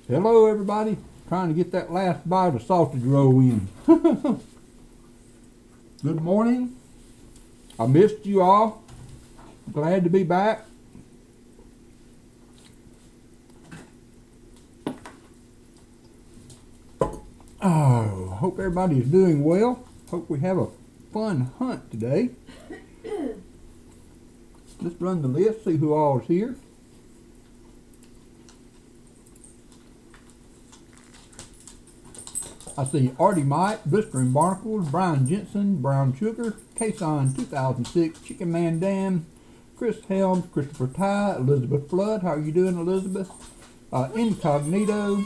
Hello everybody, trying to get that last bite of sausage roll in. Good morning. I missed you all. Glad to be back. Oh, hope everybody is doing well. Hope we have a fun hunt today. Let's run the list, see who all is here. I see Artie Mike, Blistering Barnacles, Brian Jensen, Brown Sugar, Kason 2006, Chicken Man Dan, Chris Helms, Christopher Ty, Elizabeth Flood. How are you doing, Elizabeth? Incognito,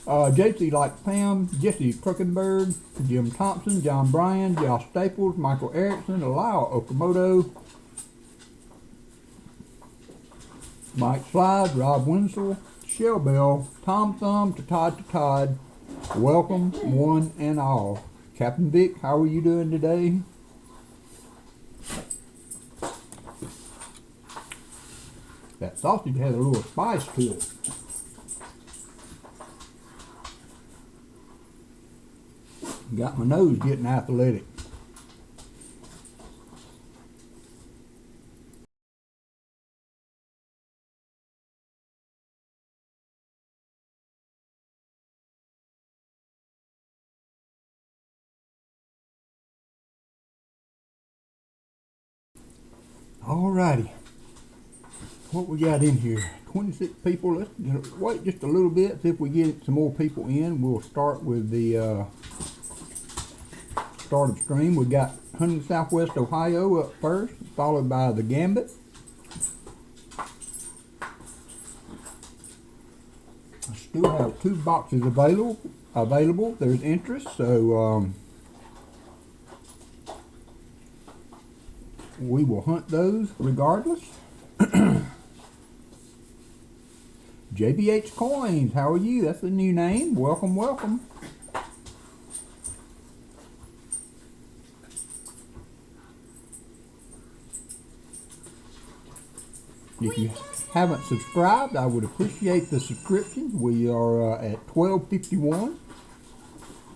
JC Like Pam, Jesse Kruckenberg, Jim Thompson, John Bryan, Josh Staples, Michael Erickson, Lyle Okamoto, Mike Slides, Rob Winslow, Shell Bell, Tom Thumb, to Todd. Welcome, one and all. Captain Vic, how are you doing today? That sausage has a little spice to it. Got my nose getting athletic. Alrighty, what we got in here? 26 people. Let's wait just a little bit, see if we get some more people in. We'll start with the start of the stream. We got Hunting Southwest Ohio up first, followed by the Gambit. I still have 2 boxes available. There's interest, so we will hunt those regardless. JBH Coins, how are you? That's a new name. Welcome, welcome. If you haven't subscribed, I would appreciate the subscription. We are at 12:51.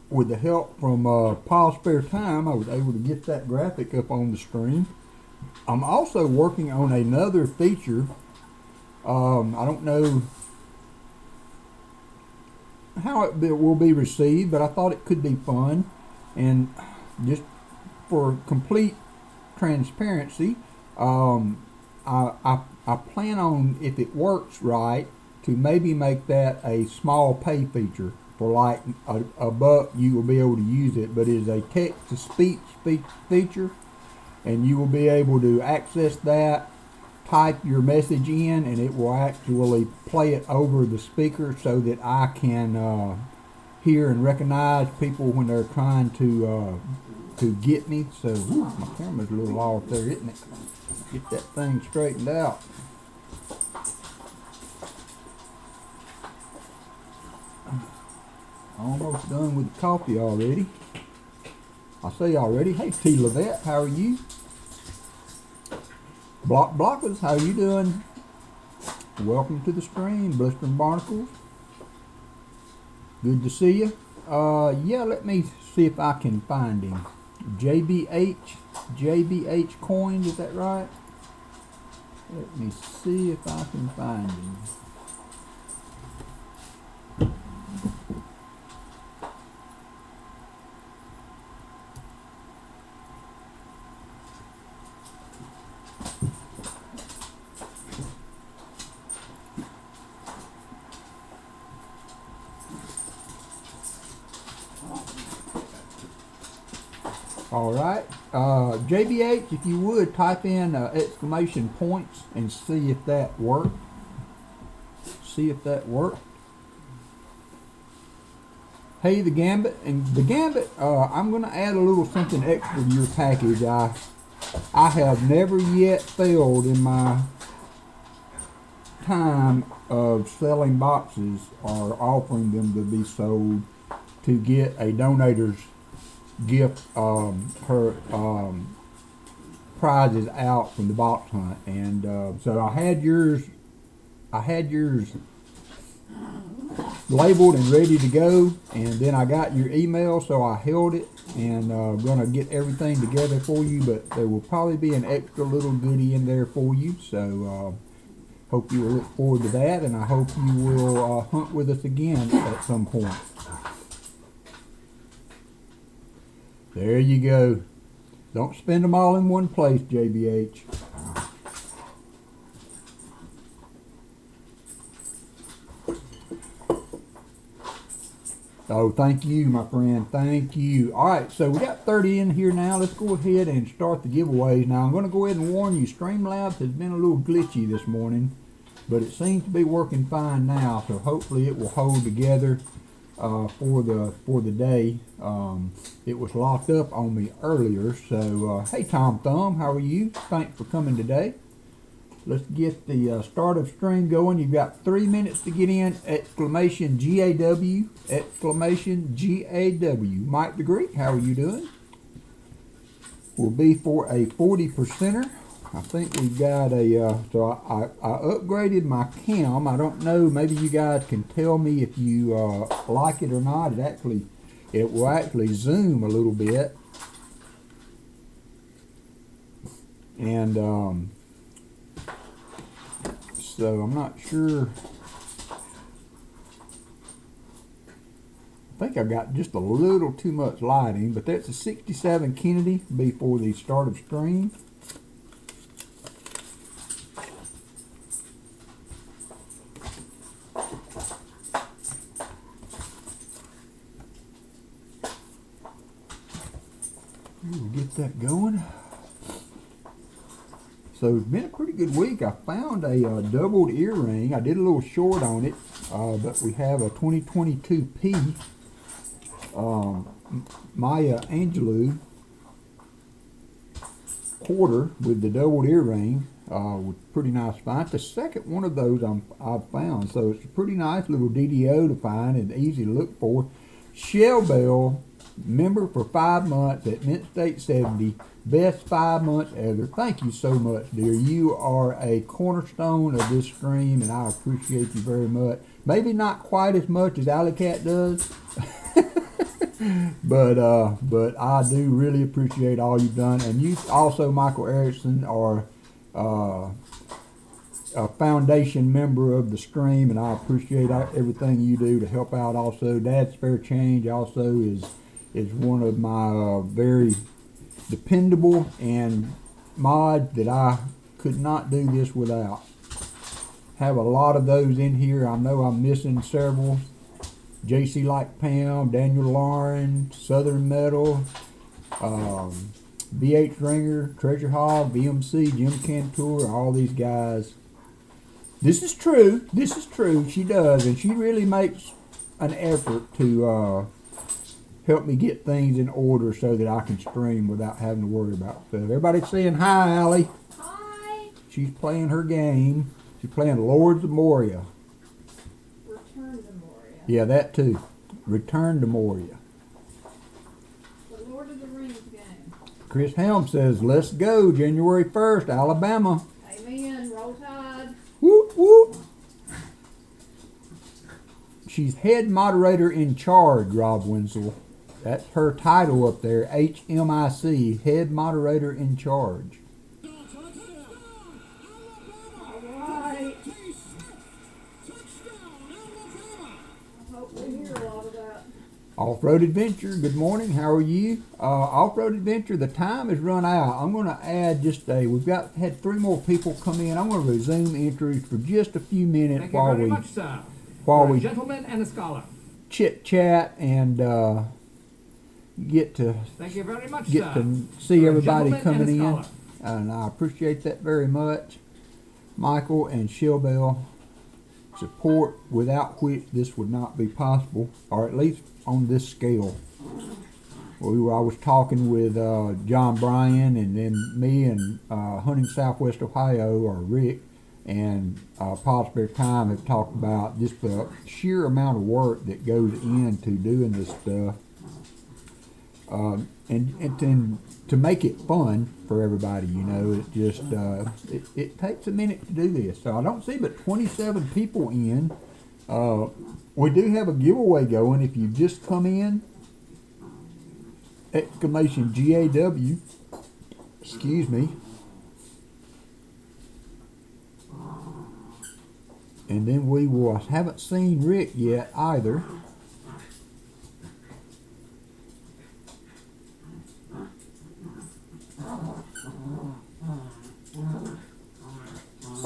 With the help from Paul's Spare Time, I was able to get that graphic up on the screen. I'm also working on another feature. I don't know how it will be received, but I thought it could be fun. And just for complete transparency, I plan on, if it works right, to maybe make that a small pay feature. For like a buck, you will be able to use it, but it is a text-to-speech feature, and you will be able to access that, type your message in, and it will actually play it over the speaker so that I can hear and recognize people when they're trying to get me. So my camera's a little off there, isn't it? Get that thing straightened out. Almost done with the coffee already. I say already. Hey T. Levette, how are you? Blockers, how you doing? Welcome to the stream, Blistering Barnacles. Good to see you. Yeah, let me see if I can find him. JBH Coins, is that right? Let me see if I can find him. Alright, JBH, if you would, type in exclamation points and see if that worked. Hey, the Gambit, I'm going to add a little something extra to your package. I have never yet failed in my time of selling boxes or offering them to be sold to get a donator's gift her prizes out from the box hunt, and so I had yours labeled and ready to go, and then I got your email, so I held it, and gonna get everything together for you, but there will probably be an extra little goodie in there for you, so hope you will look forward to that, and I hope you will hunt with us again at some point. There you go. Don't spend them all in one place, JBH. Oh, thank you, my friend. Thank you. All right, so we got 30 in here now. Let's go ahead and start the giveaways. Now, I'm going to go ahead and warn you, Streamlabs has been a little glitchy this morning, but it seems to be working fine now, so hopefully it will hold together for the day. It was locked up on me earlier, so hey, Tom Thumb, how are you? Thanks for coming today. Let's get the start of stream going. You've got 3 minutes to get in. Exclamation GAW. Exclamation GAW. Mike the Greek, how are you doing? Will be for a 40%er. I think we've got a, so I upgraded my cam. I don't know, maybe you guys can tell me if you like it or not. It will actually zoom a little bit. And so I'm not sure. I think I've got just a little too much lighting, but that's a 67 Kennedy before the start of stream. We'll get that going. So it's been a pretty good week. I found a doubled earring. I did a little short on it, but we have a 2022P Maya Angelou quarter with the doubled earring. With pretty nice find. The second one of those I've found, so it's a pretty nice little DDO to find and easy to look for. Shell Bell, member for 5 months at Mint State 70. Best 5 months ever. Thank you so much, dear. You are a cornerstone of this stream, and I appreciate you very much. Maybe not quite as much as Alley Cat does, but I do really appreciate all you've done. And you also, Michael Erickson, are a foundation member of the stream, and I appreciate everything you do to help out. Also, Dad's Spare Change also is one of my very dependable and mods that I could not do this without. Have a lot of those in here. I know I'm missing several. JC Like Pam, Daniel Lauren, Southern Metal, BH Ringer, Treasure Hog, BMC, Jim Cantor, all these guys. This is true. This is true. She does, and she really makes an effort to help me get things in order so that I can stream without having to worry about stuff. Everybody's saying hi, Allie. Hi. She's playing her game. She's playing Lords of Moria. Return to Moria. Yeah, that too. Return to Moria. The Lord of the Rings game. Chris Helm says, let's go, January 1st, Alabama. Amen. Roll Tide. Whoop, whoop. She's head moderator in charge, Rob Winslow. That's her title up there, HMIC, head moderator in charge. All right. I hope we hear a lot of that. Off-Road Adventure, good morning. How are you? Off-Road Adventure, the time has run out. I'm going to add we've had 3 more people come in. I'm going to resume entries for just a few minutes. Thank you very much, sir. While You're we a gentleman and a scholar. chit-chat and get to Thank you very much, get sir. to see You're a everybody gentleman coming and a in, scholar. and I appreciate that very much. Michael and Shellbell, support without which this would not be possible, or at least on this scale. I was talking with John Bryan, and then me and Hunting Southwest Ohio, or Rick, and Paul Spare Time have talked about just the sheer amount of work that goes into doing this stuff. And to make it fun for everybody, it just it takes a minute to do this. So I don't see but 27 people in. We do have a giveaway going. If you just come in, exclamation GAW, excuse me. And then we will, I haven't seen Rick yet either.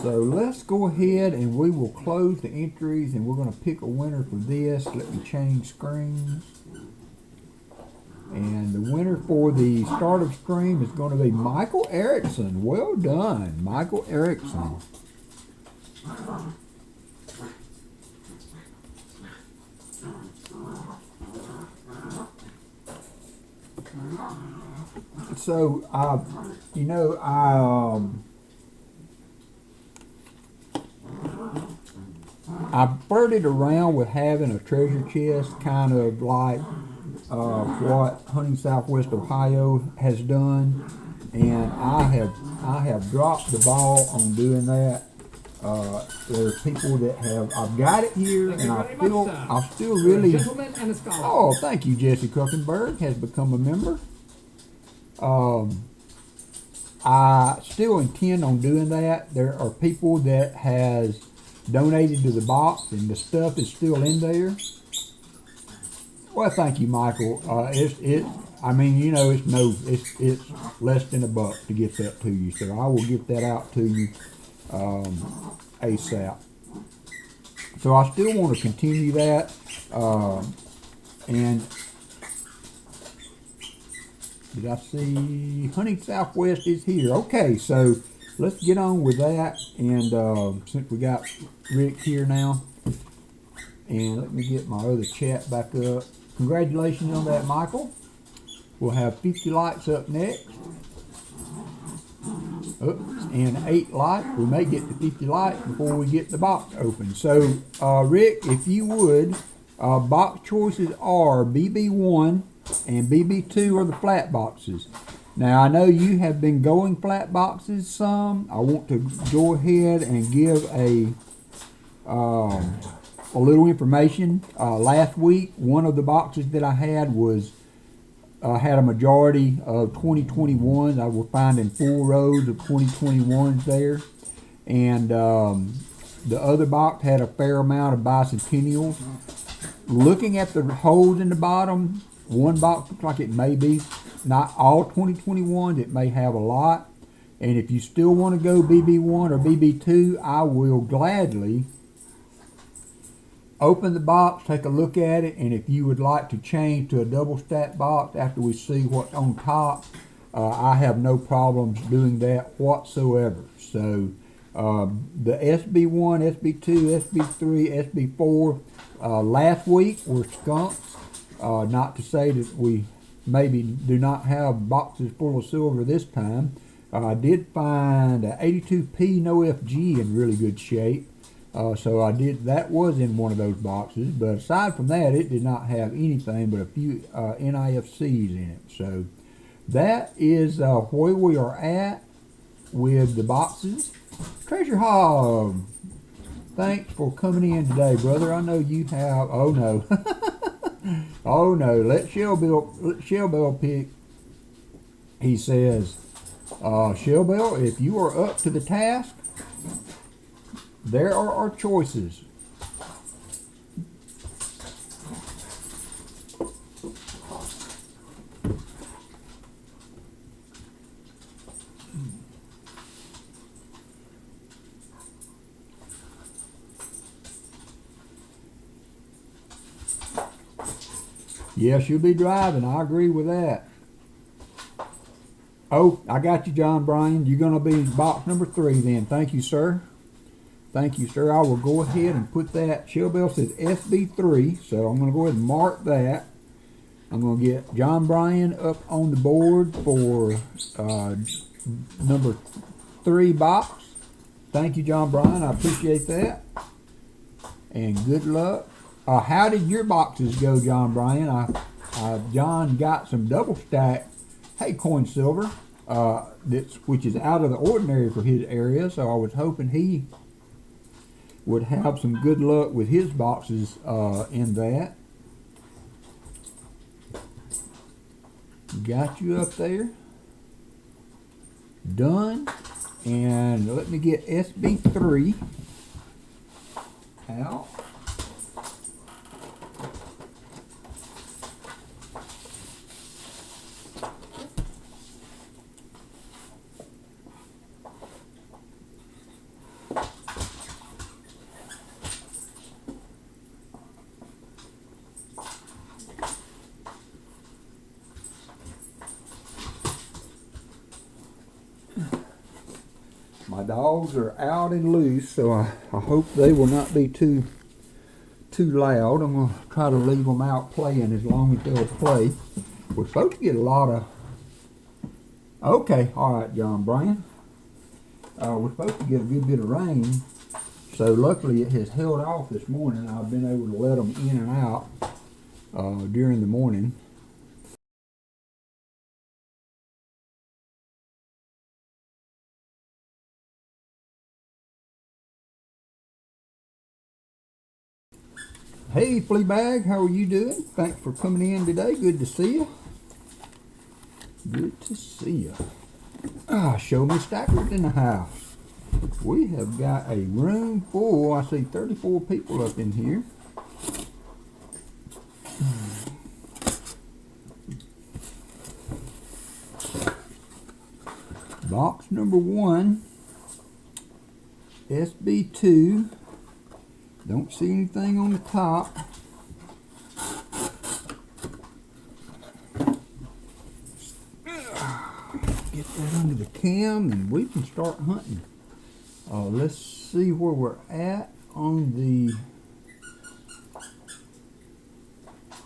So let's go ahead and we will close the entries and we're going to pick a winner for this. Let me change screens. And the winner for the start of stream is going to be Michael Erickson. Well done, Michael Erickson. So, I flirted around with having a treasure chest, kind of like what Hunting Southwest Ohio has done, and I have dropped the ball on doing that. There are people that have. I've got it here, and I still really. Gentleman and a scholar. Oh, thank you, Jesse Kuckenberg has become a member. I still intend on doing that. There are people that has donated to the box, and the stuff is still in there. Well, thank you, Michael. I mean, you know, it's less than $1 to get that to you, so I will get that out to you ASAP. So I still want to continue that, and did I see Hunting Southwest is here? Okay, so let's get on with that, and since we got Rick here now, and let me get my other chat back up. Congratulations on that, Michael. We'll have 50 likes up next. Oops, and 8 likes. We may get to 50 likes before we get the box open. So, Rick, if you would, box choices are BB1 and BB2 are the flat boxes. Now, I know you have been going flat boxes some. I want to go ahead and give a little information. Last week, one of the boxes that I had was had a majority of 2021s. I was finding 4 rows of 2021s there, and the other box had a fair amount of bicentennials. Looking at the holes in the bottom, one box looks like it may be not all 2021s. It may have a lot, and if you still want to go BB1 or BB2, I will gladly open the box, take a look at it, and if you would like to change to a double stack box after we see what's on top, I have no problems doing that whatsoever. So the SB1, SB2, SB3, SB4 last week were skunks. Not to say that we maybe do not have boxes full of silver this time. I did find a 82P no FG in really good shape. So that was in one of those boxes, but aside from that, it did not have anything but a few NIFCs in it. So that is where we are at with the boxes. Treasure Hog, thanks for coming in today, brother. I know you have. Oh no, oh no. Let Shellbell pick. He says, Shellbell, if you are up to the task, there are our choices. Yes, you'll be driving. I agree with that. Oh, I got you, John Bryan. You're going to be box number 3 then. Thank you, sir. Thank you, sir. I will go ahead and put that. Shellbell says SB3, so I'm going to go ahead and mark that. I'm going to get John Bryan up on the board for number 3 box. Thank you, John Bryan. I appreciate that. And good luck. How did your boxes go, John Bryan? John got some double stack Coin Silver, which is out of the ordinary for his area, so I was hoping he would have some good luck with his boxes in that. Got you up there. Done. And let me get SB3 out. My dogs are out and loose, so I hope they will not be too loud. I'm going to try to leave them out playing as long as they'll play. We're supposed to get a lot of... Okay, all right, John Bryan. We're supposed to get a good bit of rain, so luckily it has held off this morning. I've been able to let them in and out during the morning. Hey Fleabag, how are you doing? Thanks for coming in today. Good to see you. Good to see you. Show me stackers in the house. We have got a room full. I see 34 people up in here. Box number 1, SB2. Don't see anything on the top. Get that under the cam and we can start hunting. Let's see where we're at on the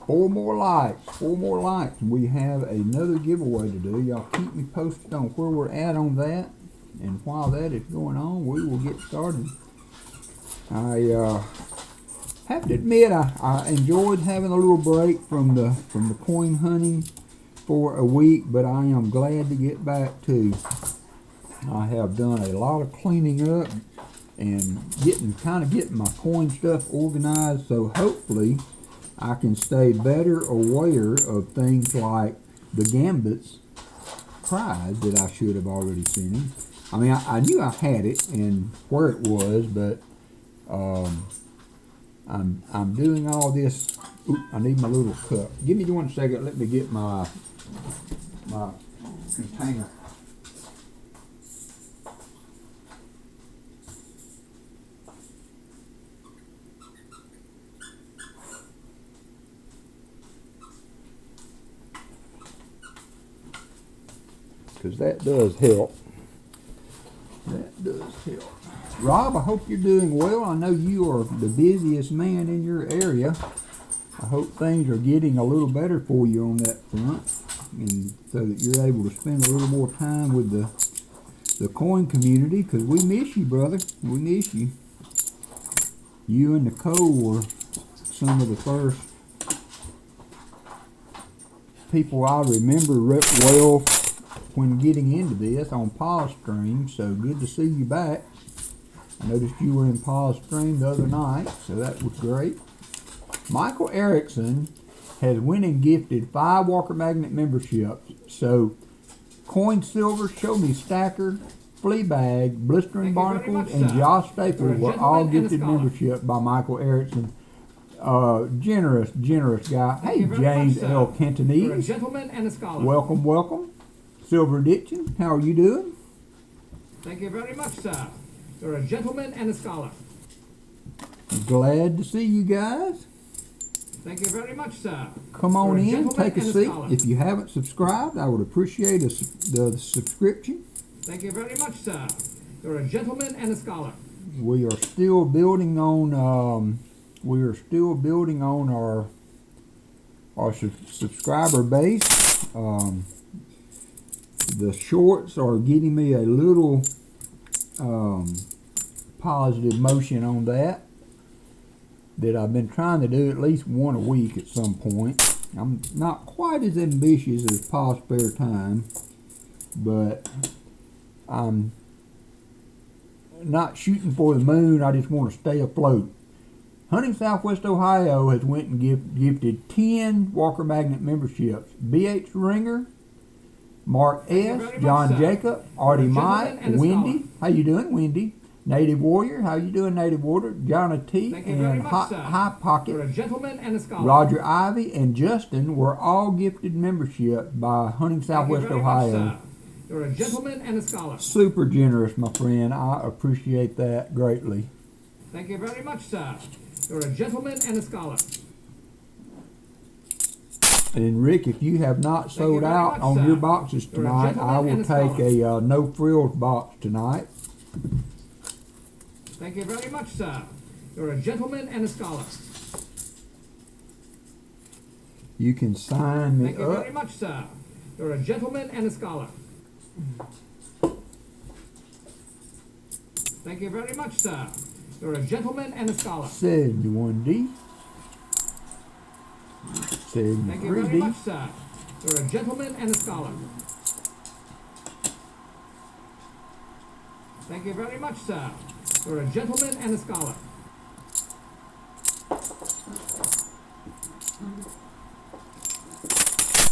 4 more lights. 4 more lights. We have another giveaway to do. Y'all keep me posted on where we're at on that. And while that is going on, we will get started. I have to admit I enjoyed having a little break from the coin hunting for a week, but I am glad to get back to. I have done a lot of cleaning up and getting my coin stuff organized, so hopefully I can stay better aware of things like the Gambit's prize that I should have already seen him. I mean, I knew I had it and where it was, but I'm doing all this. Oop, I need my little cup. Give me 1 second. Let me get my container. Because that does help. That does help. Rob, I hope you're doing well. I know you are the busiest man in your area. I hope things are getting a little better for you on that front, and so that you're able to spend a little more time with the coin community, because we miss you, brother. We miss you. You and Nicole were some of the first people I remember well when getting into this on Pause Stream, so good to see you back. I noticed you were in Pause Stream the other night, so that was great. Michael Erickson has went and gifted 5 WalkerMagnet memberships. So, Coin Silver, Show Me Stacker, Fleabag, Blistering Barnacles, and Josh Staples were all gifted membership by Michael Erickson. Generous guy. Hey, James L. Cantonese. You're a gentleman and a scholar. Welcome, welcome. Silver Addiction, how are you doing? Thank you very much, sir. You're a gentleman and a scholar. Glad to see you guys. Thank you very much, sir. Come on You're in, take a seat. scholar. If you haven't subscribed, I would appreciate the subscription. Thank you very much, sir. You're a gentleman and a scholar. We are still building on our subscriber base. The shorts are getting me a little positive motion on that I've been trying to do at least 1 a week at some point. I'm not quite as ambitious as Paul Spare Time, but I'm not shooting for the moon. I just want to stay afloat. Hunting Southwest Ohio has went and gifted 10 WalkerMagnet memberships. B.H. Ringer, Mark S., John Jacob, Artie Mike, Wendy. How you doing, Wendy? Native Warrior. How you doing, Native Warrior? Johnny T. and High Pocket. You're a gentleman and a scholar. Roger Ivy and Justin were all gifted membership by Hunting Southwest Ohio. You're a gentleman and a scholar. Super generous, my friend. I appreciate that greatly. Thank you very much, sir. You're a gentleman and a scholar. And Rick, if you have not sold out much, on sir. your boxes tonight, I will take a no frills box tonight. Thank you very much, sir. You're a gentleman and a scholar. You can sign me Thank you up. very much, sir. You're a gentleman and a scholar. Thank you very much, sir. You're a gentleman and a scholar. 71D. Thank you very 73D. much, sir. You're a gentleman and a scholar. Thank you very much, sir. You're a gentleman and a scholar.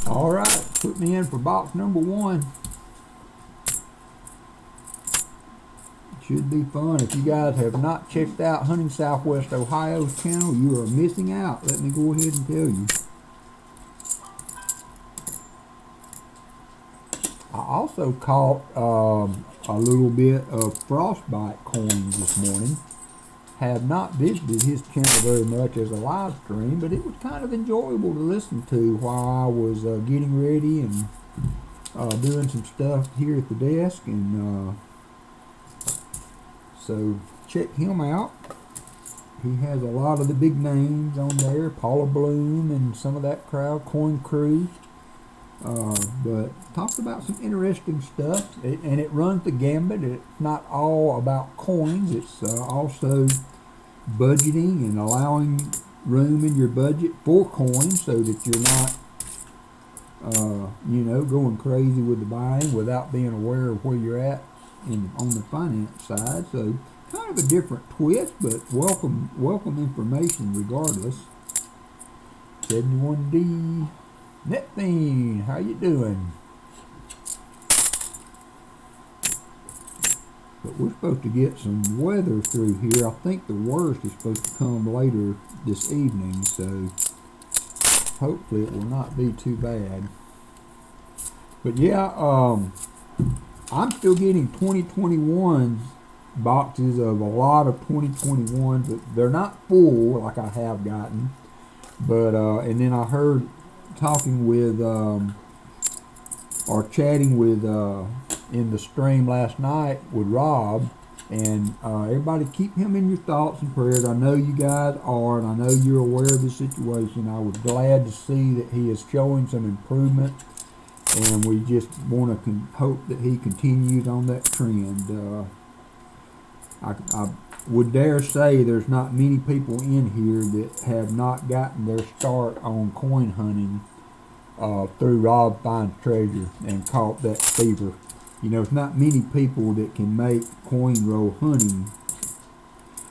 All right, put me in for box number 1. Should be fun. If you guys have not checked out Hunting Southwest Ohio's channel, you are missing out. Let me go ahead and tell you. I also caught a little bit of frostbite coins this morning. Have not visited his channel very much as a live stream, but it was kind of enjoyable to listen to while I was getting ready and doing some stuff here at the desk. And so check him out. He has a lot of the big names on there, Paula Bloom and some of that crowd, Coin Crew. But talks about some interesting stuff, and it runs the gambit. It's not all about coins. It's also budgeting and allowing room in your budget for coins so that you're not, going crazy with the buying without being aware of where you're at on the finance side. So kind of a different twist, but welcome information regardless. 71D. Netfine, how you doing? But we're supposed to get some weather through here. I think the worst is supposed to come later this evening, so hopefully it will not be too bad. But yeah, I'm still getting 2021s boxes of a lot of 2021s, but they're not full like I have gotten. But and then I heard talking with or chatting with in the stream last night with Rob, and everybody keep him in your thoughts and prayers. I know you guys are, and I know you're aware of the situation. I was glad to see that he is showing some improvement, and we just want to hope that he continues on that trend. I would dare say there's not many people in here that have not gotten their start on coin hunting through Rob Finds Treasure and caught that fever. You know, it's not many people that can make coin roll hunting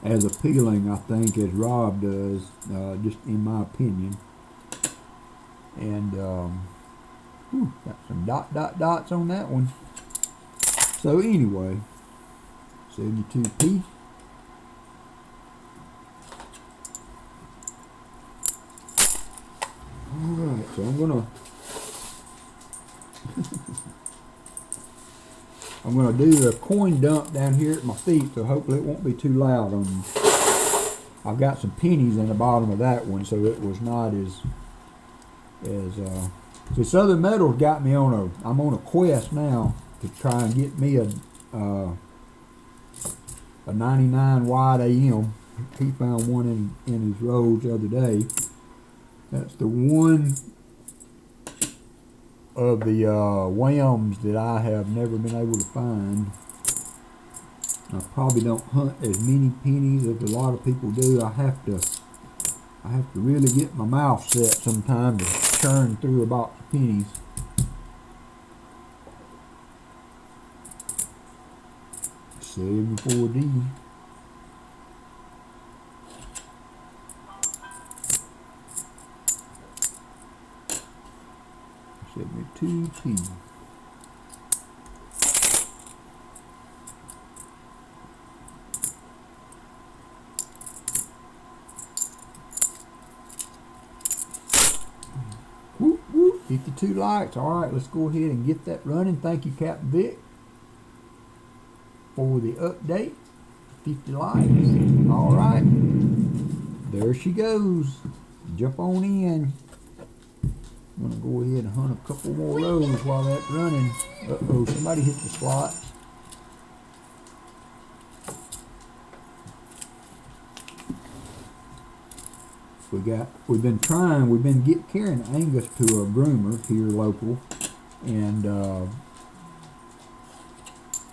as appealing, I think, as Rob does, just in my opinion. And got some dots on that one. So anyway, 72p. Alright, so I'm gonna do the coin dump down here at my feet, so hopefully it won't be too loud on you. I've got some pennies in the bottom of that one, so it was not as so Southern Metals got me I'm on a quest now to try and get me a 99 wide AM. He found one in his rolls the other day. That's the one of the WAMs that I have never been able to find. I probably don't hunt as many pennies as a lot of people do. I have to really get my mouth set sometime to churn through a box of pennies. 74D. 72P. Whoop, whoop, 52 likes. All right, let's go ahead and get that running. Thank you, Captain Vic, for the update. 50 likes. All right, there she goes. Jump on in. I'm gonna go ahead and hunt a couple more rows while that's running. Uh-oh, somebody hit the slot. We've been carrying Angus to a groomer here local, and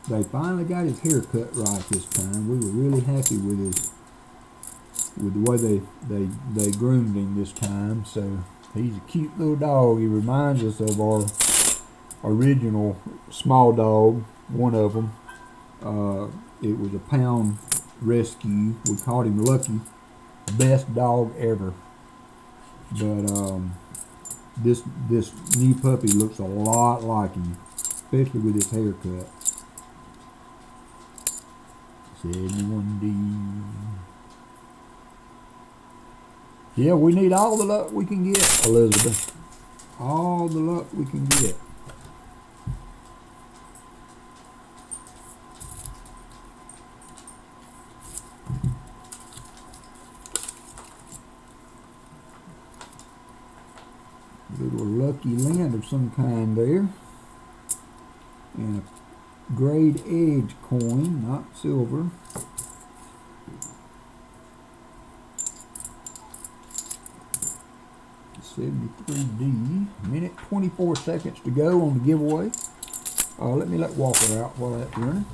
they finally got his hair cut right this time. We were really happy with the way they groomed him this time. So he's a cute little dog. He reminds us of our original small dog, one of them. It was a pound rescue. We called him Lucky. Best dog ever. But this new puppy looks a lot like him, especially with his haircut. 71D. Yeah, we need all the luck we can get, Elizabeth. All the luck we can get. Little lucky land of some kind there. And a grade edge coin, not silver. $73D. Minute 24 seconds to go on the giveaway. Let me let Walker out while that's running.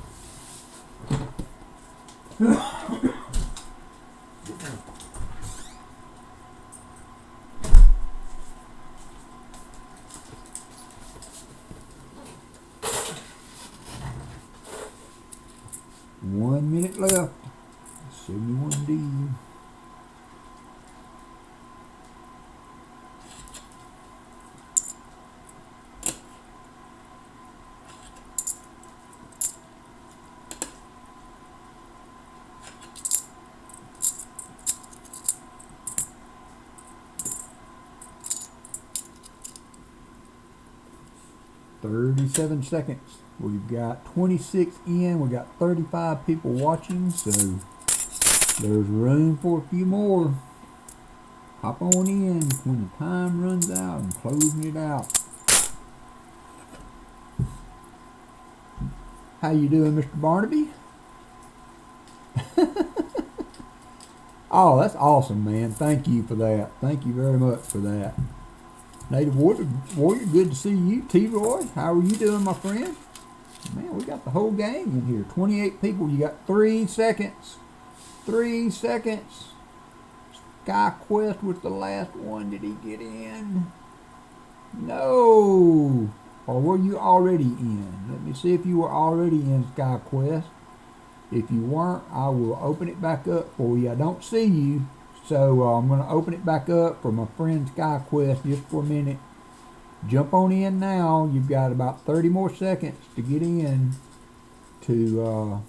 1 minute left. 71D. $37 seconds. We've got 26 in. We've got 35 people watching, so there's room for a few more. Hop on in when the time runs out and closing it out. How you doing, Mr. Barnaby? Oh, that's awesome, man. Thank you for that. Thank you very much for that. Native Warrior, good to see you. T-Roy, how are you doing, my friend? Man, we got the whole gang in here. 28 people. You got 3 seconds. 3 seconds. Sky Quest was the last one. Did he get in? No. Or were you already in? Let me see if you were already in Sky Quest. If you weren't, I will open it back up for you. I don't see you. So I'm going to open it back up for my friend Sky Quest just for a minute. Jump on in now. You've got about 30 more seconds to get in to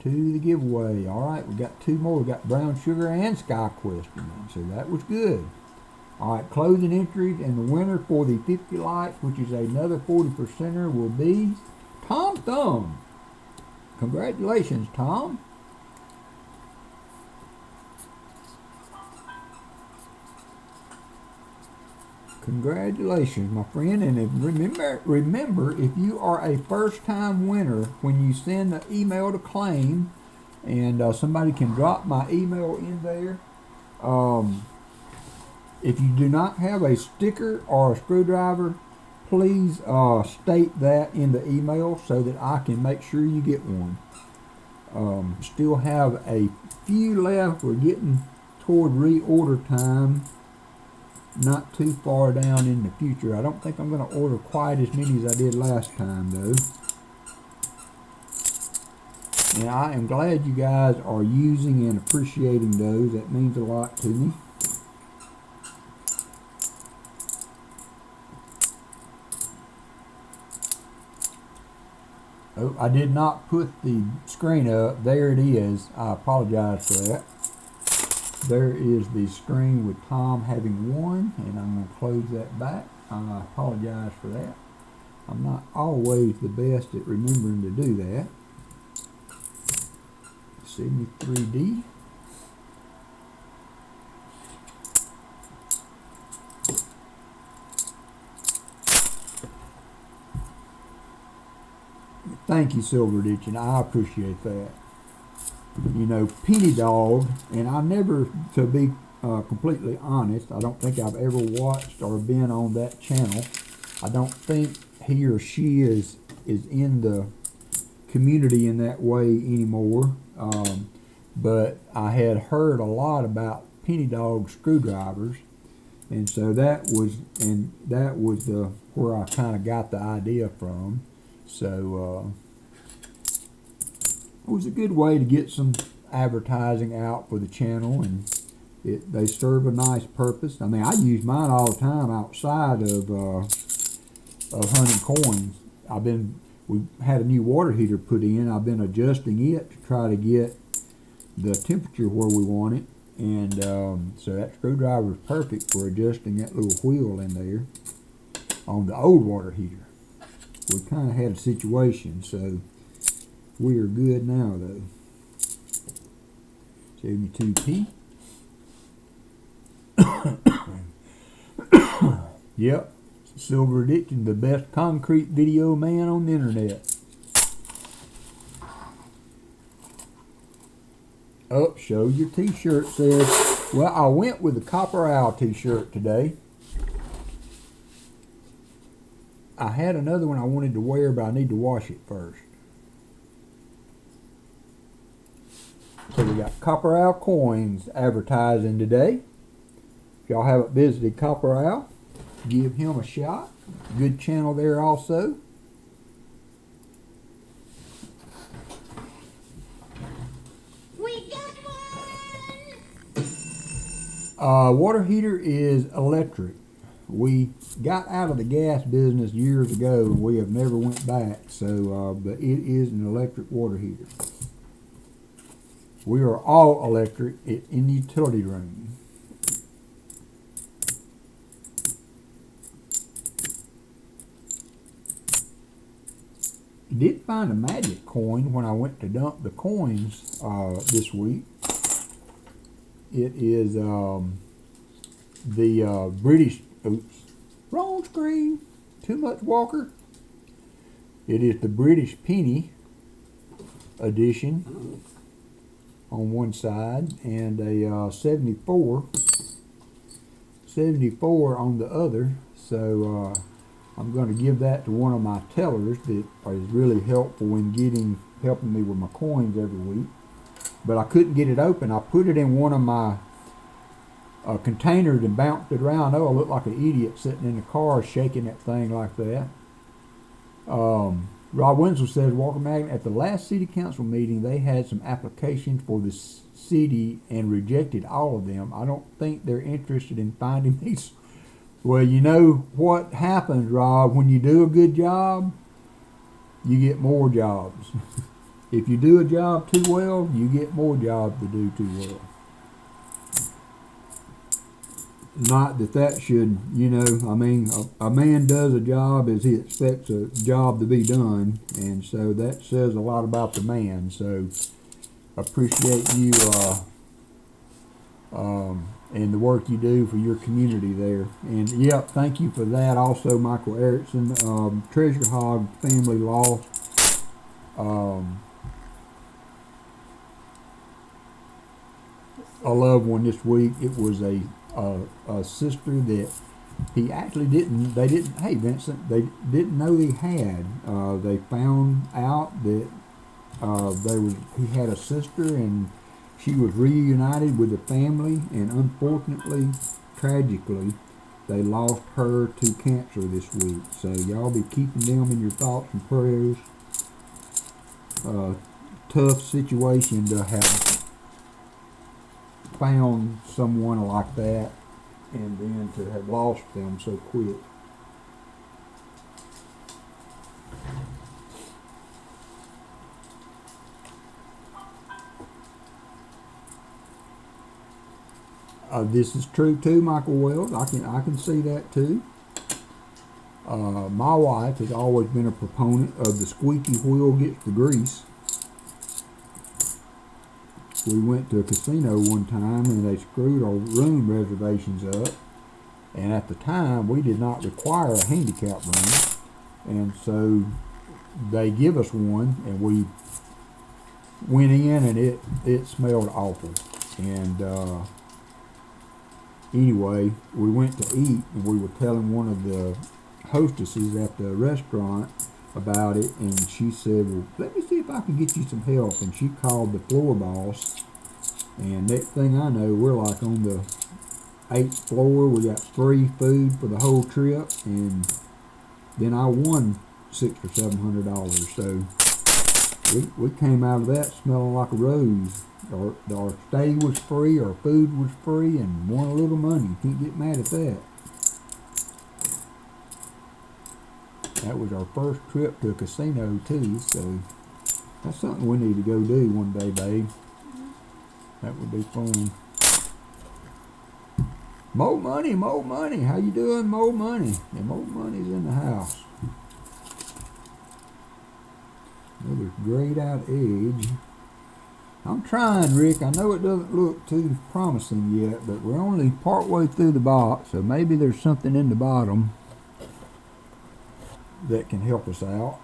the giveaway. All right, we got 2 more. We got Brown Sugar and Sky Quest. So that was good. All right, closing entries, and the winner for the 50 likes, which is another 40%er, will be Tom Thumb. Congratulations, Tom. Congratulations, my friend. And remember, if you are a first-time winner, when you send the email to claim, and somebody can drop my email in there, if you do not have a sticker or a screwdriver, please state that in the email so that I can make sure you get one. Still have a few left. We're getting toward reorder time. Not too far down in the future. I don't think I'm going to order quite as many as I did last time, though. And I am glad you guys are using and appreciating those. That means a lot to me. Oh, I did not put the screen up. There it is. I apologize for that. There is the screen with Tom having won, and I'm going to close that back. I apologize for that. I'm not always the best at remembering to do that. 73D. Thank you, Silver Ditch, and I appreciate that. You know, Penny Dog, and I never, to be completely honest, I don't think I've ever watched or been on that channel. I don't think he or she is in the community in that way anymore. But I had heard a lot about Penny Dog screwdrivers, and so that was the where I kind of got the idea from. So it was a good way to get some advertising out for the channel, and they serve a nice purpose. I mean, I use mine all the time outside of hunting coins. We had a new water heater put in. I've been adjusting it to try to get the temperature where we want it, and so that screwdriver is perfect for adjusting that little wheel in there on the old water heater. We kind of had a situation, so we are good now though. 72p. Yep, Silver Addiction, the best concrete video man on the internet. Up, show your t-shirt says, well, I went with the Copper Owl t-shirt today. I had another one I wanted to wear, but I need to wash it first. So we got Copper Owl coins advertising today. If y'all haven't visited Copper Owl, give him a shot. Good channel there also. We got one! Water heater is electric. We got out of the gas business years ago, and we have never went back. So, but it is an electric water heater. We are all electric in the utility room. Did find a magic coin when I went to dump the coins this week. It is the British. Oops, wrong screen. Too much, Walker. It is the British penny edition on one side, and a 74 on the other. So I'm going to give that to one of my tellers that is really helpful in helping me with my coins every week. But I couldn't get it open. I put it in one of my containers and bounced it around. Oh, I look like an idiot sitting in the car shaking that thing like that. Rob Winslow says, WalkerMagnet, at the last city council meeting, they had some applications for the city and rejected all of them. I don't think they're interested in finding these. Well, you know what happens, Rob, when you do a good job, you get more jobs. If you do a job too well, you get more jobs to do too well. Not that should, you know, I mean, a man does a job as he expects a job to be done, and so that says a lot about the man. So appreciate you and the work you do for your community there. And yep, thank you for that. Also, Michael Erickson, Treasure Hog family lost. A loved one this week. It was a sister that he actually hey Vincent, they didn't know he had. They found out that he had a sister, and she was reunited with the family, and unfortunately, tragically, they lost her to cancer this week. So y'all be keeping them in your thoughts and prayers. tough situation to have found someone like that and then to have lost them so quick. This is true too, Michael Wells. I can see that too. My wife has always been a proponent of the squeaky wheel gets the grease. We went to a casino one time and they screwed our room reservations up. And at the time, we did not require a handicap room. And so they give us one and we went in and it smelled awful. And anyway, we went to eat and we were telling one of the hostesses at the restaurant about it, and she said, well, let me see if I can get you some help. And she called the floor boss, and next thing I know, we're like on the 8th floor. We got free food for the whole trip, and then I won $600 or $700. So we came out of that smelling like a rose. Our stay was free, our food was free, and won a little money. Can't get mad at that. That was our first trip to a casino too, so that's something we need to go do one day, babe. That would be fun. Mo Money, Mo Money. How you doing, Mo Money? Yeah, Mo Money's in the house. Another grayed out edge. I'm trying, Rick. I know it doesn't look too promising yet, but we're only part way through the box, so maybe there's something in the bottom that can help us out.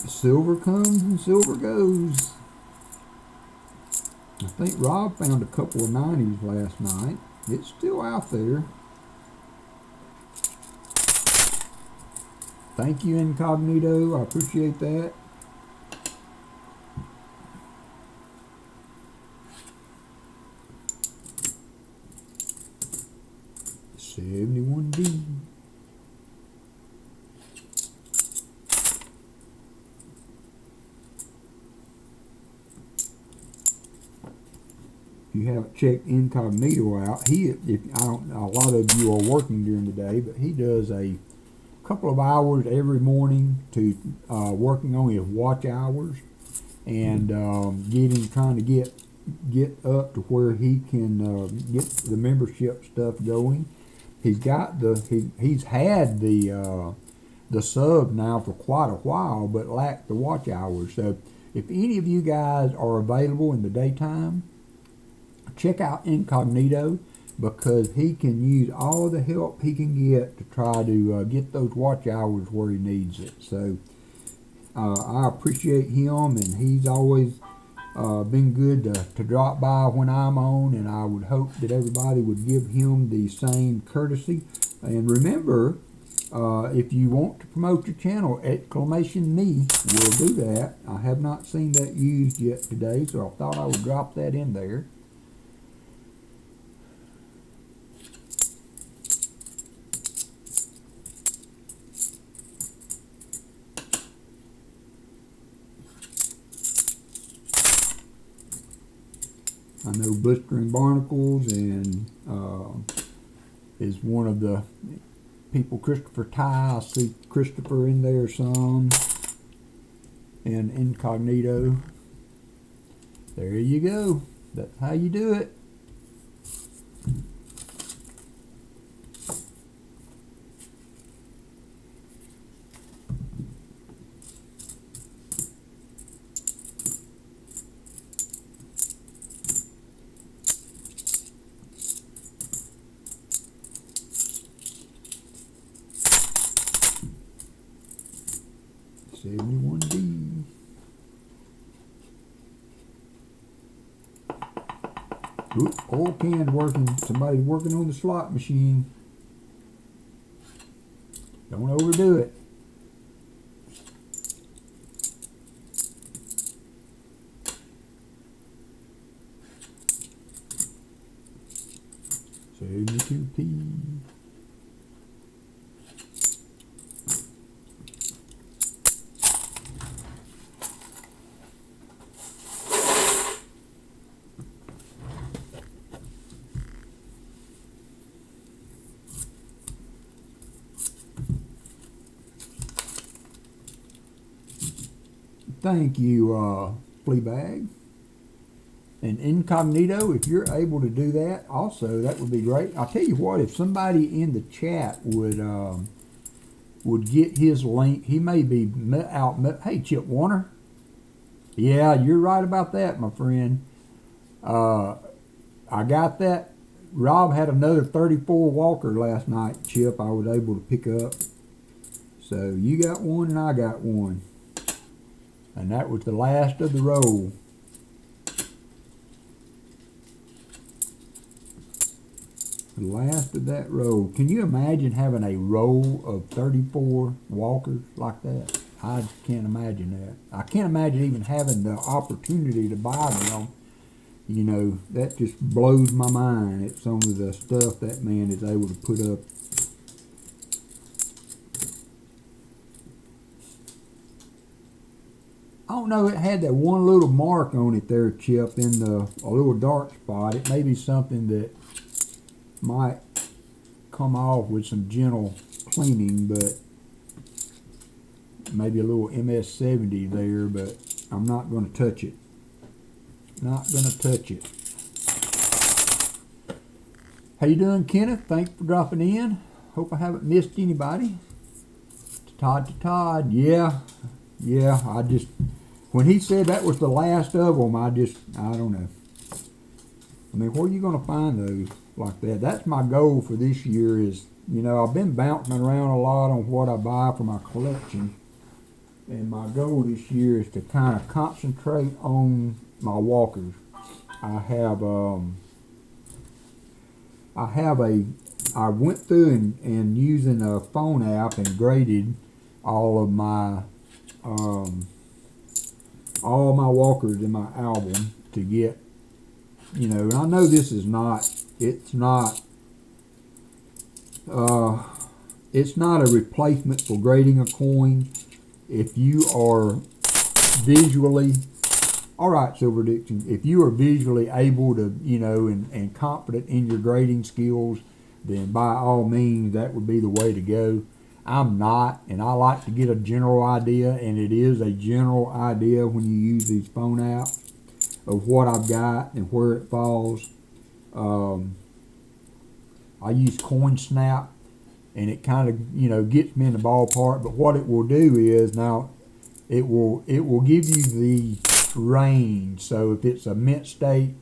Silver comes and silver goes. I think Rob found a couple of 90s last night. It's still out there. Thank you, Incognito. I appreciate that. $71D. If you haven't checked Incognito out, a lot of you are working during the day, but he does a couple of hours every morning to working on his watch hours and trying to get up to where he can get the membership stuff going. He's got he's had the sub now for quite a while, but lacked the watch hours. So if any of you guys are available in the daytime, check out Incognito, because he can use all the help he can get to try to get those watch hours where he needs it. So I appreciate him, and he's always been good to drop by when I'm on, and I would hope that everybody would give him the same courtesy. And remember, if you want to promote your channel, !me will do that. I have not seen that used yet today, so I thought I would drop that in there. I know Blistering Barnacles and is one of the people. Christopher Ty, I see Christopher in there some, and Incognito. There you go. That's how you do it. $71D. Oop, oil can working. Somebody's working on the slot machine. Don't overdo it. $72P. Thank you, Fleabag. And Incognito, if you're able to do that, also, that would be great. I'll tell you what, if somebody in the chat would get his link, he may be out. Hey, Chip Warner. Yeah, you're right about that, my friend. I got that. Rob had another 34 Walker last night, Chip, I was able to pick up. So you got one and I got one. And that was the last of the roll. The last of that roll. Can you imagine having a roll of 34 Walkers like that? I can't imagine that. I can't imagine even having the opportunity to buy them. You know, that just blows my mind at some of the stuff that man is able to put up. I don't know, it had that one little mark on it there, Chip, in a little dark spot. It may be something that might come off with some gentle cleaning, but maybe a little MS-70 there, but I'm not going to touch it. Not going to touch it. How you doing, Kenneth? Thanks for dropping in. Hope I haven't missed anybody. Todd. Yeah, I just, when he said that was the last of them, I don't know. I mean, where are you going to find those like that? That's my goal for this year is, you know, I've been bouncing around a lot on what I buy for my collection. And my goal this year is to kind of concentrate on my Walkers. I went through and using a phone app and graded all my Walkers in my album to get, you know, and I know this is it's not a replacement for grading a coin. If you are visually, all right, Silver Dixon, if you are visually able to, you know, and confident in your grading skills, then by all means, that would be the way to go. I'm not, and I like to get a general idea, and it is a general idea when you use these phone apps of what I've got and where it falls. I use CoinSnap, and it kind of, you know, gets me in the ballpark. But what it will do is now it will give you the range. So if it's a mint state,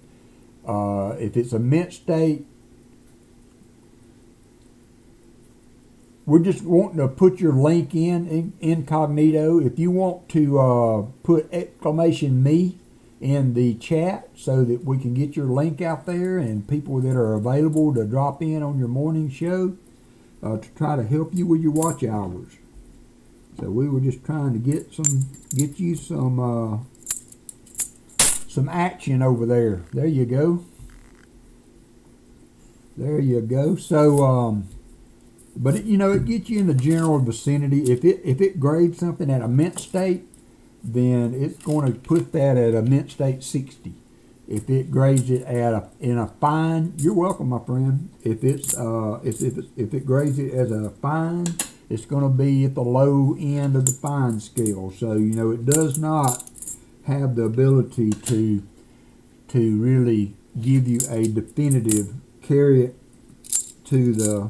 we're just wanting to put your link in incognito. If you want to put !me in the chat so that we can get your link out there and people that are available to drop in on your morning show to try to help you with your watch hours. So we were just trying to get you some action over there. There you go. There you go. So but it, you know, it gets you in the general vicinity. If it grades something at a mint state, then it's going to put that at a mint state 60. If it grades it in a fine, you're welcome, my friend. If it grades it as a fine, it's going to be at the low end of the fine scale. So, you know, it does not have the ability to really give you a definitive, carry it to the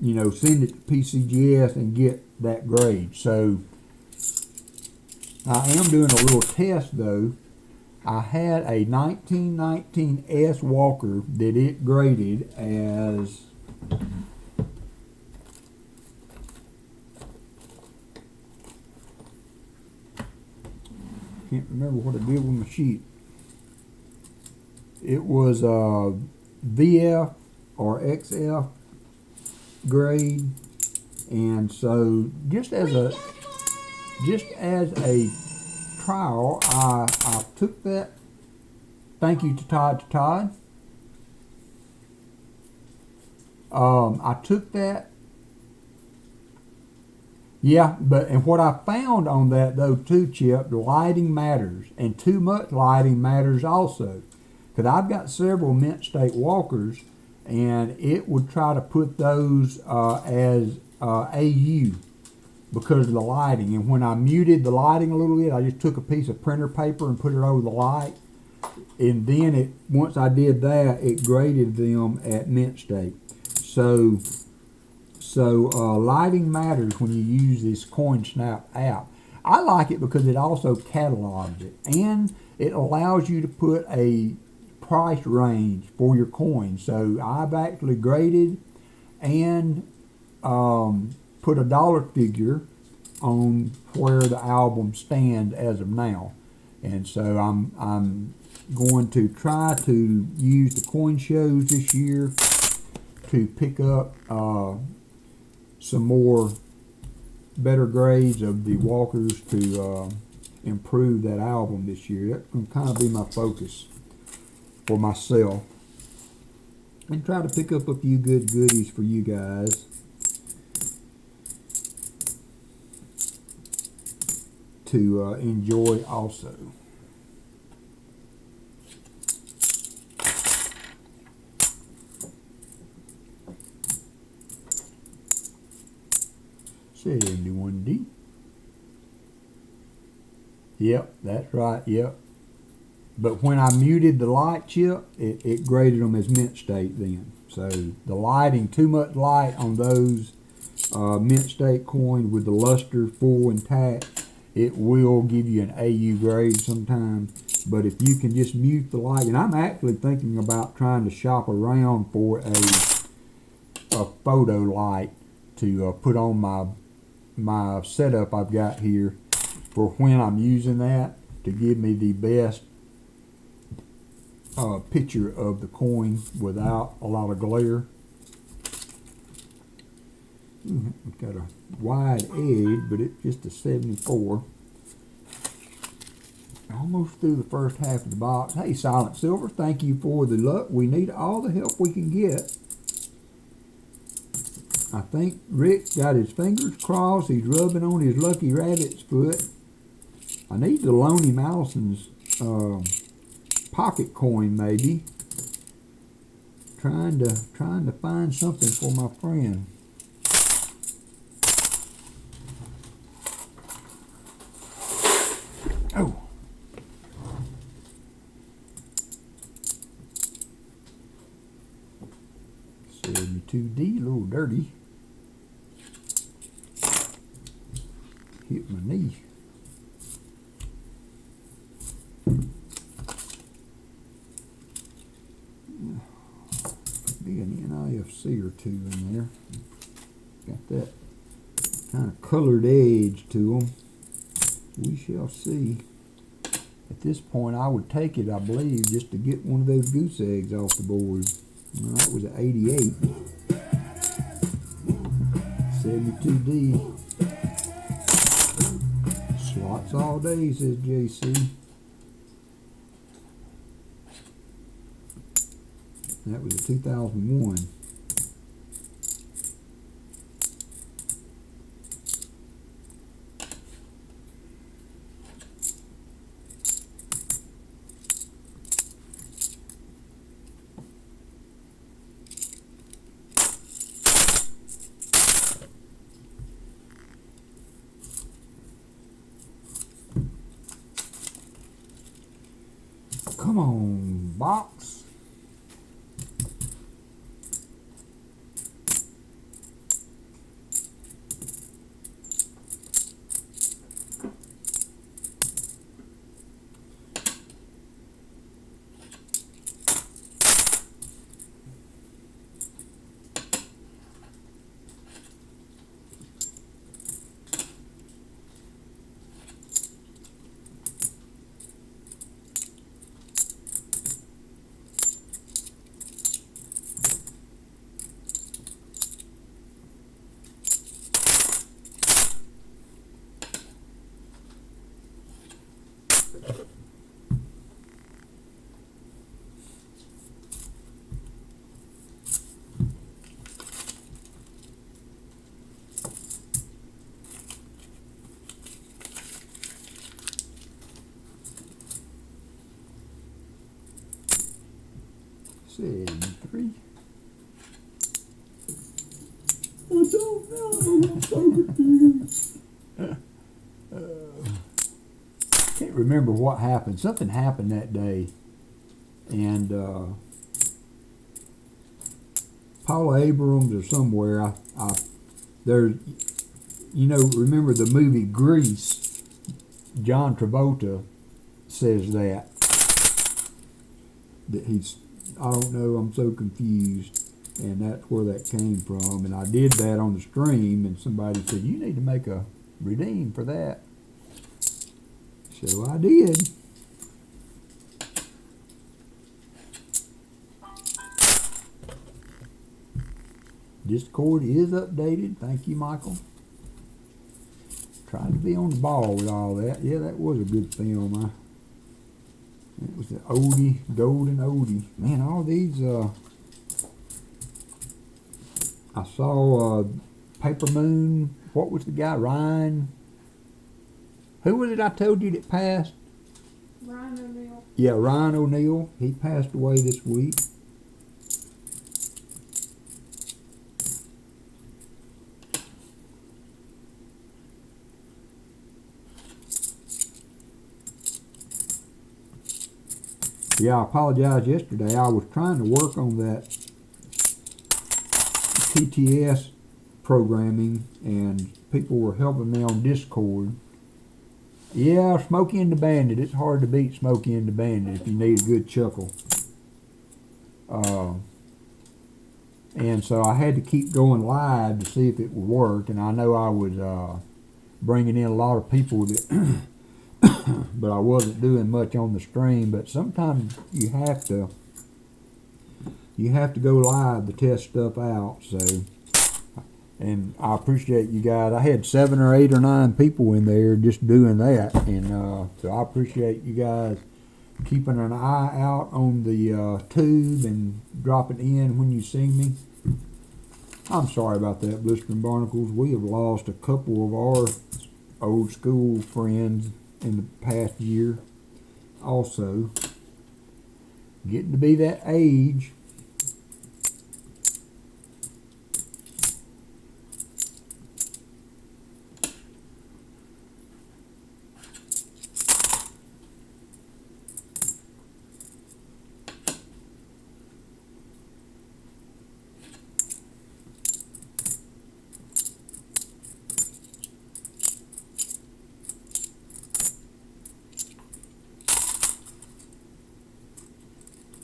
you know, send it to PCGS and get that grade. So I am doing a little test though. I had a 1919 S Walker that it graded as can't remember what I did with my sheet. It was VF or XF grade, and so just as a trial, I took that. Thank you to Todd. I took that. Yeah, and what I found on that though too, Chip, the lighting matters, and too much lighting matters also, because I've got several mint state Walkers, and it would try to put those as AU. because of the lighting. And when I muted the lighting a little bit, I just took a piece of printer paper and put it over the light. And then once I did that, it graded them at mint state. So lighting matters when you use this CoinSnap app. I like it because it also catalogs it, and it allows you to put a price range for your coins. So I've actually graded and put a dollar figure on where the albums stand as of now. And so I'm going to try to use the coin shows this year to pick up some more better grades of the Walkers to improve that album this year. That's going to kind of be my focus for myself. And try to pick up a few good goodies for you guys. To enjoy also. $71D. Yep, that's right, yep. But when I muted the light chip, it graded them as mint state then. So the lighting, too much light on those mint state coins with the luster full intact, it will give you an AU grade sometimes. But if you can just mute the light, and I'm actually thinking about trying to shop around for a photo light to put on my setup I've got here for when I'm using that to give me the best picture of the coin without a lot of glare. It's got a wide edge, but it's just a 74. Almost through the first half of the box. Hey, Silent Silver, thank you for the luck. We need all the help we can get. I think Rick got his fingers crossed. He's rubbing on his lucky rabbit's foot. I need to loan him Allison's pocket coin, maybe. Trying to find something for my friend. Oh. $72D, a little dirty. Hit my knee. Be an NIFC or two in there. Got that kind of colored edge to them. We shall see. At this point, I would take it, I believe, just to get one of those goose eggs off the board. Well, that was an 88. 72D. Slots all day, says JC. That was a 2001. Come on, box. $73. I don't know. I'm so confused. remember what happened. Something happened that day, and Paula Abrams or somewhere. There's, remember the movie Grease? John Travolta says that he's. I don't know. I'm so confused, and that's where that came from. And I did that on the stream, and somebody said you need to make a redeem for that. So I did. Discord is updated. Thank you, Michael. Tried to be on the ball with all that. Yeah, that was a good film. It was the oldie, golden oldie. Man, all these, I saw Paper Moon. What was the guy? Ryan. Who was it I told you that passed? Ryan O'Neal. Yeah, Ryan O'Neal. He passed away this week. Yeah, I apologize yesterday. I was trying to work on that TTS programming, and people were helping me on Discord. Yeah, Smokey and the Bandit. It's hard to beat Smokey and the Bandit if you need a good chuckle. And so I had to keep going live to see if it would work, and I know I was bringing in a lot of people that but I wasn't doing much on the stream. But sometimes you have to go live to test stuff out. So, and I appreciate you guys. I had 7 or 8 or 9 people in there just doing that, and so I appreciate you guys keeping an eye out on the tube and dropping in when you see me. I'm sorry about that, Blistering Barnacles. We have lost a couple of our old school friends in the past year. Also, getting to be that age.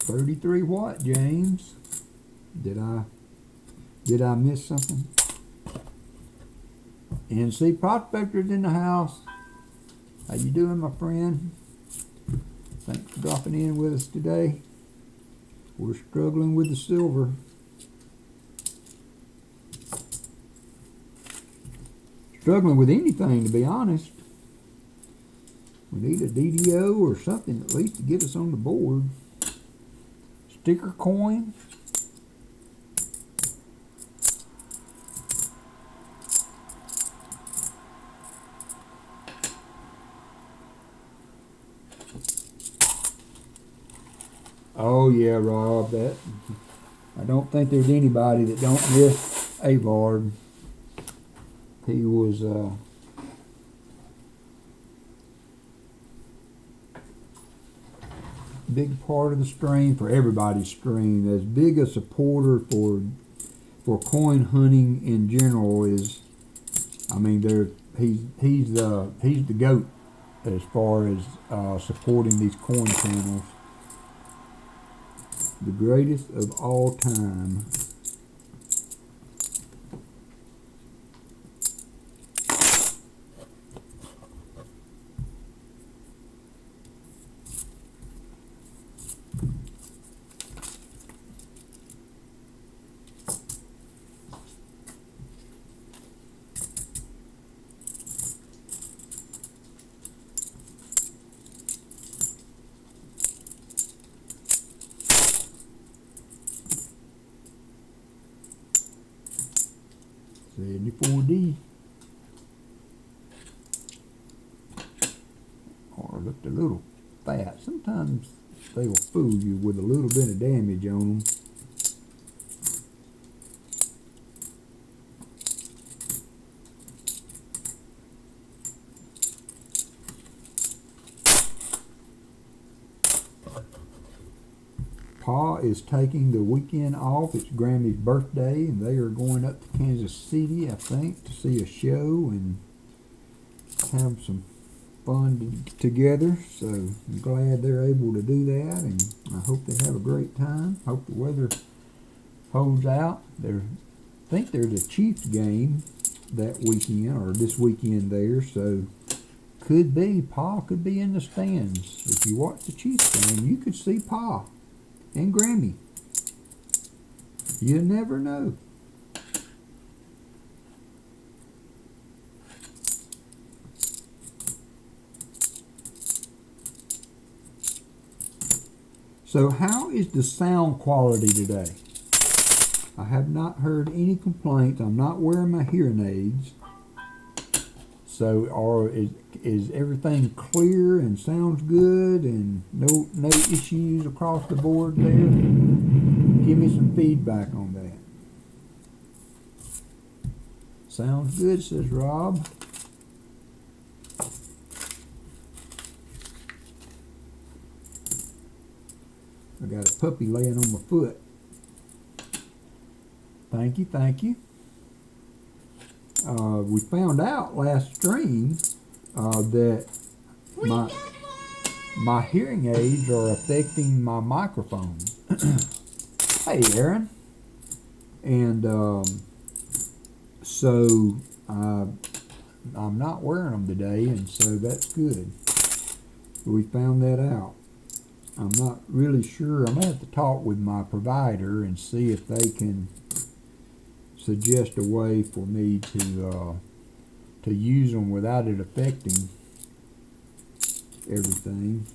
$33 what, James? Did I miss something? NC Prospector's in the house. How you doing, my friend? Thanks for dropping in with us today. We're struggling with the silver. Struggling with anything, to be honest. We need a DDO or something at least to get us on the board. Sticker coin. Oh yeah, Rob, that I don't think there's anybody that don't miss Avard. He was big part of the stream, for everybody's stream. As big a supporter for coin hunting in general is, I mean, he's the GOAT as far as supporting these coin channels. The greatest of all time. $74D. Or looked a little fat. Sometimes they will fool you with a little bit of damage on them. Pa is taking the weekend off. It's Grammy's birthday, and they are going up to Kansas City, I think, to see a show and have some fun together. So I'm glad they're able to do that, and I hope they have a great time. Hope the weather holds out. I think there's a Chiefs game that weekend, or this weekend there, so could be, Pa could be in the stands. If you watch the Chiefs game, you could see Pa and Grammy. You never know. So how is the sound quality today? I have not heard any complaints. I'm not wearing my hearing aids. So is everything clear and sounds good and no issues across the board there? Give me some feedback on that. Sounds good, says Rob. I got a puppy laying on my foot. Thank you, thank you. We found out last stream that my hearing aids are affecting my microphone. Hey, Aaron. And so I'm not wearing them today, and so that's good. We found that out. I'm not really sure. I'm going to have to talk with my provider and see if they can suggest a way for me to use them without it affecting everything.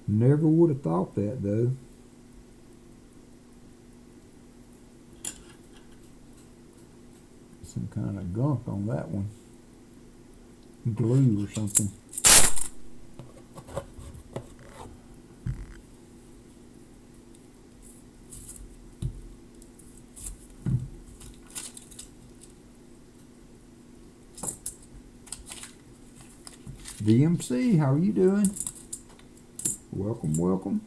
Never would have thought that, though. Some kind of gunk on that one. Glue or something. DMC, how are you doing? Welcome, welcome.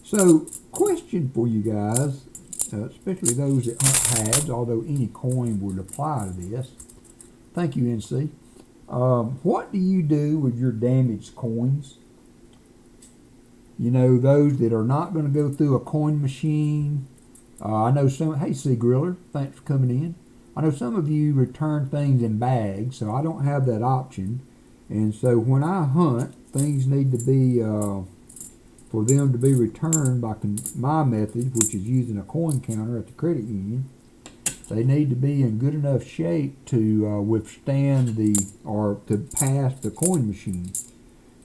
So, question for you guys, especially those that hunt hads, although any coin would apply to this. Thank you, NC. What do you do with your damaged coins? You know, those that are not going to go through a coin machine. I know some, hey C Griller, thanks for coming in. I know some of you return things in bags, so I don't have that option. And so when I hunt, things need to be, for them to be returned by my method, which is using a coin counter at the credit union. They need to be in good enough shape to withstand or to pass the coin machine.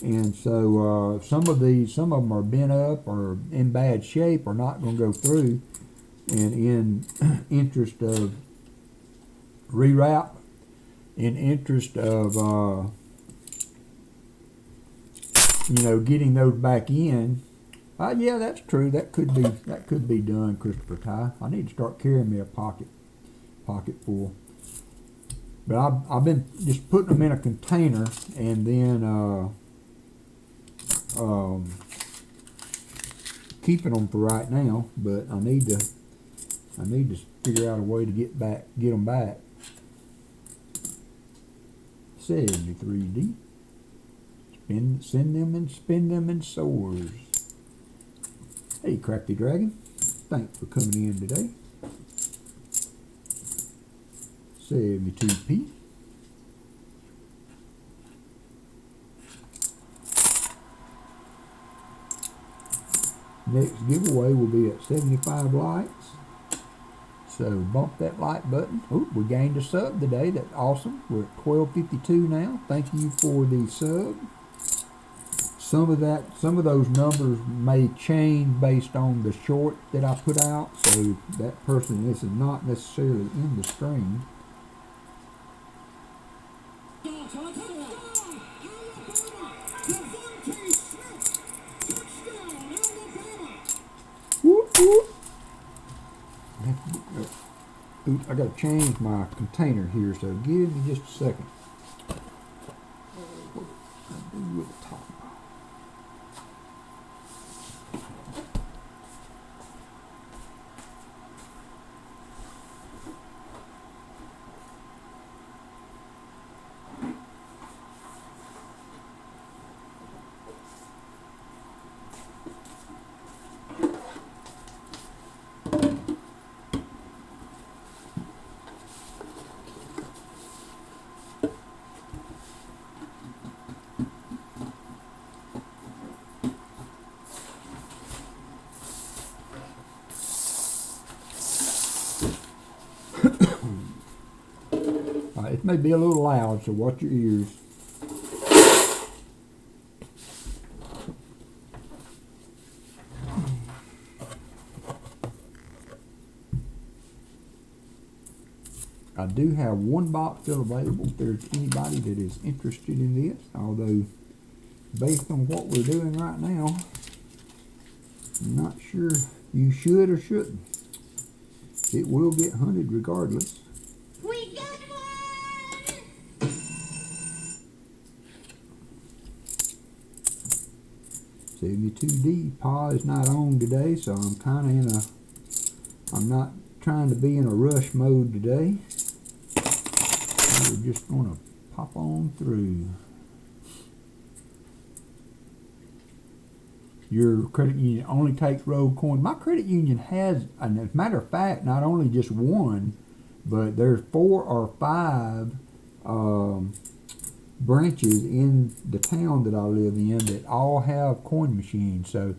And so some of them are bent up or in bad shape or not going to go through. And in interest of rewrap, in interest of getting those back in. Yeah, that's true. That could be done, Christopher Ty. I need to start carrying me a pocket full. But I've been just putting them in a container and then keeping them for right now. But I need to figure out a way to get them back. 73D. Send them and spend them in sores. Hey, Crafty Dragon. Thanks for coming in today. 72P. Next giveaway will be at 75 likes. So bump that like button. Oh, we gained a sub today. That's awesome. We're at 1252 now. Thank you for the sub. Some of those numbers may change based on the short that I put out. So that person is not necessarily in the stream. Whoop, whoop. I got to change my container here, so give me just a second. What do I do with the top? It may be a little loud, so watch your ears. I do have one box still available if there's anybody that is interested in this, although based on what we're doing right now, I'm not sure you should or shouldn't. It will get hunted regardless. We got one! 72D. Pa is not on today, so I'm kind of in a, I'm not trying to be in a rush mode today. We're just going to pop on through. Your credit union only takes road coins. My credit union has, and as a matter of fact, not only just one, but there's 4 or 5 branches in the town that I live in that all have coin machines. So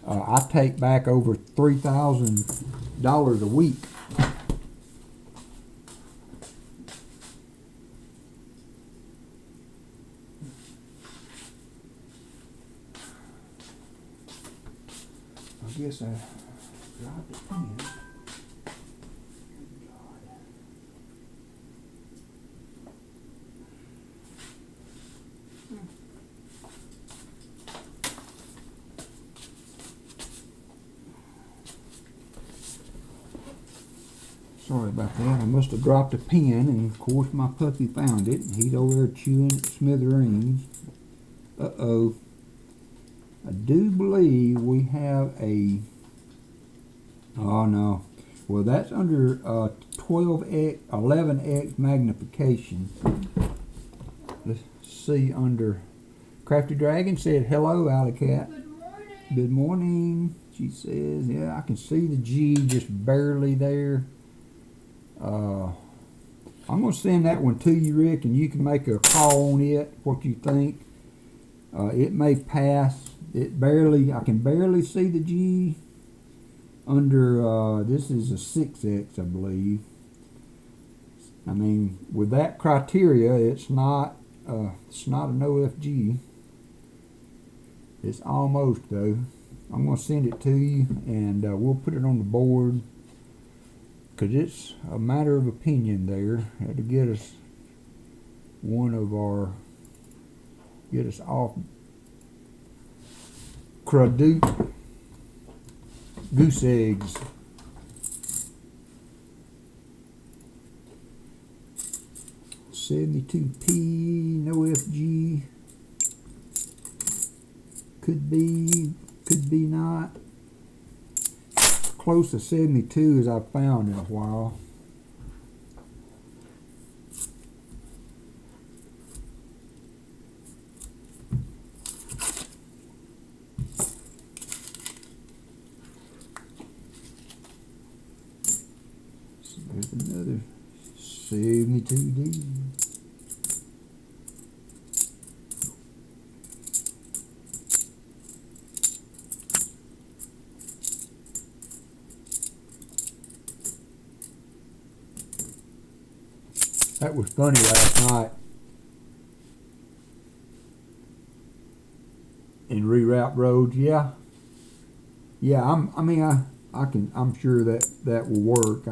I take back over $3,000 a week. I guess I dropped it in. Sorry about that. I must have dropped a pen, and of course my puppy found it. He's over there chewing at smithereens. Uh-oh. I do believe we have a, oh no, well that's under 12x, 11x magnification. Let's see, under Crafty Dragon said, hello, Alley Cat. Good morning. Good morning, she says. Yeah, I can see the G just barely there. I'm going to send that one to you, Rick, and you can make a call on it, what you think. It may pass. It barely, I can barely see the G under, this is a 6X, I believe. I mean, with that criteria, it's not an OFG. It's almost, though. I'm going to send it to you, and we'll put it on the board, because it's a matter of opinion there. Had to get us get us off goose eggs. $72P, no FG. Could be not. Close to 72 as I've found in a while. So there's another 72D. That was funny last night in reroute roads. Yeah, I'm sure that will work.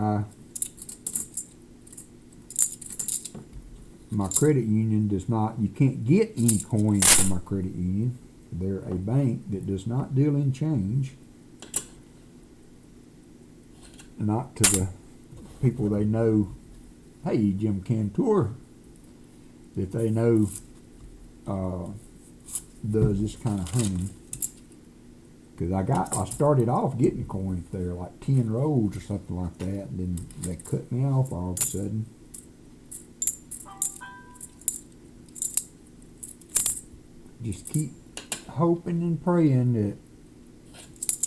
My credit union does not. You can't get any coins from my credit union. They're a bank that does not deal in change. Not to the people they know. Hey, Jim Cantor, that they know does this kind of hunting. Because I started off getting coins there, like 10 rolls or something like that, and then they cut me off all of a sudden. Just keep hoping and praying that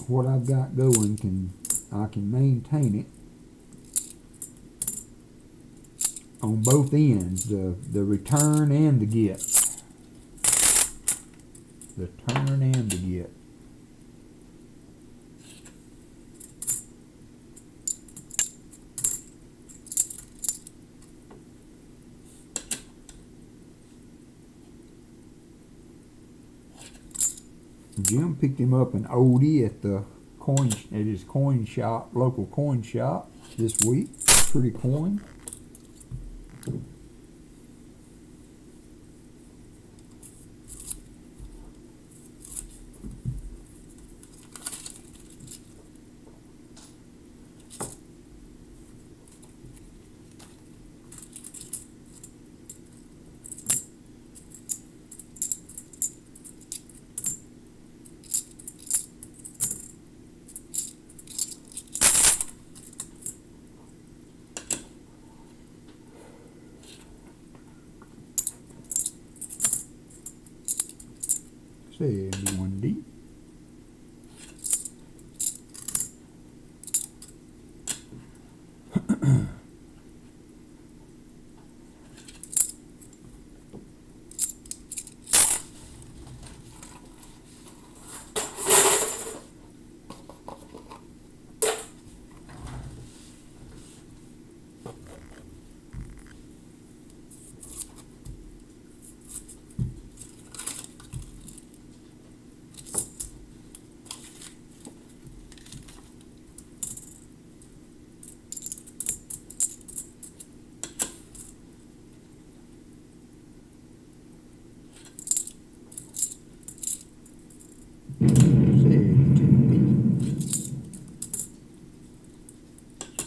what I've got going I can maintain it. On both ends, the return and the get. The turn and the get. Jim picked him up an oldie at his coin shop, local coin shop this week. Pretty coin. Say 1D.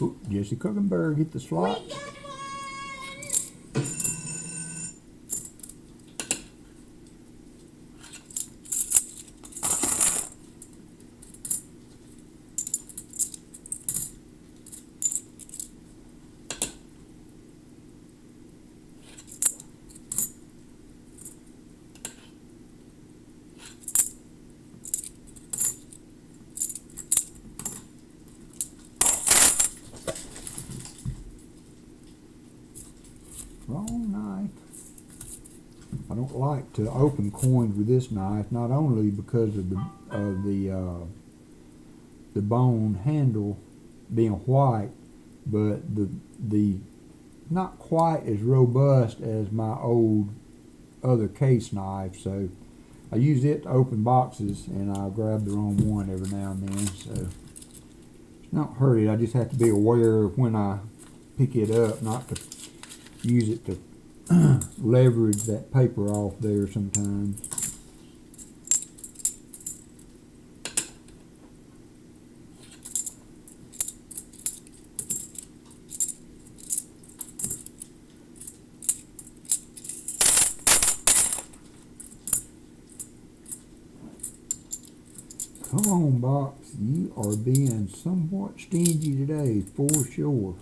Oh, Jesse Kuckenberg hit the slot. Wrong knife. I don't like to open coins with this knife, not only because of the bone handle being white, but the not quite as robust as my old other case knife. So I use it to open boxes, and I grab the wrong one every now and then. So it's not hurried. I just have to be aware of when I pick it up, not to use it to leverage that paper off there sometimes. Come on, box. You are being somewhat stingy today, for sure.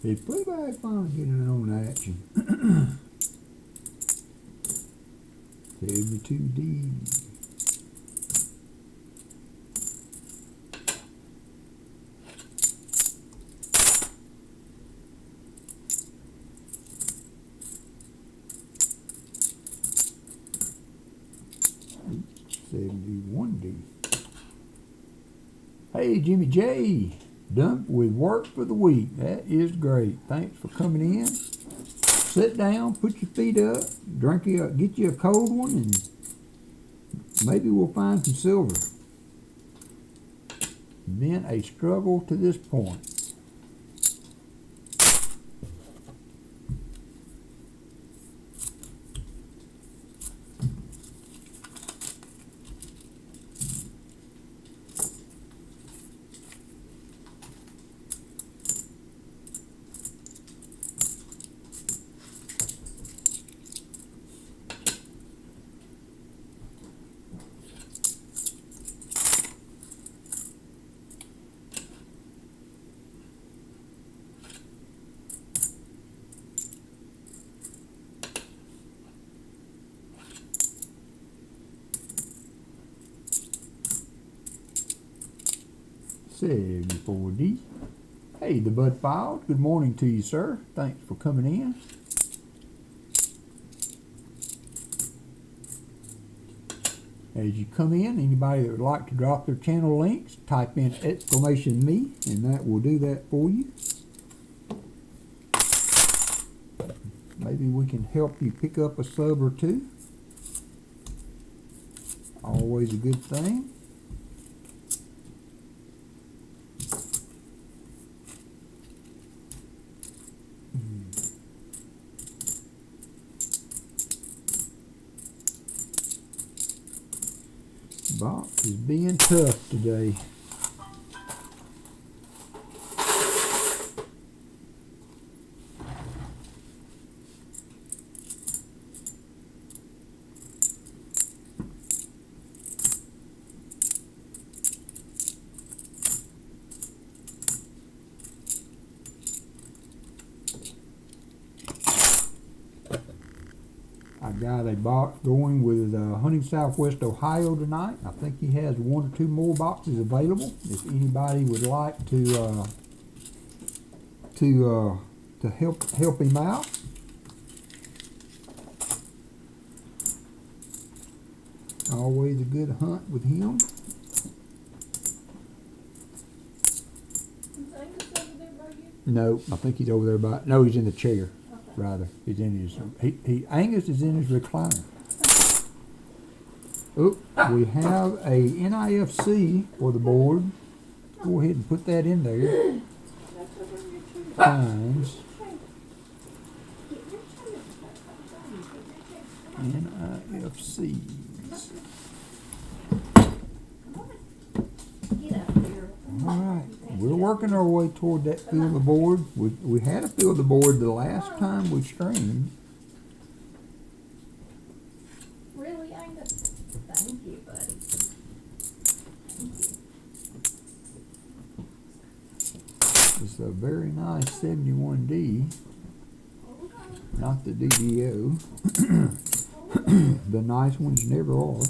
Is Playback finally getting on the action? 72D. $71D. Hey, Jimmy J. Done with work for the week. That is great. Thanks for coming in. Sit down, put your feet up, get you a cold one, and maybe we'll find some silver. Been a struggle to this point. $74D. Hey, the Bud Filed. Good morning to you, sir. Thanks for coming in. As you come in, anybody that would like to drop their channel links, type in !me, and that will do that for you. Maybe we can help you pick up a sub or two. Always a good thing. Box is being tough today. I got a box going with Hunting Southwest Ohio tonight. I think he has 1 or 2 more boxes available. If anybody would like to help him out, always a good hunt with him. Is Angus over there by you? No, I think he's over there by. No, he's in the chair. Okay. Rather, he's in his. Angus is in his recliner. Oh, we have a NIFC for the board. Go ahead and put that in there. That's over in your tree. Times Get your tree. NIFCs. Get up here. All right, we're working our way toward that fill the board. We had a fill the board the last time we streamed. Really, Angus? Thank you, buddy. Thank you. It's a very nice 71D, not the DDO. The nice ones never are.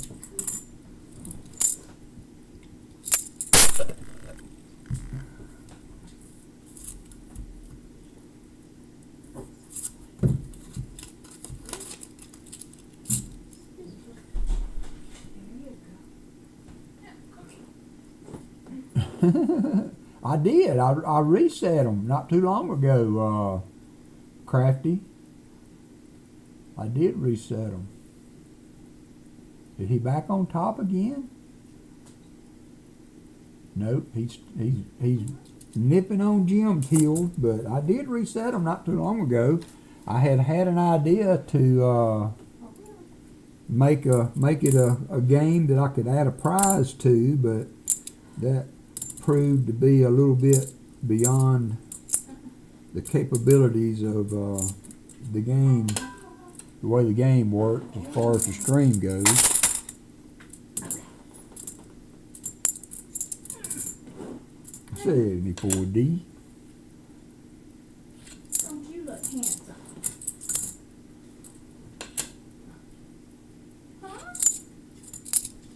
I did. I reset them not too long ago, Crafty. I did reset them. Is he back on top again? Nope. He's nipping on Jim's heels, but I did reset them not too long ago. I had an idea to make it a game that I could add a prize to, but that proved to be a little bit beyond the capabilities of the game, the way the game works as far as the stream goes. 74D. Don't you look handsome? Huh?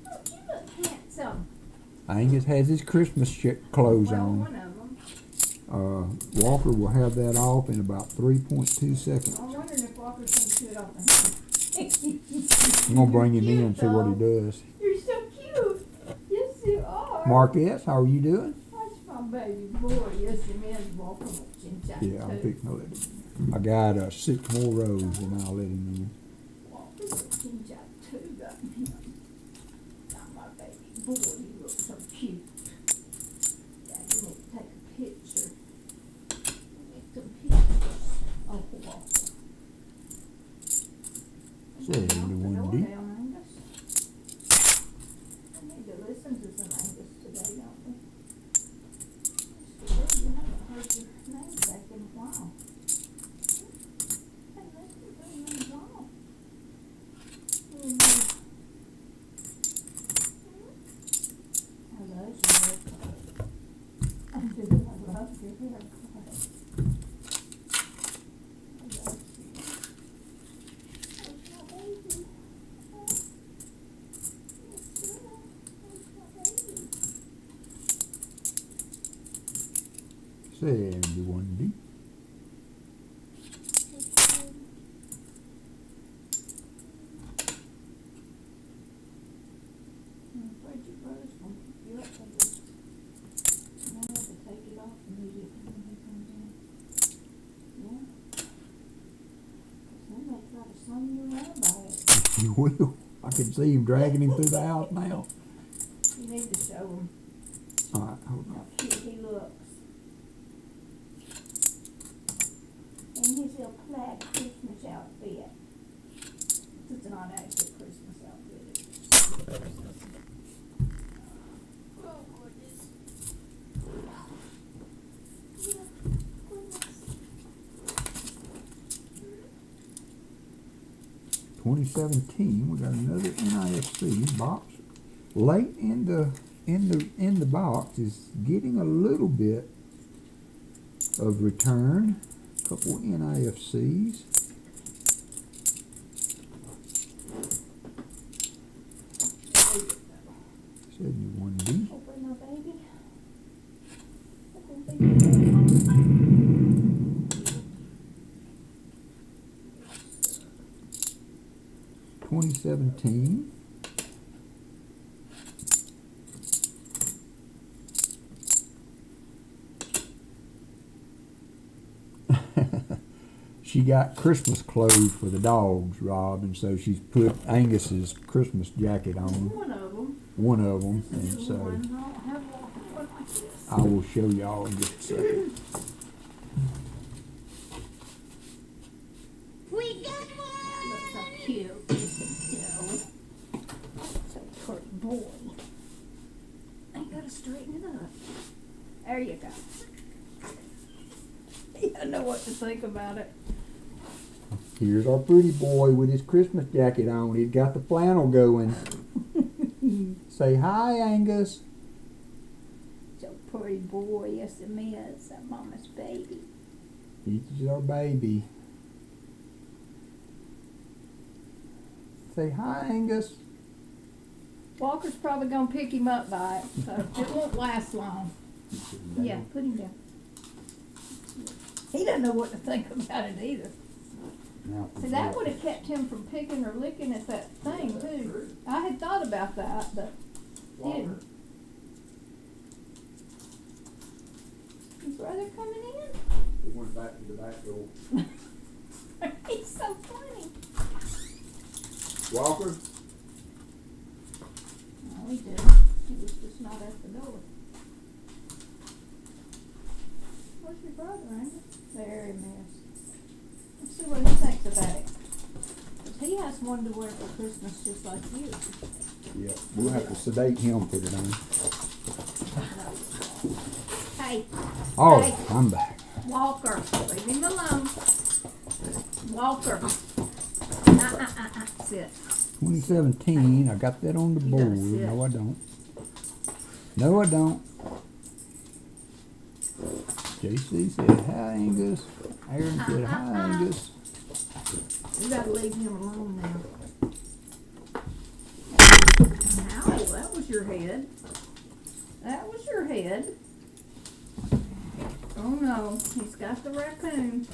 Don't you look handsome? Angus has his Christmas clothes Well, on. one of them. Walker will have that off in about 3.2 seconds. I'm wondering if Walker's going to do it off of him. I'm gonna bring him in and see what he does. You're so cute. Yes, you are. Marquez, how are you doing? That's my baby boy. Yes, he is. Walker will change that Yeah, I'm too. fixing to let him. I got 6 more rows and I'll let him in. Walker will change that too, doesn't he? Not my baby boy. He looks so cute. Daddy need to take a picture. Make some pictures. Oh, Walker. 71D. I need to listen to some Angus today, don't we? You haven't heard your name back in a while. Hey, listen to him in a while. I love you. I do. I love your haircut. I love you. That's my baby. Yes, 71D. Will. I can see him dragging him through the house now. You need to show him All right, hold on. how cute he looks. In his little plaid Christmas outfit. It's not actually a Christmas outfit. Oh, goodness. Yeah, goodness. 2017. We got another NIFC box. Late in the box is getting a little bit of return. A couple NIFCs. 71B. Open my baby. Open baby. 2017. She got Christmas clothes for the dogs, Rob, and so she's put Angus's Christmas jacket on. One of them. One of them, and so One. I don't have one like this. I will show y'all in just a second. We got one! Look so cute, isn't it, Joe? So pretty boy. I gotta straighten it up. There you go. I know what to think about it. Here's our pretty boy with his Christmas jacket on. He's got the flannel going. Say hi, Angus. So pretty boy, yes it is. That mama's baby. He's our baby. Say hi, Angus. Walker's probably gonna pick him up by it, so it won't last long. Yeah, put him down. He doesn't know what to think about it either. See, that would have kept him from picking or licking at that thing too. I had thought about that, but didn't. Is brother coming in? He went back to the back door. He's so funny. Walker? No, he didn't. He was just not at the door. Where's your brother, Angus? There he is. Let's see what he thinks about it. 'Cause he has one to wear for Christmas just like you. Yeah, we'll have to sedate him, put it on. Hey, Oh, Hey. I'm back. Walker, leave him alone. Walker. Sit. 2017, I got that on the You gotta board. sit. No, I don't. No, I don't. JC said hi, Angus. Aaron said hi, Angus. You gotta leave him alone now. Ow, that was your head. That was your head. Oh no, he's got the raccoon.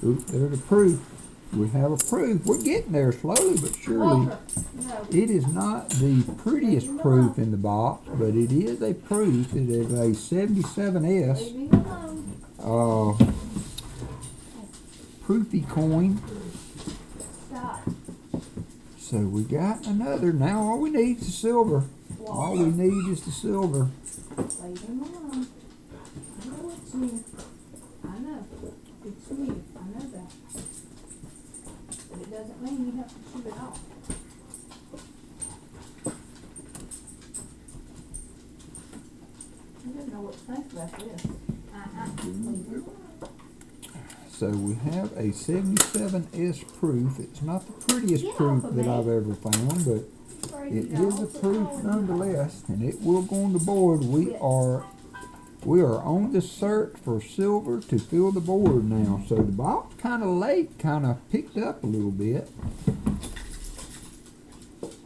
Oop, there's a proof. We have a proof. We're getting there slowly but surely. Walker, no. It is not the prettiest proof in the box, but it is a proof. It is a 77S Leave him alone. proofy coin. Stop. So we got another. Now all we need is the silver. All we need is the silver. Leave him alone. I know it's you. I know. It's you. I know that. But it doesn't mean you have to shoot it off. I don't know what to think about this. Leave him alone. So we have a 77S proof. It's not the prettiest Get proof off of that me. I've ever found, but Crazy it is a dogs. proof nonetheless, and it will go on the board. We are on the search for silver to fill the board now. So the box kind of late, kind of picked up a little bit.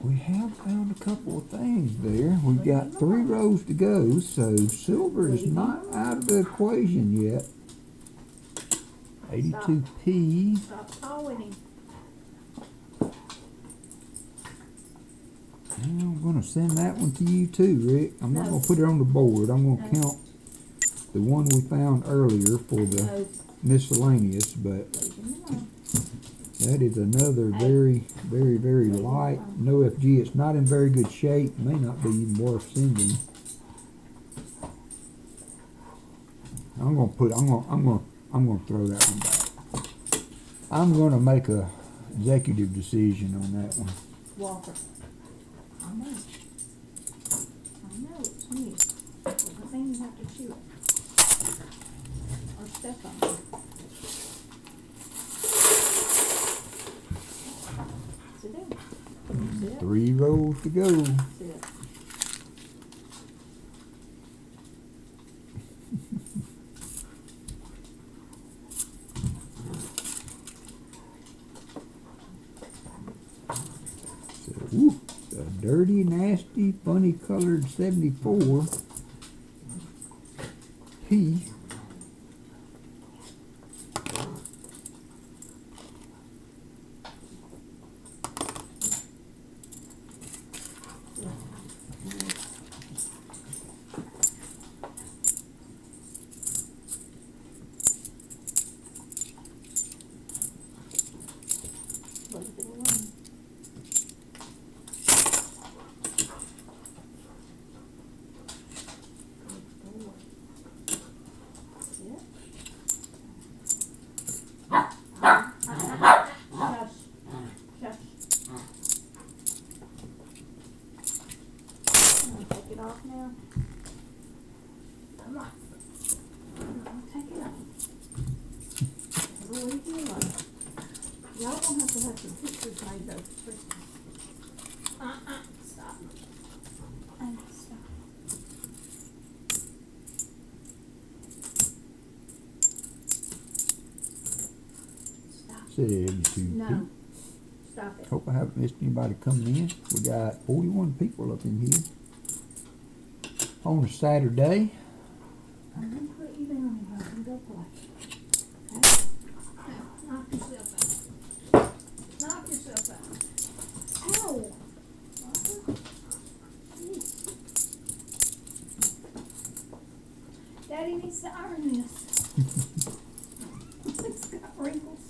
We have found a couple of things there. We've got 3 rows to go, so silver is not out of the equation yet. 82P. Stop calling him. I'm going to send that one to you too, Rick. I'm not going to put it on the board. I'm going to count the one we found earlier for the No, miscellaneous, but leave them alone. that is another very light. No FG. It's not in very good shape. May not be even worth sending. I'm gonna throw that one back. I'm gonna make a executive decision on that one. Walker. I know. It's me. Doesn't mean you have to chew it. Or step on it. Sit down. Sit. 3 rows to go. Sit. Ooh, a dirty, nasty, funny colored 74 P. Leave it alone. Take it off now. I'm not gonna take it off. We'll leave you alone. Y'all gonna have to have some pictures made though for Christmas. Stop. Stop. Stop. 72 No. P. Stop it. Hope I haven't missed anybody coming in. We got 41 people up in here on a Saturday. I'm gonna put you down here and go play. Okay? Now, knock yourself out. Knock yourself out. Ow! Daddy needs to iron this. It's got wrinkles.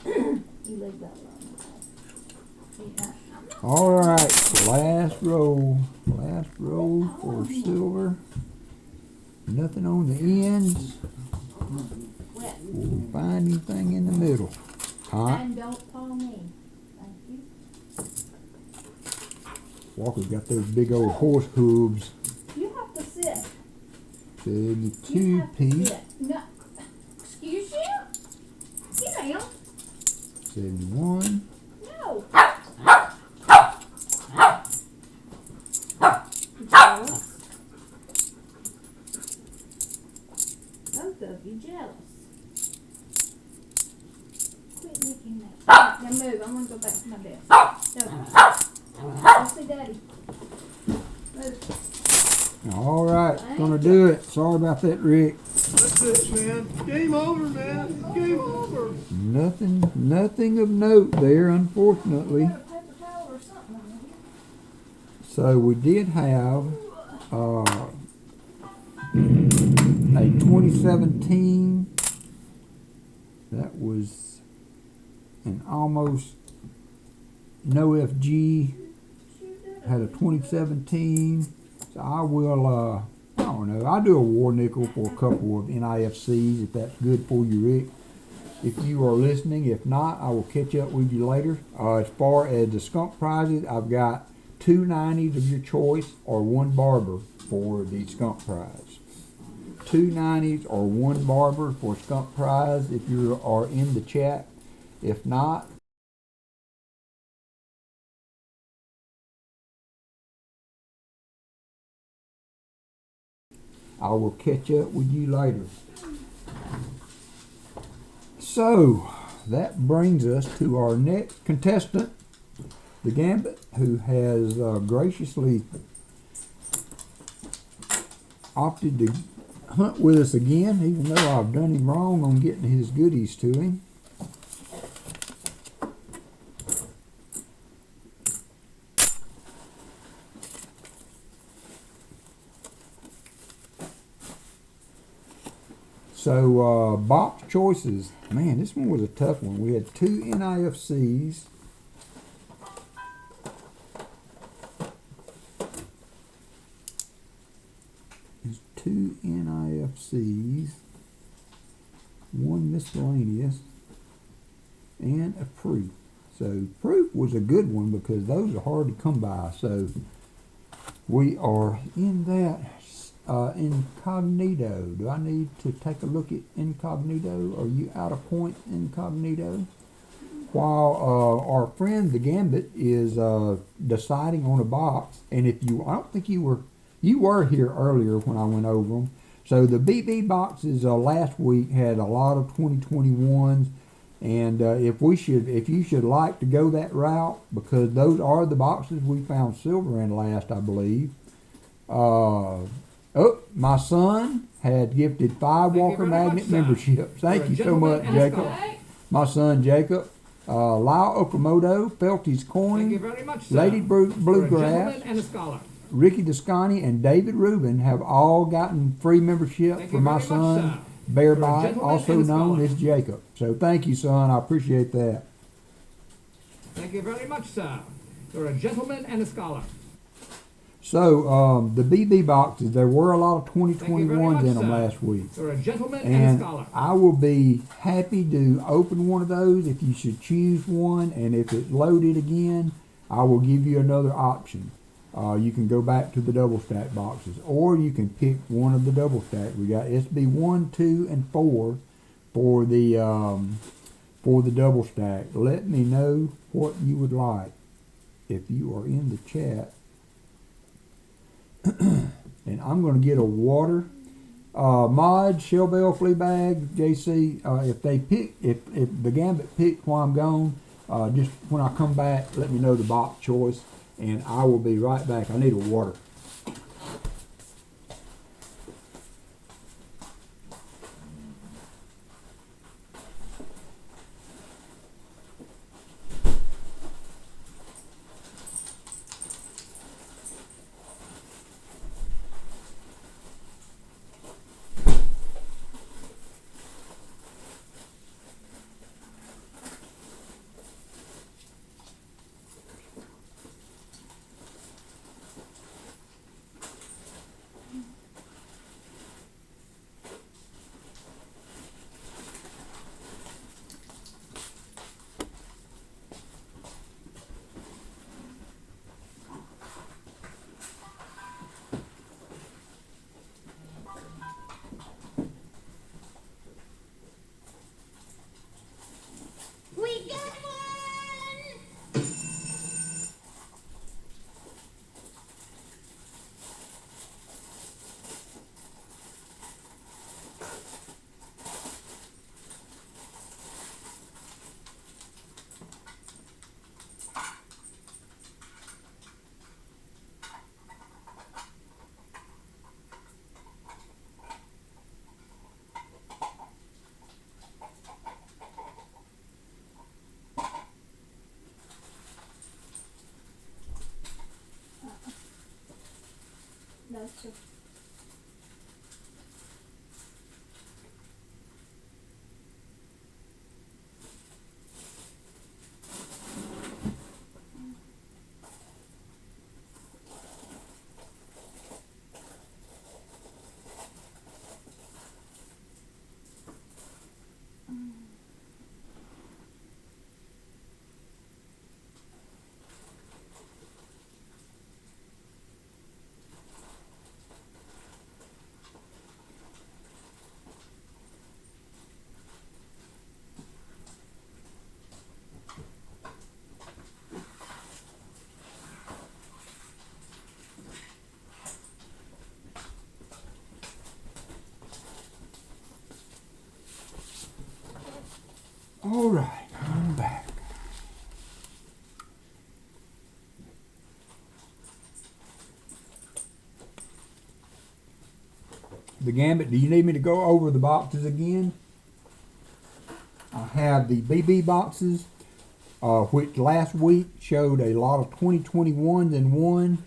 You leave that alone. Yeah, I'm not. All right, last row for silver. Nothing on the ends. Wet. Will we find anything in the middle? Huh? And don't call me. Thank you. Walker's got those big old horse hooves. You have to sit. 72 You have to P. sit. No. Excuse you? Get down. 71. No. Jealous. Both of you jealous. Quit licking that. Now move. I'm gonna go back to my desk. No. Go see Daddy. Move. All right, gonna do it. Sorry about that, Rick. That's it, man. Game over, man. Game over. Nothing of note there, unfortunately. Got a paper towel or something on here. So we did have a 2017 that was an almost no FG. Had a 2017. So I will, I don't know, I'll do a war nickel for a couple of NIFCs if that's good for you, Rick. If you are listening, if not, I will catch up with you later. As far as the skunk prizes, I've got 2 90s of your choice or 1 barber for the skunk prize. 2 90s or 1 barber for skunk prize if you are in the chat. If not, I will catch up with you later. So, that brings us to our next contestant, the Gambit, who has graciously opted to hunt with us again, even though I've done him wrong on getting his goodies to him. So box choices, man, this one was a tough one. We had 2 NIFCs. There's 2 NIFCs, 1 miscellaneous, and a proof. So proof was a good one because those are hard to come by. So we are in that incognito. Do I need to take a look at incognito? Are you out of point incognito? While our friend the Gambit is deciding on a box, and if you, I don't think you were here earlier when I went over them. So the BB boxes last week had a lot of 2021s, and if you should like to go that route, because those are the boxes we found silver in last, I believe. My son had gifted 5 WalkerMagnet memberships. Thank you so much, Jacob. My son Jacob. Lyle Okamoto felt his coin. Thank you very much, sir. Lady Bluegrass. For a gentleman and a scholar. Ricky Descani and David Rubin have all gotten free membership for my son, Bear Bite, also known as Jacob. So thank you, son. I appreciate that. Thank you very much, sir. You're a gentleman and a scholar. So the BB boxes, there were a lot of 2021s in them last week. You're a gentleman and a scholar. I will be happy to open one of those if you should choose one, and if it's loaded again, I will give you another option. You can go back to the double stack boxes, or you can pick one of the double stack. We got SB 1, 2, and 4 for the double stack. Let me know what you would like if you are in the chat. And I'm going to get a water. Mod, Shell Bell, Fleabag, JC, if the Gambit picked while I'm gone, just when I come back, let me know the box choice, and I will be right back. I need a water. No, sir. All right, I'm back. The Gambit, do you need me to go over the boxes again? I have the BB boxes, which last week showed a lot of 2021s in one,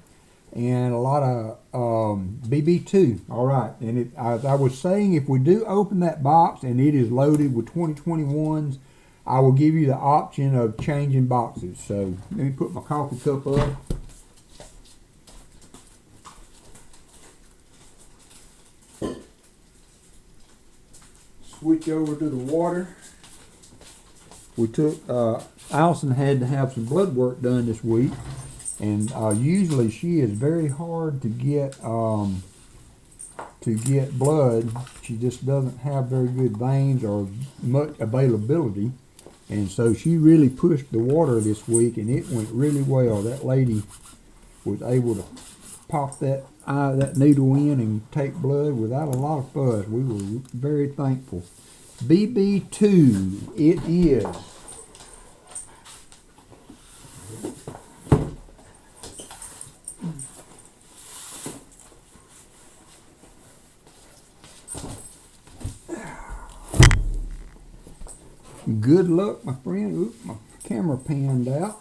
and a lot of BB2. All right, and as I was saying, if we do open that box and it is loaded with 2021s, I will give you the option of changing boxes. So let me put my coffee cup up. Switch over to the water. We took, Allison had to have some blood work done this week, and usually she is very hard to get blood. She just doesn't have very good veins or much availability, and so she really pushed the water this week, and it went really well. That lady was able to pop that needle in and take blood without a lot of fuss. We were very thankful. BB2 it is. Good luck, my friend. Oop, my camera panned out.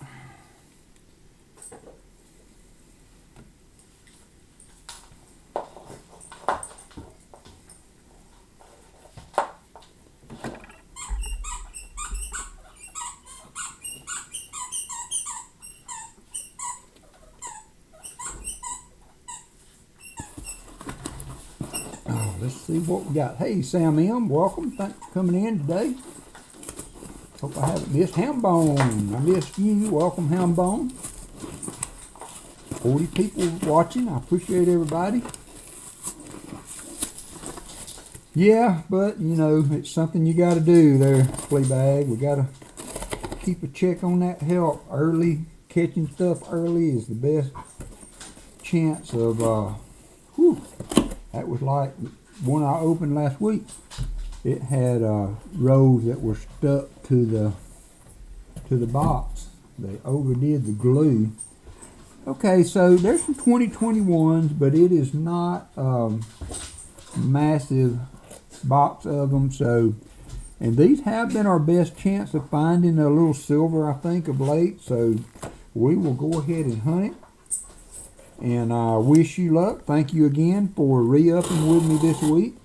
Let's see what we got. Hey, Sam M., welcome. Thanks for coming in today. Hope I haven't missed Hambone. I missed you. Welcome, Hambone. 40 people watching. I appreciate everybody. Yeah, but, you know, it's something you got to do there, Fleabag. We got to keep a check on that health. Early, catching stuff early is the best chance of, that was like one I opened last week. It had rows that were stuck to the box. They overdid the glue. Okay, so there's some 2021s, but it is not massive box of them. So, and these have been our best chance of finding a little silver, I think, of late. So we will go ahead and hunt it. And I wish you luck. Thank you again for re-upping with me this week.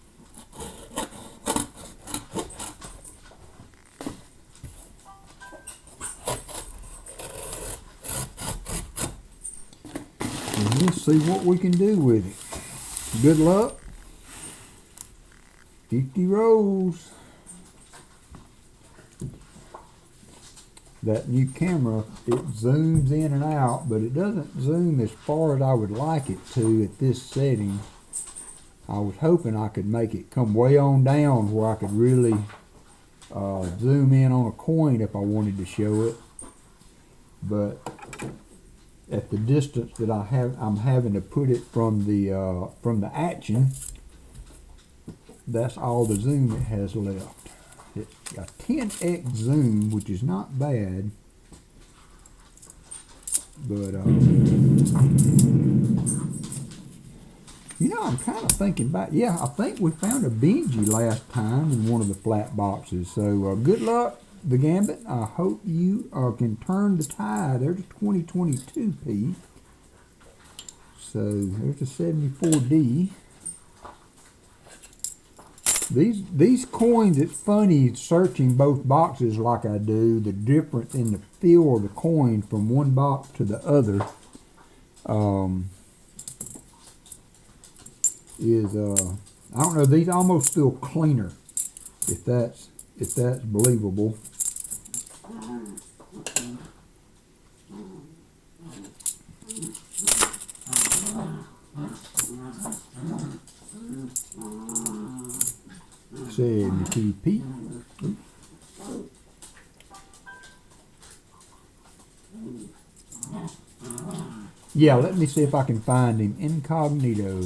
And let's see what we can do with it. Good luck. 50 rows. That new camera, it zooms in and out, but it doesn't zoom as far as I would like it to at this setting. I was hoping I could make it come way on down where I could really zoom in on a coin if I wanted to show it. But at the distance that I'm having to put it from the action, that's all the zoom it has left. It's a 10x zoom, which is not bad, but you know, I'm kind of thinking back. Yeah, I think we found a Benji last time in one of the flat boxes. So good luck, the Gambit. I hope you can turn the tide. There's a 2022 piece. So there's a 74D. These coins, it's funny searching both boxes like I do, the difference in the feel of the coin from one box to the other is I don't know, these almost feel cleaner, if that's believable. TP. Yeah, let me see if I can find him incognito.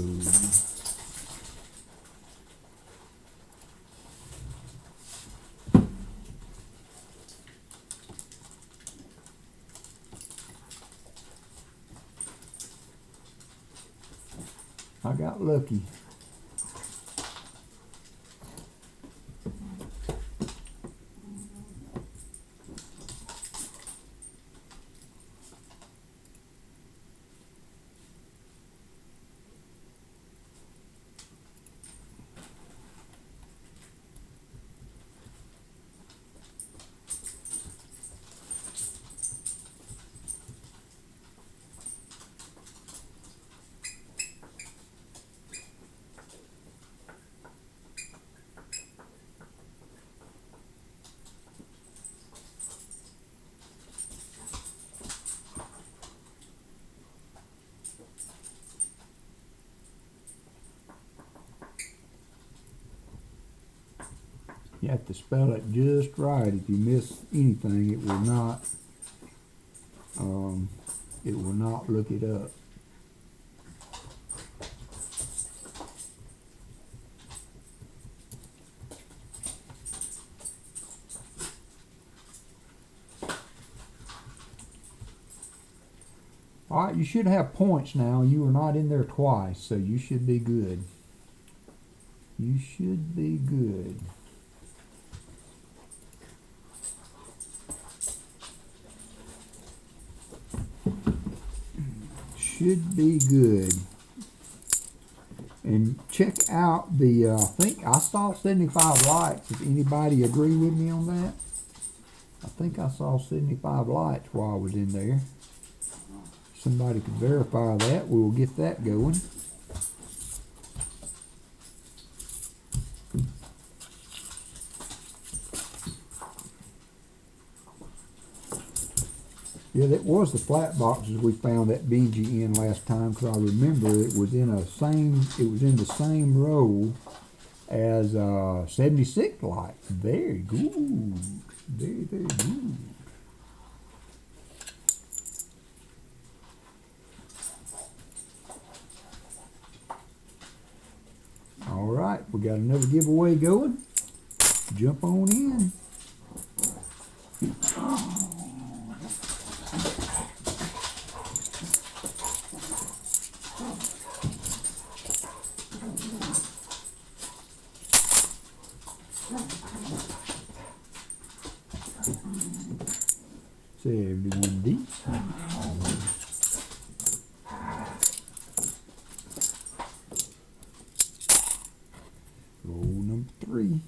I got lucky. You have to spell it just right. If you miss anything, it will not look it up. All right, you should have points now. You were not in there twice, so you should be good. You should be good. Should be good. And check out the, I think I saw 75 likes. Does anybody agree with me on that? I think I saw 75 likes while I was in there. Somebody could verify that. We will get that going. Yeah, that was the flat boxes we found that Benji in last time, because I remember it was in the same row as 76 likes. Very good. Very, very good. All right, we got another giveaway going. Jump on in. Say 71D. Roll number 3.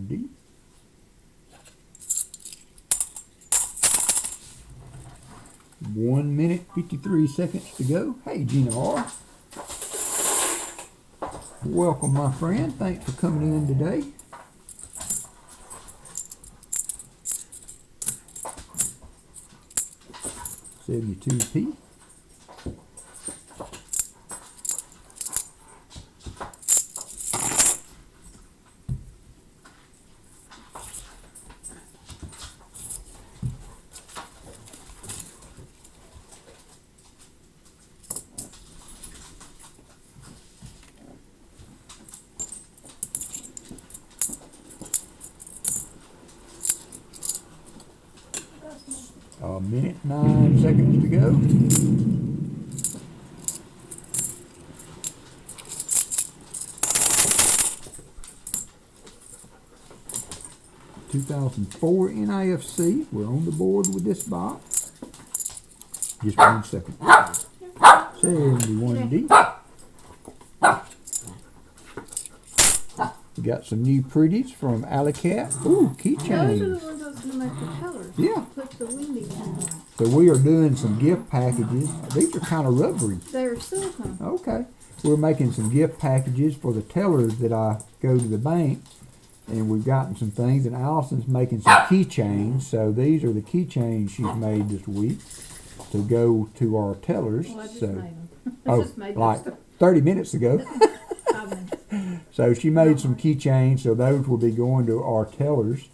D. One minute, 53 seconds to go. Hey, Gina R. Welcome, my friend. Thanks for coming in today. $72p. A minute, 9 seconds to go. $2004 NIFC. We're on the board with this box. Just 1 second. 71D. We got some new pretties from Cashapp. Ooh, keychains. Those are the ones I was going to make the tellers. Yeah. Put the windy on. So we are doing some gift packages. These are kind of rubbery. They're silicone. Okay. We're making some gift packages for the tellers that I go to the bank. And we've gotten some things. And Allison's making some keychains. So these are the keychains she's made this week to go to our tellers. Well, I just so, made them. oh, just made like them. 30 minutes ago. 5 minutes. So she made some keychains. So those will be going to our tellers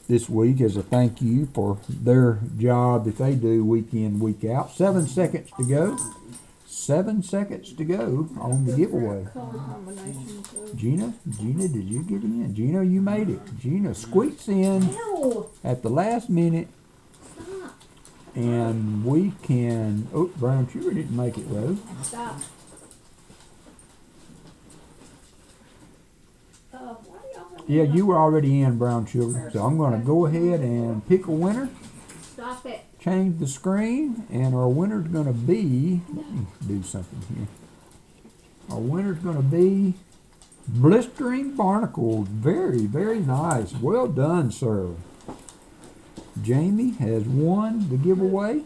this week as a thank you for their job that they do week in, week out. 7 seconds to go. 7 seconds to go on the giveaway. Color combinations. Gina, did you get in? Gina, you made it. Gina squeaks in Ew. at the last minute, Stop. and we can. Oh, brown sugar didn't make it, Rose. Stop. Why do y'all have Yeah, you were already in, brown sugar. So I'm going to go ahead and pick a winner. Stop it. Change the screen, and our winner's going to be. Let me do something here. Our winner's going to be Blistering barnacles. Very, very nice. Well done, sir. Jamie has won the giveaway.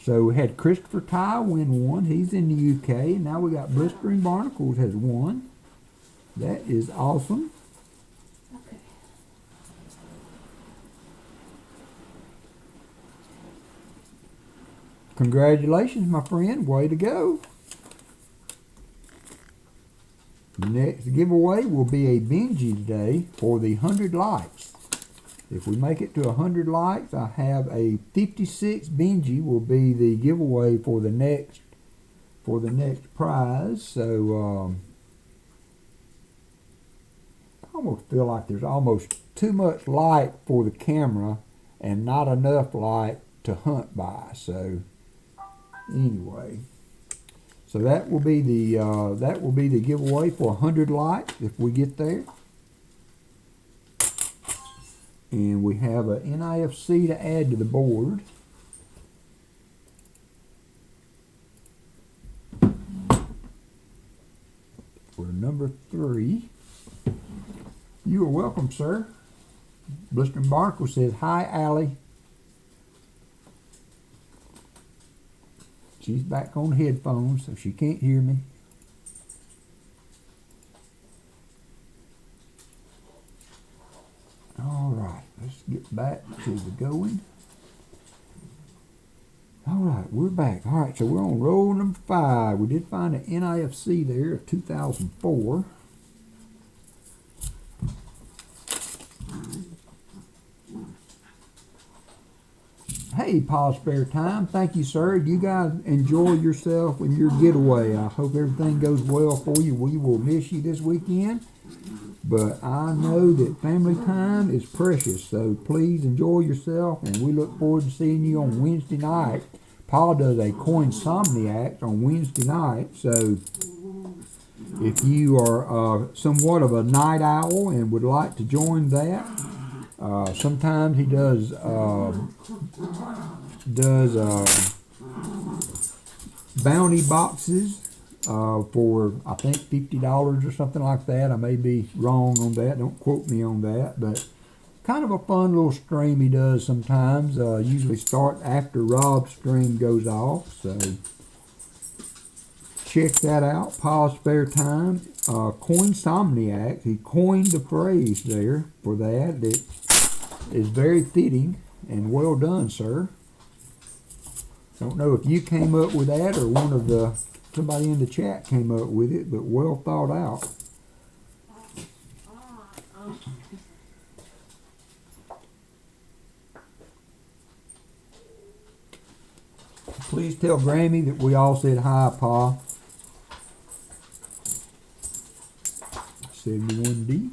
So we had Christopher Ty win one. He's in the UK. Now we got Blistering Barnacles has won. That is awesome. Okay. Congratulations, my friend. Way to go. Next giveaway will be a Benji today for the 100 likes. If we make it to 100 likes, I have a 56 Benji will be the giveaway for the next prize. So I almost feel like there's almost too much light for the camera and not enough light to hunt by. So anyway, so that will be the giveaway for 100 likes if we get there. And we have a NIFC to add to the board. For number 3. You are welcome, sir. Blistering Barnacle says, "Hi, Allie." She's back on headphones, so she can't hear me. All right, let's get back to the going. All right, we're back. All right, so we're on roll number 5. We did find an NIFC there of 2004. Hey, Paul Spare Time. Thank you, sir. You guys enjoy yourself and your getaway. I hope everything goes well for you. We will miss you this weekend, but I know that family time is precious, so please enjoy yourself, and we look forward to seeing you on Wednesday night. Paul does a Coinsomniac on Wednesday night, so if you are somewhat of a night owl and would like to join that, sometimes he does bounty boxes for I think $50 or something like that. I may be wrong on that. Don't quote me on that, but kind of a fun little stream he does sometimes. Usually start after Rob's stream goes off. So check that out. Paul's Spare Time. Coinsomniac. He coined the phrase there for that. It is very fitting and well done, sir. Don't know if you came up with that or somebody in the chat came up with it, but well thought out. Please tell Grammy that we all said hi, Pa. 71D.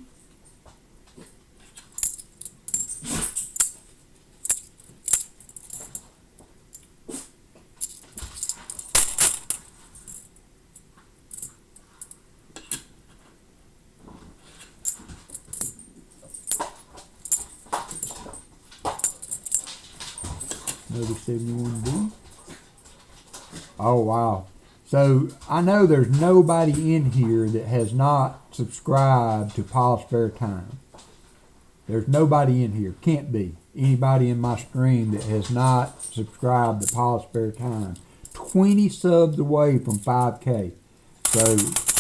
Another 71D. Oh, wow. So I know there's nobody in here that has not subscribed to Paul's Spare Time. There's nobody in here. Can't be. Anybody in my stream that has not subscribed to Paul's Spare Time. 20 subs away from 5K. So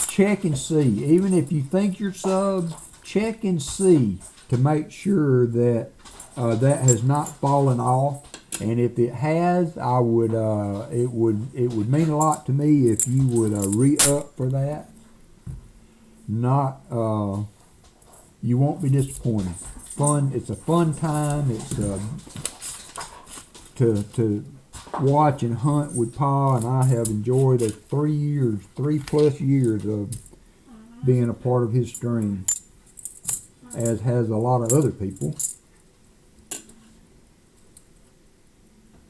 check and see. Even if you think you're subbed, check and see to make sure that that has not fallen off. And if it has, I would it would mean a lot to me if you would re-up for that. Not you won't be disappointed. Fun. It's a fun time. It's to watch and hunt with Pa, and I have enjoyed the 3+ years of being a part of his stream, as has a lot of other people.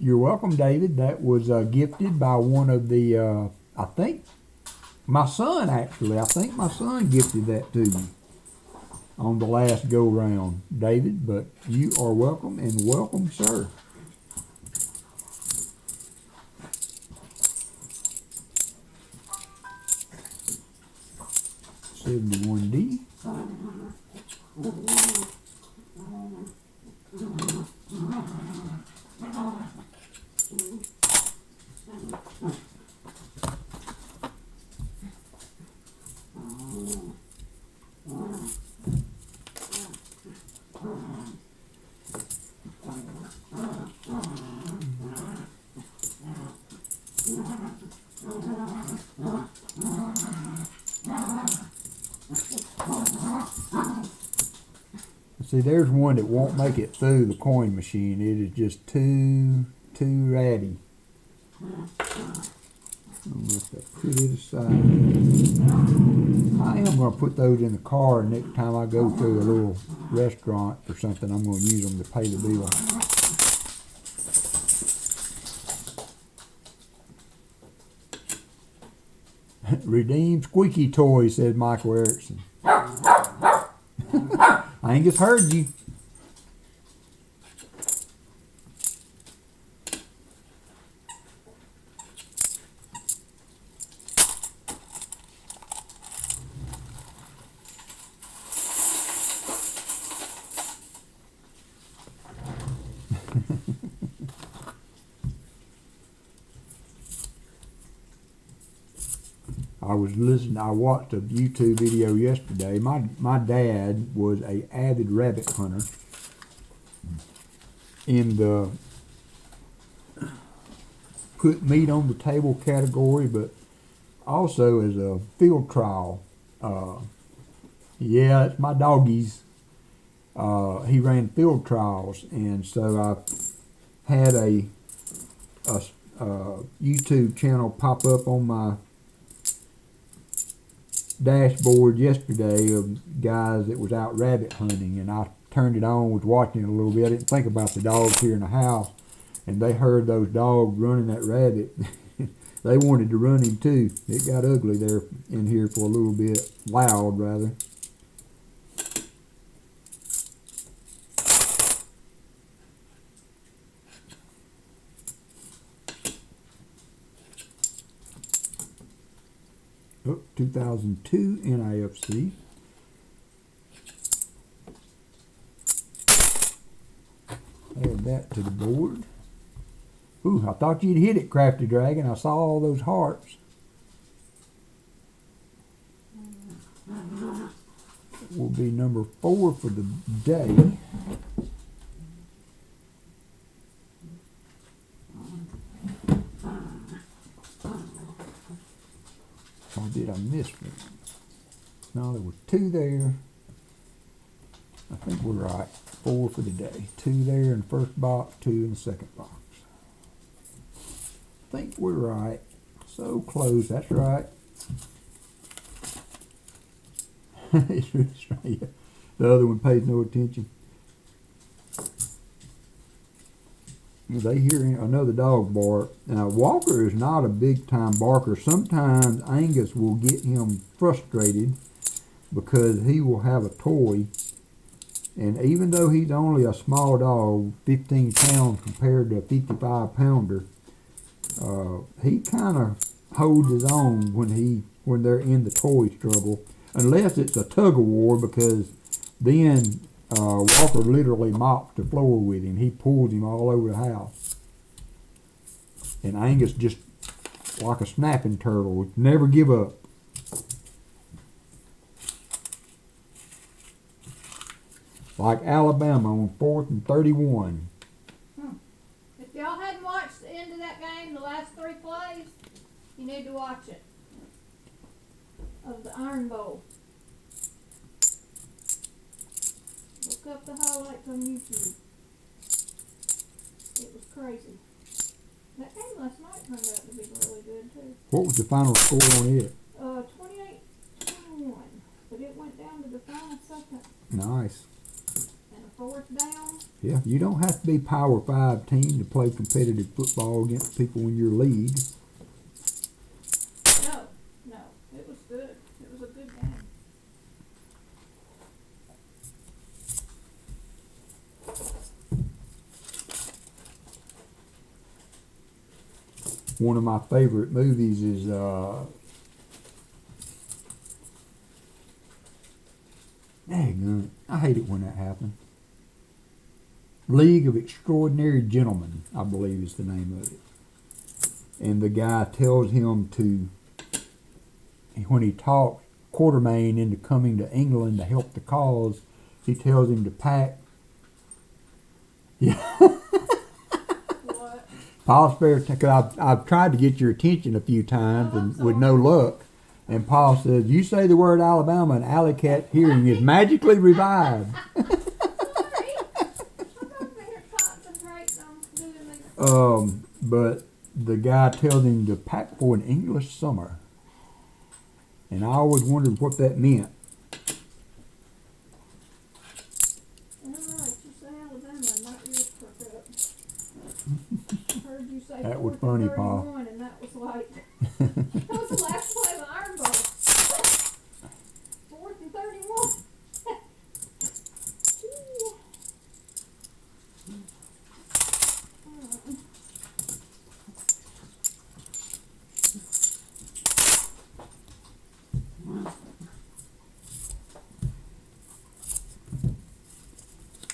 You're welcome, David. That was gifted by one of the, I think, my son actually. I think my son gifted that to you on the last go round, David. But you are welcome, and welcome, sir. $71D. See, there's one that won't make it through the coin machine. It is just too ratty. I'm going to put it aside. I am going to put those in the car next time I go through a little restaurant or something. I'm going to use them to pay the bill. Redeem squeaky toy, said Michael Erickson. Angus heard you. I watched a YouTube video yesterday. My dad was a avid rabbit hunter in the put meat on the table category, but also as a field trial. Yeah, it's my doggies. He ran field trials, and so I had a YouTube channel pop up on my dashboard yesterday of guys that was out rabbit hunting, and I turned it on, was watching it a little bit. I didn't think about the dogs here in the house, and they heard those dogs running that rabbit. They wanted to run him too. It got ugly there in here for a little bit, loud rather. Oh, 2002 NIFC. Add that to the board. Ooh, I thought you'd hit it, Crafty Dragon. I saw all those hearts. Will be number 4 for the day. Or did I miss one? No, there were 2 there. I think we're right. 4 for the day. 2 there in the first box, 2 in the second box. I think we're right. So close. That's right. It's right. The other one pays no attention. They hear another dog bark. Now, Walker is not a big-time barker. Sometimes Angus will get him frustrated because he will have a toy. And even though he's only a small dog, 15 pounds compared to a 55-pounder, he kind of holds his own when they're in the toy struggle. Unless it's a tug-of-war, because then Walker literally mops the floor with him. He pulls him all over the house. And Angus just like a snapping turtle, would never give up. Like Alabama on 4th and 31. If y'all hadn't watched the end of that game, the last 3 plays, you need to watch it. Of the Iron Bowl. Look up the highlights on YouTube. It was crazy. That game last night turned out to be really good too. What was the final score on it? 28-21. But it went down to the final second. Nice. And a 4th down. Yeah, you don't have to be Power 5 team to play competitive football against people in your league. No. It was good. It was a good game. One of my favorite movies is I hate it when that happens. League of Extraordinary Gentlemen, I believe is the name of it. And the guy tells him to, when he talks Quartermain into coming to England to help the cause, he tells him to pack. Yeah. What? Paul's fair, because I've tried to get your attention a few times and with no luck. And Paul says, you say the word Alabama and Alley Cat hearing is magically revived. Sorry. I'm over here concentrating on doing this. But the guy tells him to pack for an English summer. And I always wondered what that meant. All right, you say Alabama, not yours, Kirk. Heard you say That was 4th funny, and Pa. 31, and that was like, that was the last play of the Iron Bowl. 4th and 31.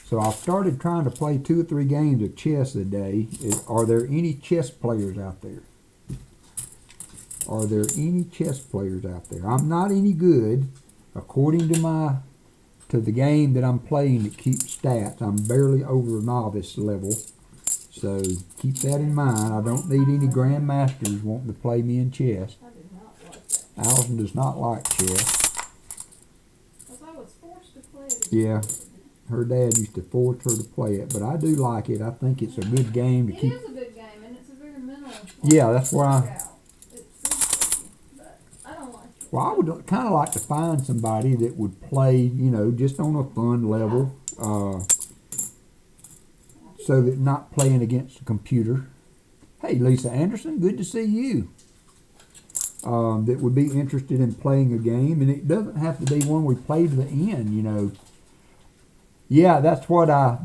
So I started trying to play 2 or 3 games of chess a day. Are there any chess players out there? Are there any chess players out there? I'm not any good, according to the game that I'm playing that keeps stats. I'm barely over novice level. So keep that in mind. I don't need any grandmasters wanting to play me in chess. I did not like that. Allison does not like chess. Because I was forced to play it. Yeah. Her dad used to force her to play it, but I do like it. I think it's a good game to It keep. is a good game, and it's a very mental. Yeah, that's why. workout. It's good for you, but I don't like it. Well, I would kind of like to find somebody that would play, you know, just on a fun level, so that not playing against a computer. Hey, Lisa Anderson, good to see you. That would be interested in playing a game, and it doesn't have to be one we play to the end, you know. Yeah, that's what I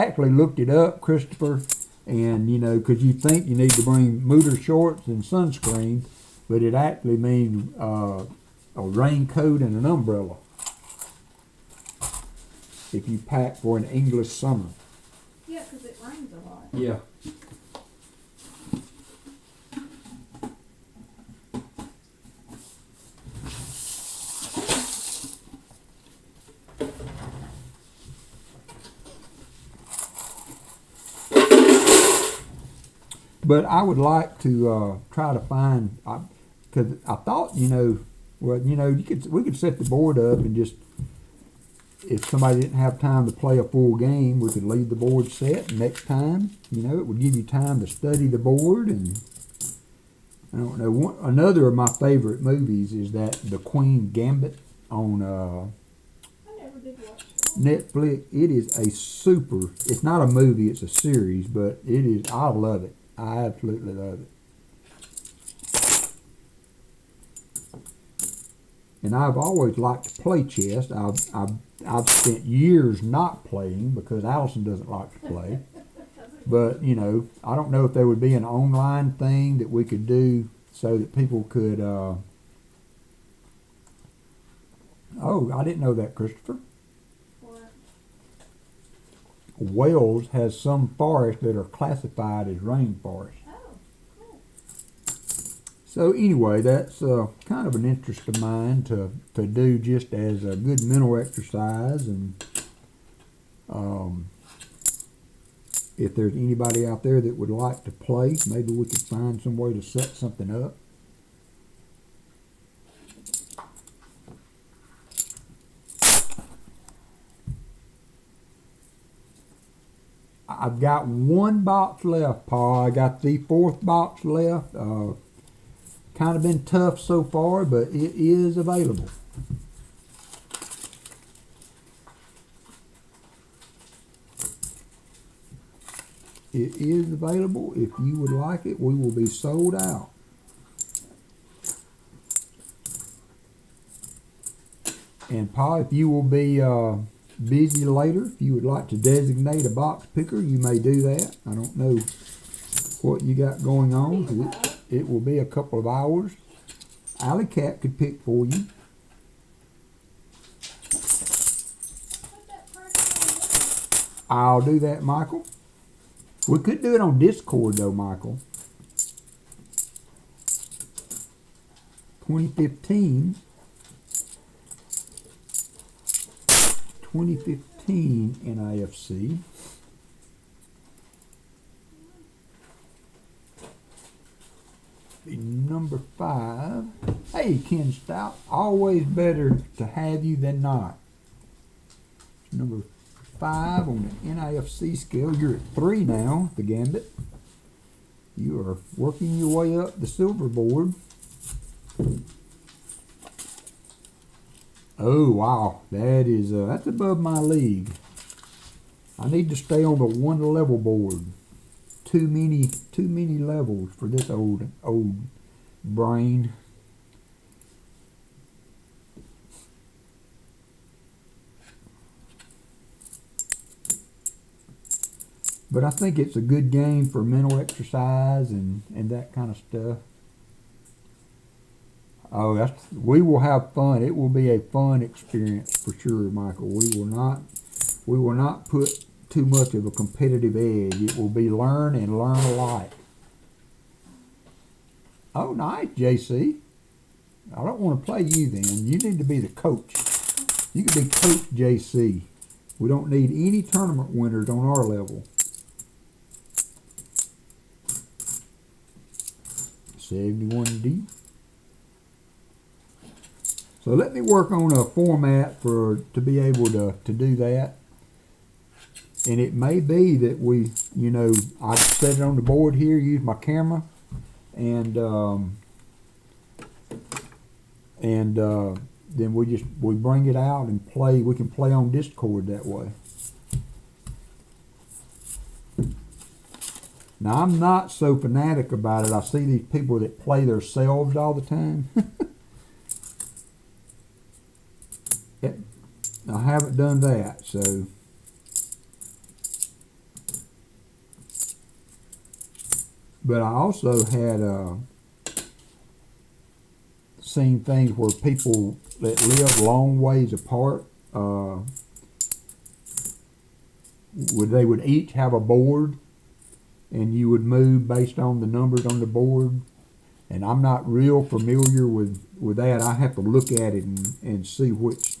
actually looked it up, Christopher, and you know, because you think you need to bring mooter shorts and sunscreen, but it actually means a raincoat and an umbrella if you pack for an English summer. Yeah, because it rains a lot. Yeah. But I would like to try to find, because I thought, you know, well, you know, we could set the board up and just, if somebody didn't have time to play a full game, we could leave the board set. And next time, you know, it would give you time to study the board. And I don't know, another of my favorite movies is that The Queen Gambit on I never did watch it. Netflix. It is a super. It's not a movie; it's a series, but it is. I love it. I absolutely love it. And I've always liked to play chess. I've spent years not playing because Allison doesn't like to play. But, you know, I don't know if there would be an online thing that we could do so that people could, oh, I didn't know that, Christopher. What? Wales has some forests that are classified as rainforests. Oh, cool. So anyway, that's kind of an interest of mine to do just as a good mental exercise. And if there's anybody out there that would like to play, maybe we could find some way to set something up. I've got 1 box left, Paul. I got the 4th box left. Kind of been tough so far, but it is available. It is available. If you would like it, we will be sold out. And Paul, if you will be busy later, if you would like to designate a box picker, you may do that. I don't know what you got going on. It will be a couple of hours. Alley Cat could pick for you. I'll do that, Michael. We could do it on Discord though, Michael. 2015 NIFC. be number 5. Hey, Ken Stout, always better to have you than not. Number 5 on the NIFC scale. You're at 3 now, the Gambit. You are working your way up the silver board. Oh wow, that is that's above my league. I need to stay on the 1 level board. Too many levels for this old brain. But I think it's a good game for mental exercise and that kind of stuff. Oh, we will have fun. It will be a fun experience for sure, Michael. We will not put too much of a competitive edge. It will be learn and learn alike. Oh, nice, JC. I don't want to play you then. You need to be the coach. You can be Coach JC. We don't need any tournament winners on our level. 71D. So let me work on a format to be able to do that. And it may be that I set it on the board here, use my camera, and then we bring it out and play. We can play on Discord that way. Now I'm not so fanatic about it. I see these people that play themselves all the time. I haven't done that, so. But I also had seen things where people that live long ways apart, they would each have a board, and you would move based on the numbers on the board. And I'm not real familiar with that. I have to look at it and see what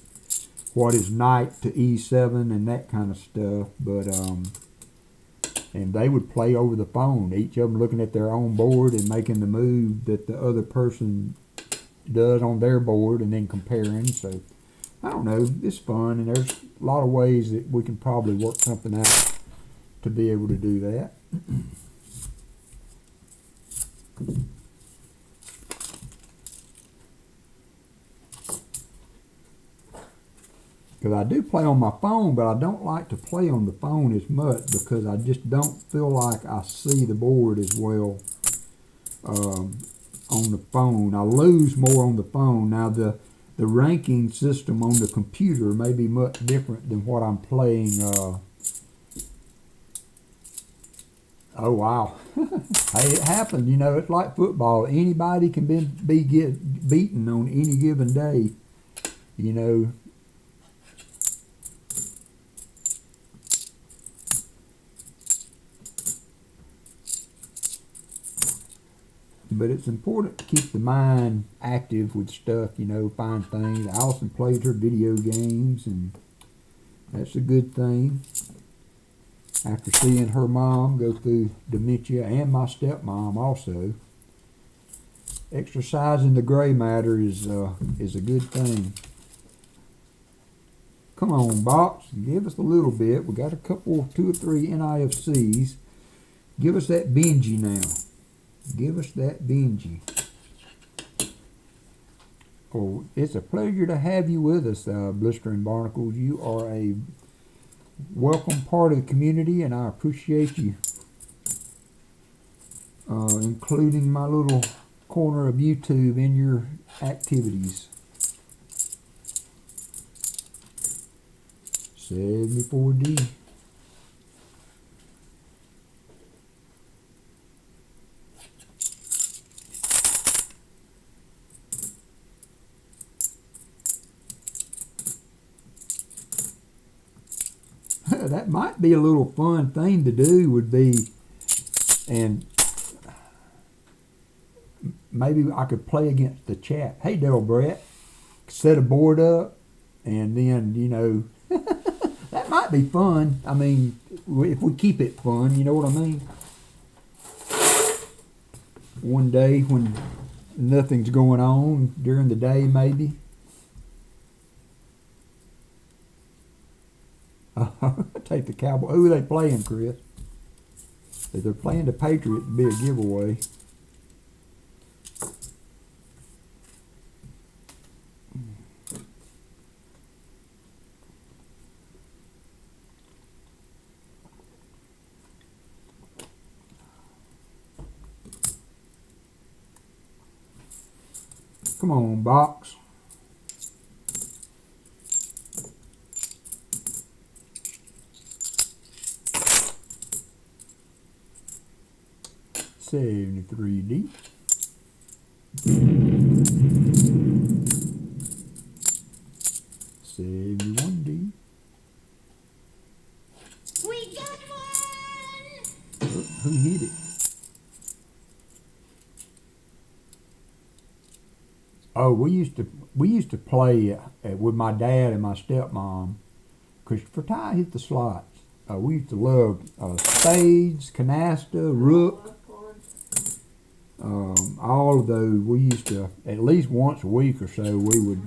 is knight to e7 and that kind of stuff. But and they would play over the phone, each of them looking at their own board and making the move that the other person does on their board and then comparing. So I don't know, it's fun, and there's a lot of ways that we can probably work something out to be able to do that. Because I do play on my phone, but I don't like to play on the phone as much because I just don't feel like I see the board as well on the phone. I lose more on the phone. Now the ranking system on the computer may be much different than what I'm playing. Oh wow. Hey, it happens, it's like football. Anybody can get beaten on any given day, But it's important to keep the mind active with stuff, find things. Allison plays her video games, and that's a good thing. After seeing her mom go through dementia, and my stepmom also, exercising the gray matter is a good thing. Come on, Box, give us a little bit. We got 2 or 3 NIFCs. Give us that Benji now. Give us that Benji. Oh, it's a pleasure to have you with us, Blistering Barnacles. You are a welcome part of the community, and I appreciate you including my little corner of YouTube in your activities. 74D. That might be a little fun thing to do, would be, and maybe I could play against the chat. Hey, Del Brett, set a board up, and then, that might be fun. I mean, if we keep it fun, you know what I mean? one day when nothing's going on during the day, maybe. Take the Cowboy. Who are they playing, Chris? If they're playing the Patriots, it'd be a giveaway. Come on, box. $73D. $71D. We got one! Who hit it? Oh, we used to play with my dad and my stepmom. Christopher Ty hit the slots. We used to love spades, canasta, rook. All of those. We used to, at least once a week or so, we would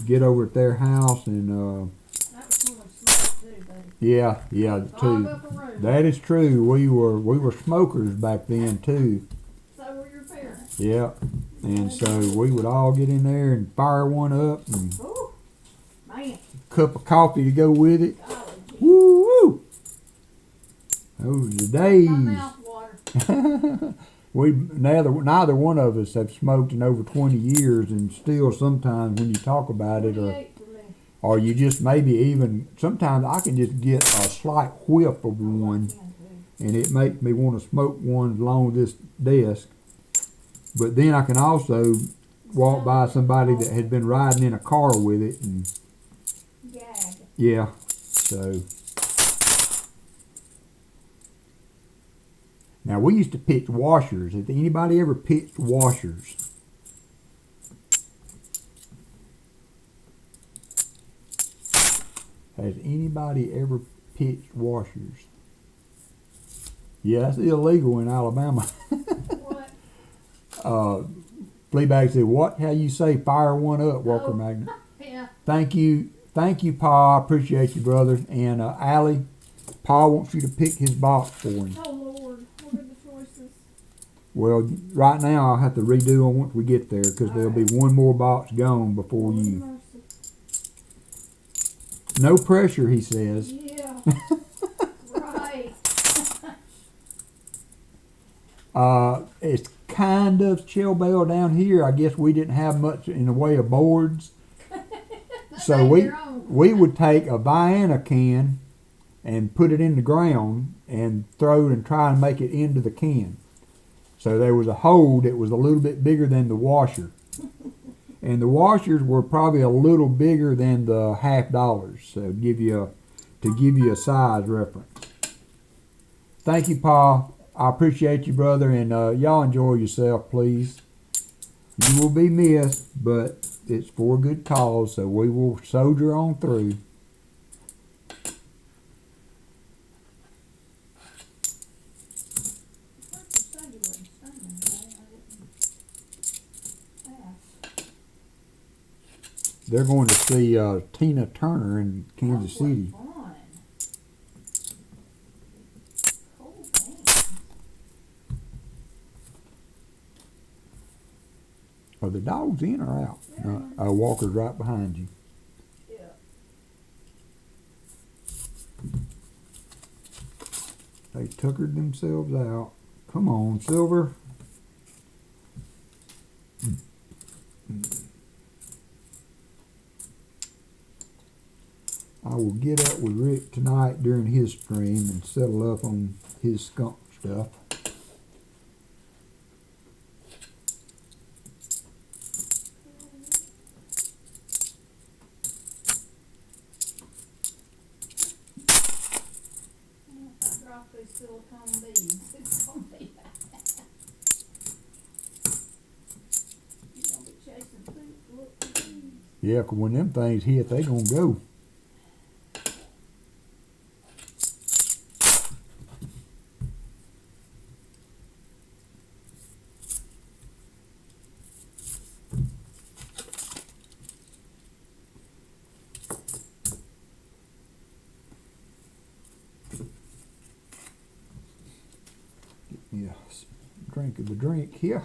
get over at their house and That was full of smoke too, buddy. yeah, Fog too. up a room. That is true. We were smokers back then too. So were your parents. Yeah, and so we would all get in there and fire one up and Ooh, man, a cup of coffee to go with it. golly gee. Woo woo! Those are the My days. mouth water. Neither one of us have smoked in over 20 years, and still sometimes when you talk about it, 28 for me. or you just maybe even sometimes I can just get a slight whiff of one, Can do. and it makes me want to smoke one along this desk. But then I can also walk by somebody that had been riding in a car with it, and Gag. yeah, so. Now we used to pitch washers. Has anybody ever pitched washers? Has anybody ever pitched washers? Yeah, that's illegal in Alabama. What? Fleabag said, "What? How you say? Fire one up, WalkerMagnet." Yeah. Thank you, Pa. I appreciate you, brother. And Allie, Pa wants you to pick his box for him. Oh Lord, what are the choices? Well, right now I'll have to redo them once we get there because there'll be one more box gone before Lord you. mercy. No pressure, he says. Yeah. Right. It's kind of chill bell down here. I guess we didn't have much in the way of boards. So we would take a Vienna can and put it in the ground and throw it and try and make it into the can. So there was a hole that was a little bit bigger than the washer. And the washers were probably a little bigger than the $50. So to give you a size reference. Thank you, Pa. I appreciate you, brother, and y'all enjoy yourself, please. You will be missed, but it's for a good cause, so we will soldier on through. They're going to see Tina Turner in Kansas City. Are the dogs in or out? No, Walker's right behind you. Yeah. They tuckered themselves out. Come on, Silver. I will get up with Rick tonight during his stream and settle up on his skunk stuff. Silicone beads. It's gonna be you're gonna be chasing food to look for beads. Yeah, 'cause when them things hit, they gonna go. think of the drink here.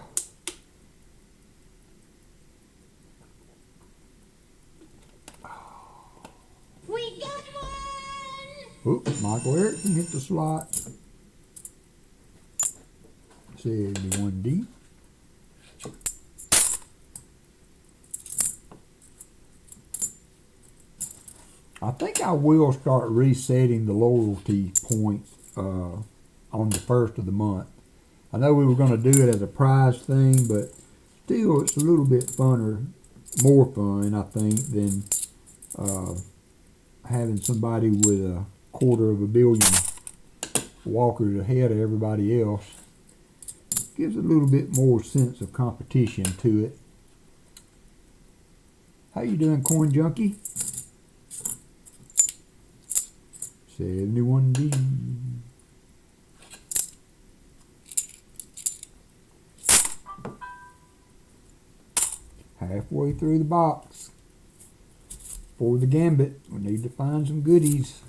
We got one! Oops, Michael Erickson hit the slot. 71D. I think I will start resetting the loyalty points on the first of the month. I know we were going to do it as a prize thing, but still it's a little bit funner, more fun, I think, than having somebody with a $250 million walkers ahead of everybody else. Gives a little bit more sense of competition to it. How you doing, Coin Junkie? 71D. Halfway through the box. For the gambit, we need to find some goodies.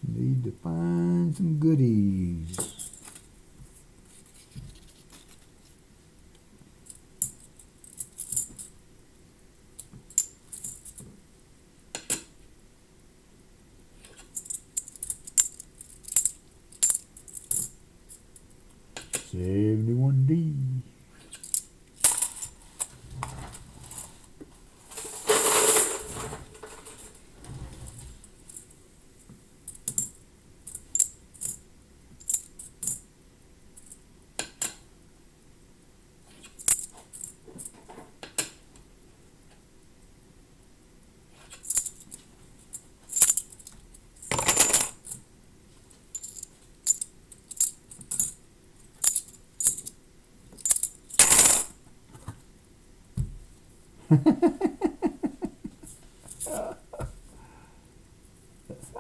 Need to find some goodies. $71D.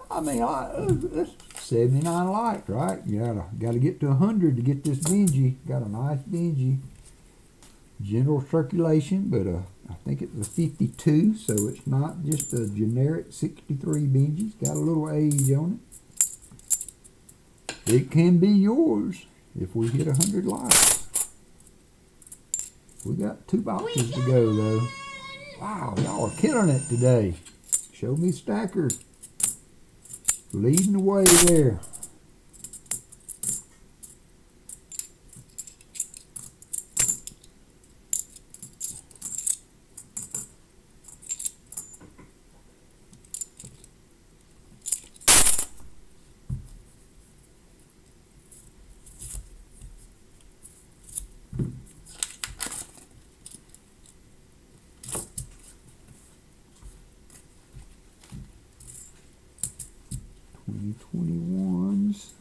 I mean, that's 79 likes, right? You gotta get to 100 to get this Benji. Got a nice Benji. General circulation, but I think it's a 52, so it's not just a generic 63 Benji. It's got a little age on it. It can be yours if we hit 100 likes. We got 2 boxes to go, though. Wow, y'all are killing it today. Show me stacker. Leading the way there. $2021s.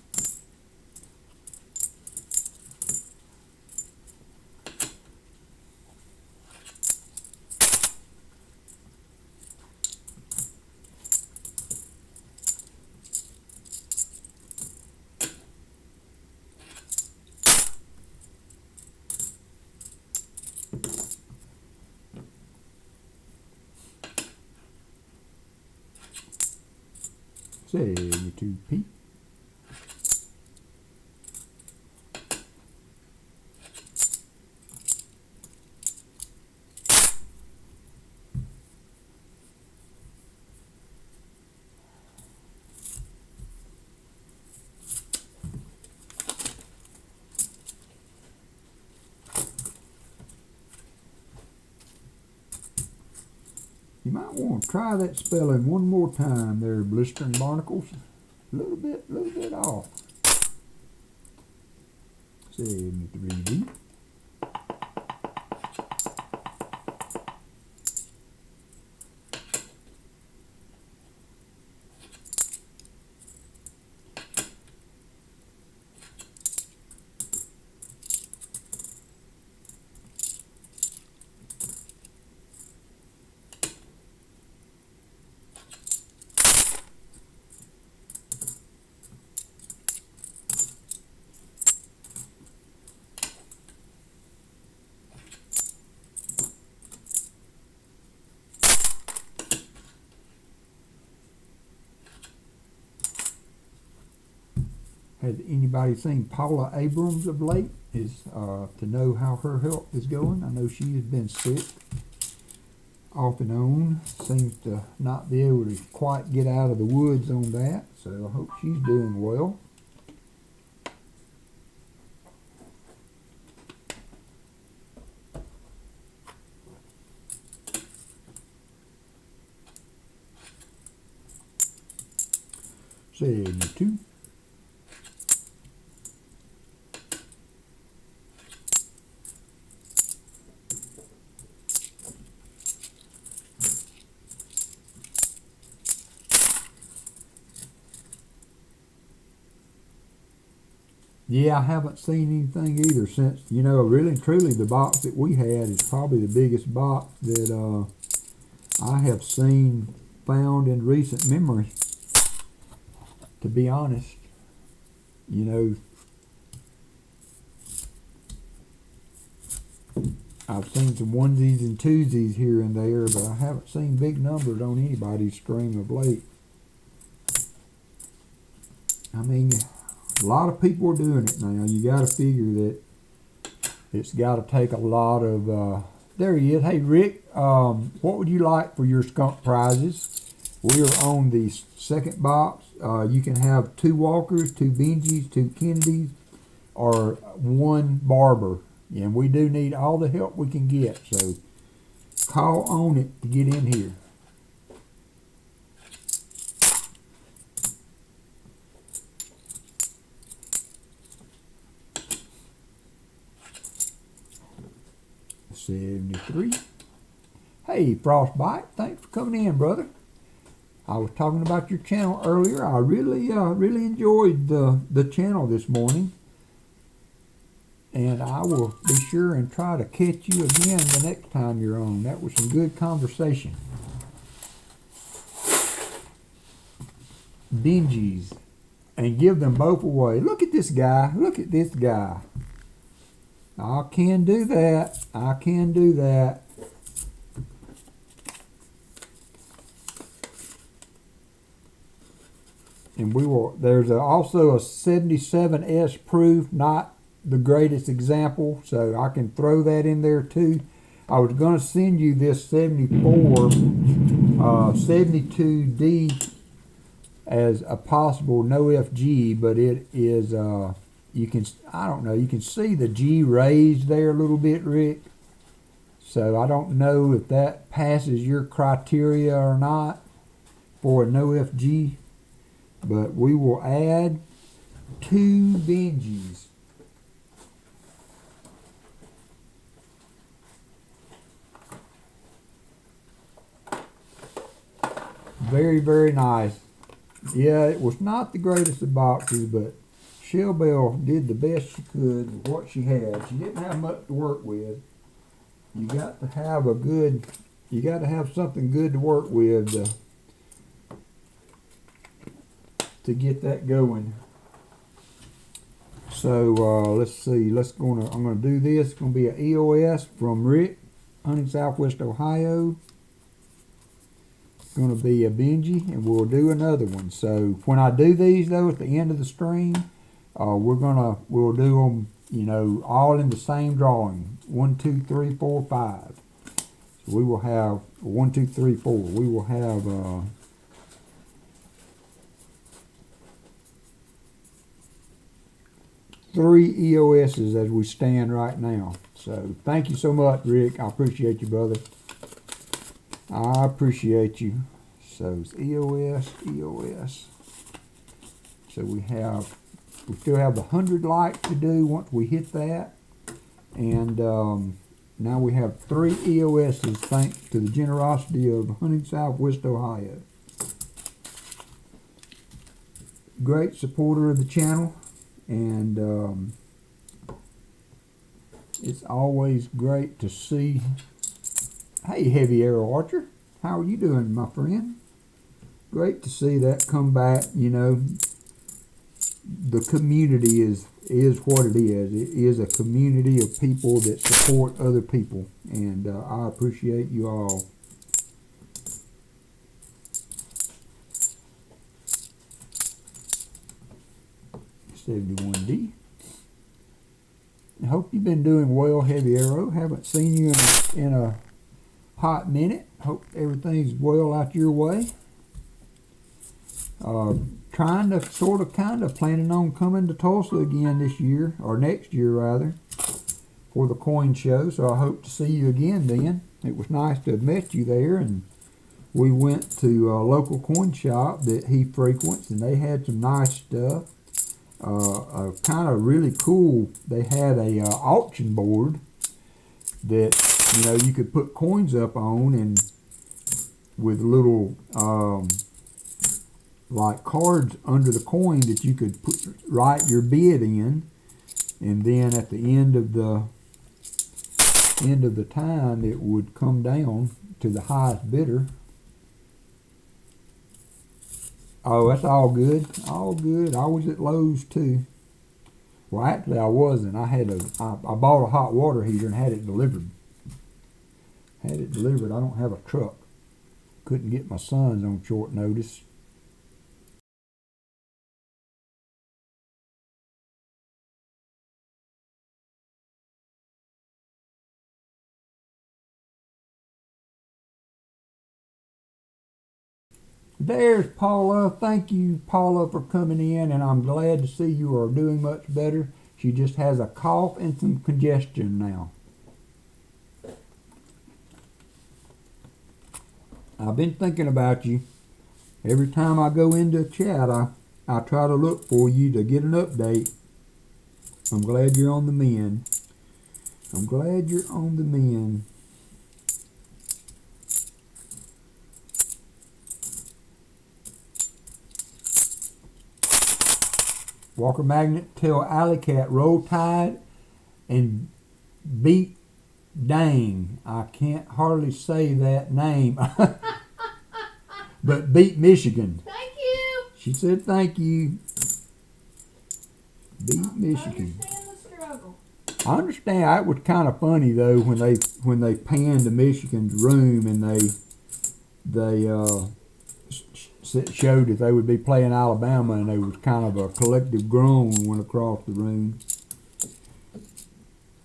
$72P. You might want to try that spelling one more time there, Blistering Barnacles. A little bit off. 73D. Has anybody seen Paula Abrams of late? Is to know how her health is going. I know she has been sick off and on. Seems to not be able to quite get out of the woods on that. So I hope she's doing well. $72. Yeah, I haven't seen anything either since, you know, really and truly the box that we had is probably the biggest box that I have found in recent memory. To be honest, you know, I've seen some onesies and twosies here and there, but I haven't seen big numbers on anybody's stream of late. I mean, a lot of people are doing it now. You got to figure that it's got to take a lot of, there he is. Hey, Rick, what would you like for your skunk prizes? We are on the second box. You can have 2 Walkers, 2 Benjis, 2 Kennedys, or 1 Barber. And we do need all the help we can get. So call on it to get in here. $73. Hey, Frostbite, thanks for coming in, brother. I was talking about your channel earlier. I really enjoyed the channel this morning. And I will be sure and try to catch you again the next time you're on. That was some good conversation. Benjis. And give them both away. Look at this guy. Look at this guy. I can do that. I can do that. And we will, there's also a 77S proof, not the greatest example, so I can throw that in there too. I was going to send you this 72D as a possible no FG, but it is, you can, I don't know, you can see the G raised there a little bit, Rick. So I don't know if that passes your criteria or not for a no FG. But we will add 2 Benjis. Very, very nice. Yeah, it was not the greatest of boxes, but Shellbell did the best she could with what she had. She didn't have much to work with. You got to have you got to have something good to work with to get that going. So let's see. I'm gonna do this. It's gonna be an EOS from Rick, hunting Southwest Ohio. It's gonna be a Benji, and we'll do another one. So when I do these though, at the end of the stream, we'll do them, you know, all in the same drawing. 1, 2, 3, 4, 5. So we will have 1, 2, 3, 4. We will have 3 EOSs as we stand right now. So thank you so much, Rick. I appreciate you, brother. I appreciate you. So it's EOS. So we still have the 100 likes to do once we hit that. And now we have 3 EOSs thanks to the generosity of Hunting Southwest Ohio. Great supporter of the channel. And it's always great to see. Hey, Heavy Arrow Archer, how are you doing, my friend? Great to see that come back. You know, the community is what it is. It is a community of people that support other people, and I appreciate you all. 71D. I hope you've been doing well, Heavy Arrow. Haven't seen you in a hot minute. Hope everything's well out your way. Trying to kind of planning on coming to Tulsa again this year, or next year rather, for the coin show. So I hope to see you again then. It was nice to have met you there, and we went to a local coin shop that he frequents, and they had some nice stuff. Kind of really cool. They had a auction board that you could put coins up on, and with little like cards under the coin that you could write your bid in, and then at the end of the time it would come down to the highest bidder. Oh, that's all good. All good. I was at Lowe's too. Well, actually, I wasn't. I bought a hot water heater and had it delivered. I don't have a truck. Couldn't get my sons on short notice. There's Paula. Thank you, Paula, for coming in, and I'm glad to see you are doing much better. She just has a cough and some congestion now. I've been thinking about you. Every time I go into chat, I try to look for you to get an update. I'm glad you're on the mend. I'm glad you're on the mend. WalkerMagnet, tell Alley Cat, roll tide and beat dang. I can't hardly say that name. But beat Michigan. Thank you. She said thank you. Beat Michigan. I understand the struggle. I understand. It was kind of funny though when they panned to Michigan's room and they showed that they would be playing Alabama, and there was kind of a collective groan went across the room.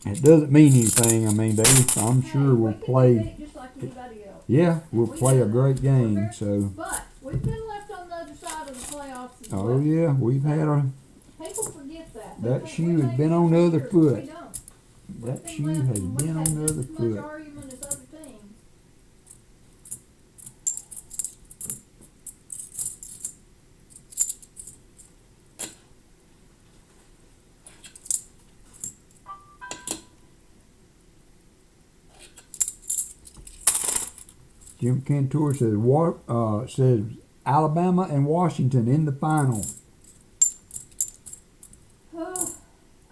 It doesn't mean anything. I mean, I'm sure we'll play. Just like anybody else. Yeah, we'll play a great game. So. But we've been left on the other side of the playoffs as well. Oh yeah, we've had a. People forget that. That shoe has been on the other foot. We don't. That shoe has been on the other foot. Much argument as other teams. Jim Cantor says Alabama and Washington in the final. Oh,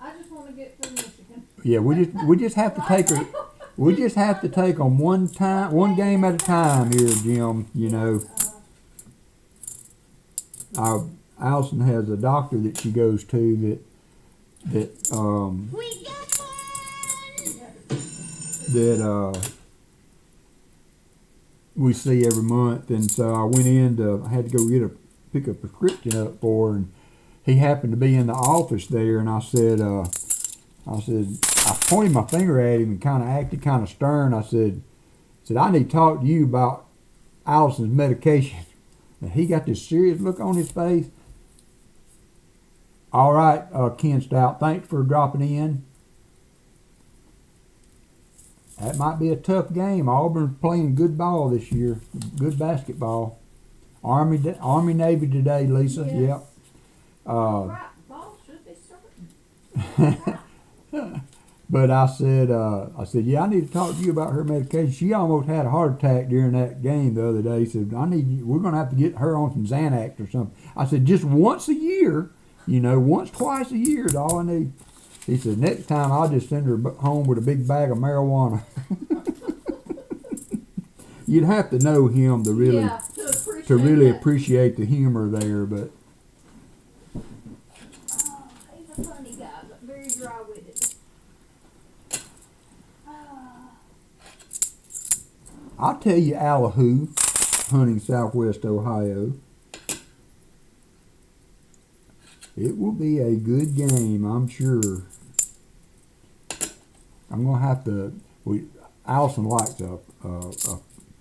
I just want to get through Michigan. Yeah, we just have to take her. We just have to take them one game at a time here, Jim. Allison has a doctor that she goes to that We got one. we see every month, and so I went in I had to go pick a prescription up for her, and he happened to be in the office there, and I said I pointed my finger at him and kind of acted kind of stern. I said I need to talk to you about Allison's medication. And he got this serious look on his face. All right, Ken Stout, thanks for dropping in. That might be a tough game. Auburn's playing good ball this year, good basketball. Army Navy today, Lisa. Yes. Yep. Right, ball should be starting. But I said, yeah, I need to talk to you about her medication. She almost had a heart attack during that game the other day. He said, we're going to have to get her on some Xanax or something. I said, just once a year, twice a year is all I need. He said, next time I'll just send her home with a big bag of marijuana. You'd have to know him to really, appreciate the humor there, but. Oh, he's a funny guy, but very dry-witted. I'll tell you Allahu, hunting Southwest Ohio. It will be a good game, I'm sure. I'm gonna have to. Allison likes a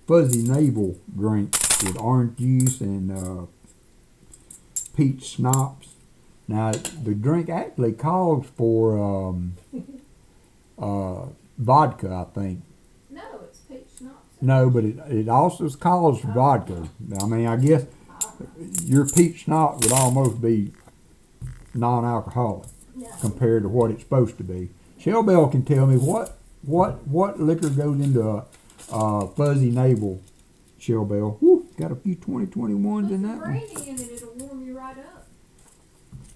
fuzzy navel drink with orange juice and peach schnapps. Now the drink actually calls for vodka, I think. No, it's peach schnapps. No, but it also calls for vodka. I mean, I guess your peach schnapps would almost be non-alcoholic compared to what it's supposed to be. Shell Bell can tell me what liquor goes into a fuzzy navel. Shell Bell. Woo, got a few 2021s in that one. Brandy in it, it'll warm you right up.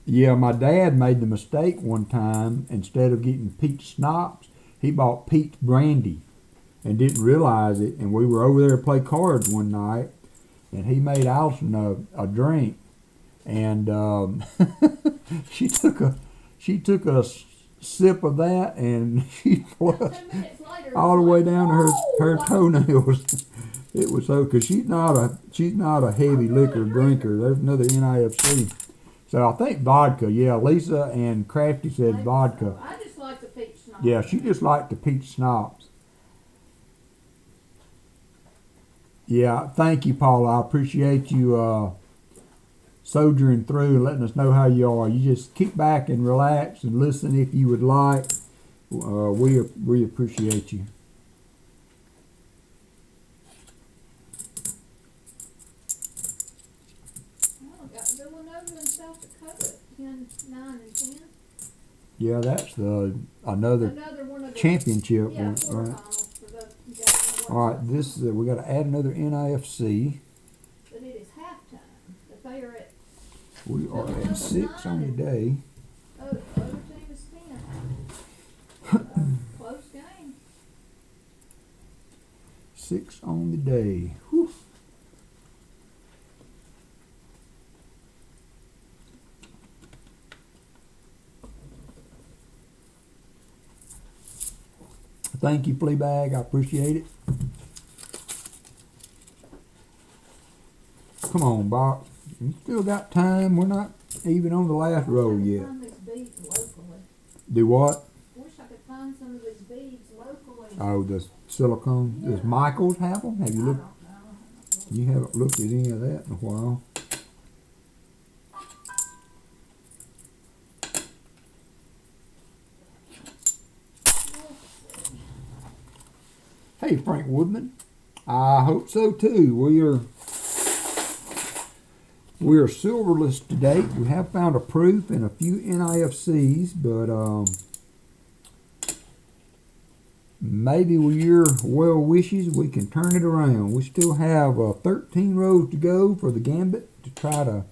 Yeah, my dad made the mistake one time. Instead of getting peach schnapps, he bought peach brandy and didn't realize it. And we were over there to play cards one night, and he made Allison a drink, and she took a sip of that, and she flushed 2 minutes later, all the way it's like, down to her "Whoa!" toenails. It was so, because she's not a heavy liquor drinker. There's another NIFC. So I think vodka. Yeah, Lisa and Crafty said Maybe vodka. so. I just like the peach schnapps. Yeah, she just liked the peach schnapps. Yeah, thank you, Paula. I appreciate you soldiering through and letting us know how you are. You just kick back and relax and listen if you would like. We appreciate you. Well, got Villanova and South Dakota at 10, 9, and 10. Yeah, that's another Another one of the championship yeah, one, right? quarterfinals for the game. All right, this we got to add another NIFC. But it is halftime. If they are at We are at 6 on the day. other team is 10. Close game. 6 on the day. Whew. Thank you, Fleabag. I appreciate it. Come on, Bob. You still got time. We're not even on the last row yet. Find these beads locally. Do what? Wish I could find some of these beads locally. Oh, the silicone. Does Michael's have them? Have you I looked? don't know. You haven't looked at any of that in a while. Hey, Frank Woodman. I hope so too. We are silverless to date. We have found a proof in a few NIFCs, but maybe with your well wishes, we can turn it around. We still have 13 rows to go for the gambit to try to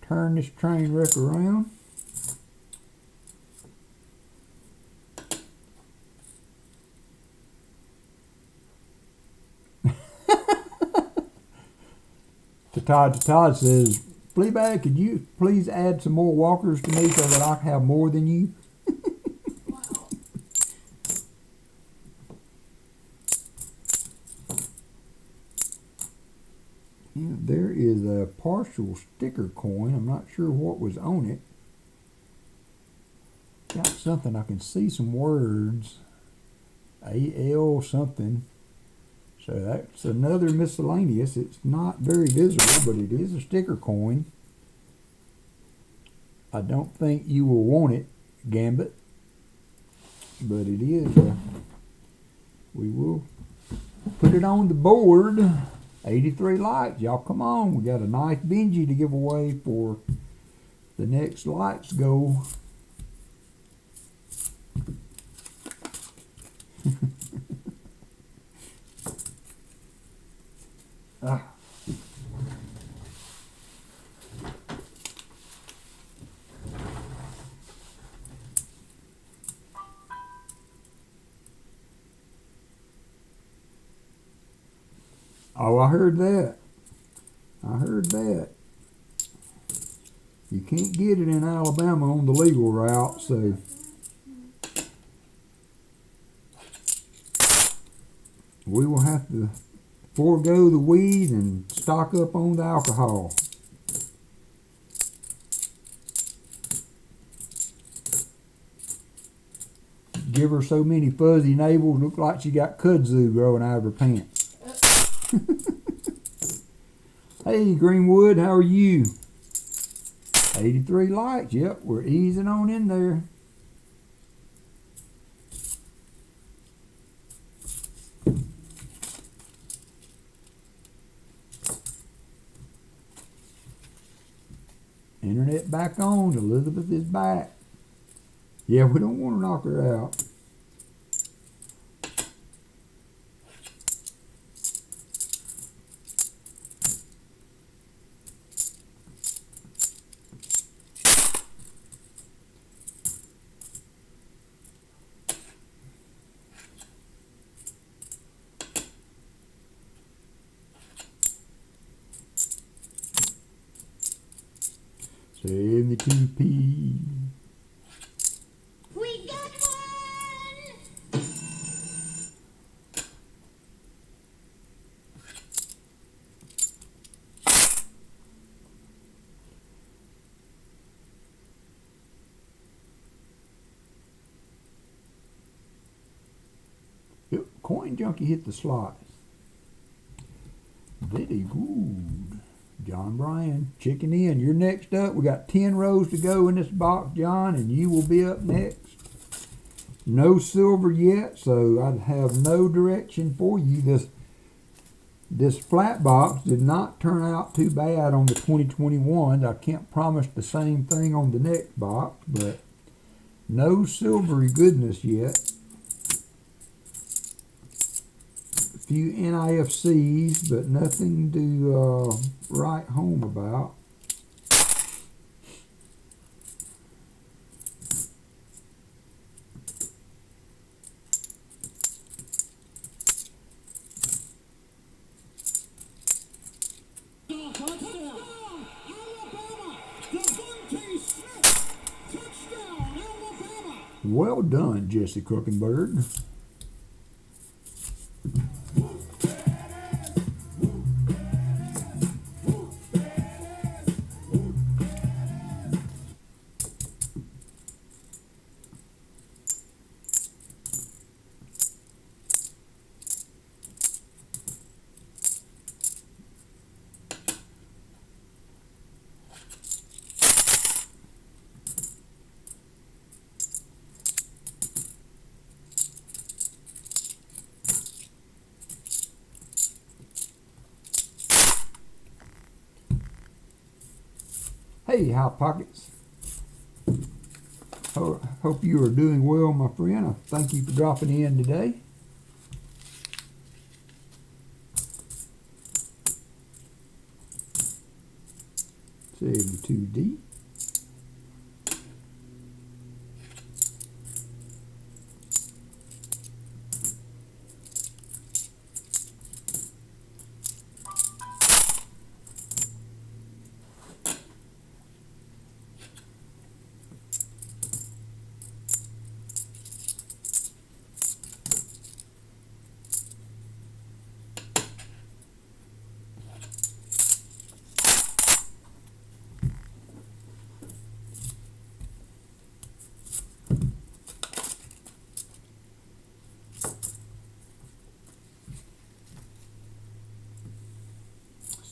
turn this train wreck around. Todd says, Fleabag, could you please add some more walkers to me so that I can have more than you? Wow. Yeah, there is a partial sticker coin. I'm not sure what was on it. Got something. I can see some words. AL something. So that's another miscellaneous. It's not very visible, but it is a sticker coin. I don't think you will want it, Gambit. But it is. We will put it on the board. 83 likes. Y'all come on. We got a nice Benji to give away for the next likes go. Ah. Oh, I heard that. I heard that. You can't get it in Alabama on the legal route, so we will have to forego the weed and stock up on the alcohol. give her so many fuzzy navels, look like she got kudzu growing out of her pants. Hey, Greenwood, how are you? 83 likes. Yep, we're easing on in there. Internet back on. Elizabeth is back. Yeah, we don't want to knock her out. Save the 2P. We got one! Yep, Coin Junkie hit the slots. Very good. John Bryan, chicken in. You're next up. We got 10 rows to go in this box, John, and you will be up next. No silver yet, so I have no direction for you. This flat box did not turn out too bad on the 2021. I can't promise the same thing on the next box, but no silvery goodness yet. A few NIFCs, but nothing to write home about. Well done, Jesse Crookenberg. Hey, Hot Pockets. Hope you are doing well, my friend. I thank you for dropping in today. $72D.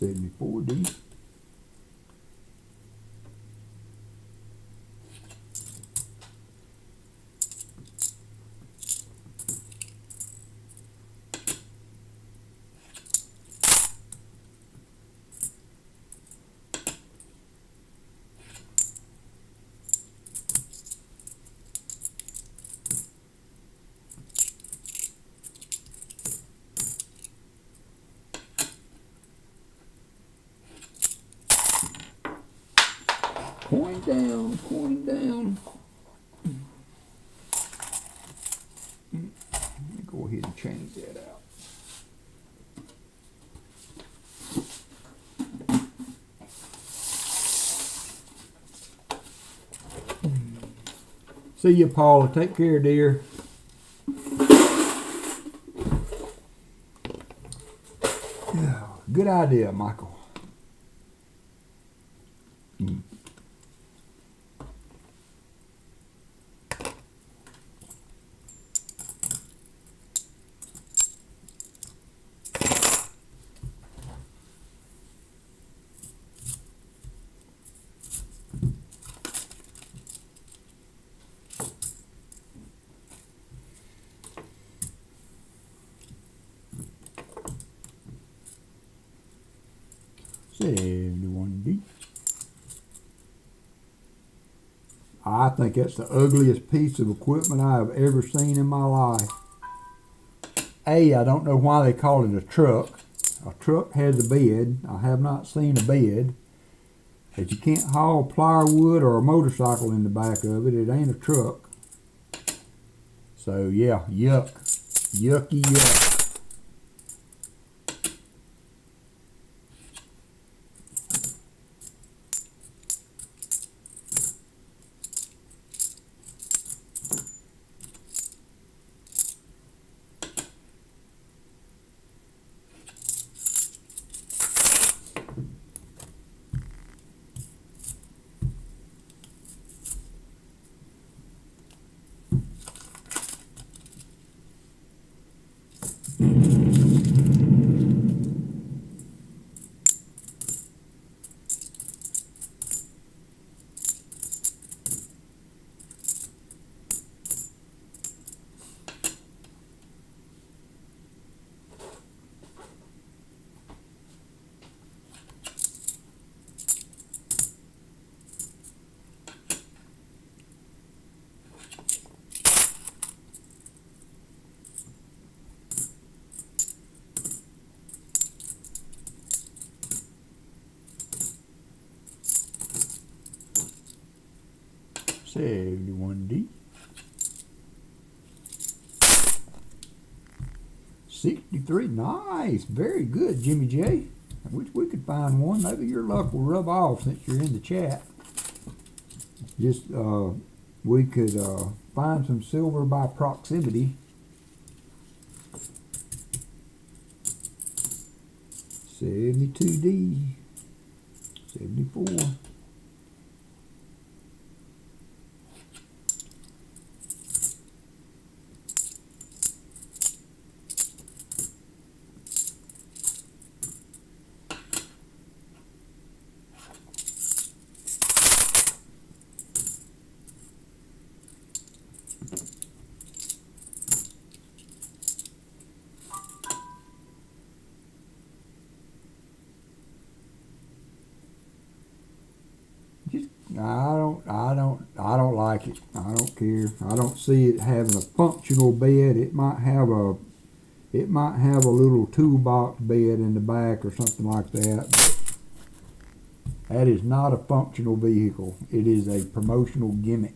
$74D. Coin down, coin down. Let me go ahead and change that out. See you, Paula. Take care, dear. Yeah, good idea, Michael. 71D. I think that's the ugliest piece of equipment I have ever seen in my life. I don't know why they call it a truck. A truck has a bed. I have not seen a bed. If you can't haul plywood or a motorcycle in the back of it, it ain't a truck. So yeah, yuck. Yucky yuck. $71D. 63. Nice. Very good, Jimmy J. I wish we could find one. Maybe your luck will rub off since you're in the chat. Just, we could find some silver by proximity. 72D. 74. I don't like it. I don't care. I don't see it having a functional bed. It might have a little toolbox bed in the back or something like that. But that is not a functional vehicle. It is a promotional gimmick.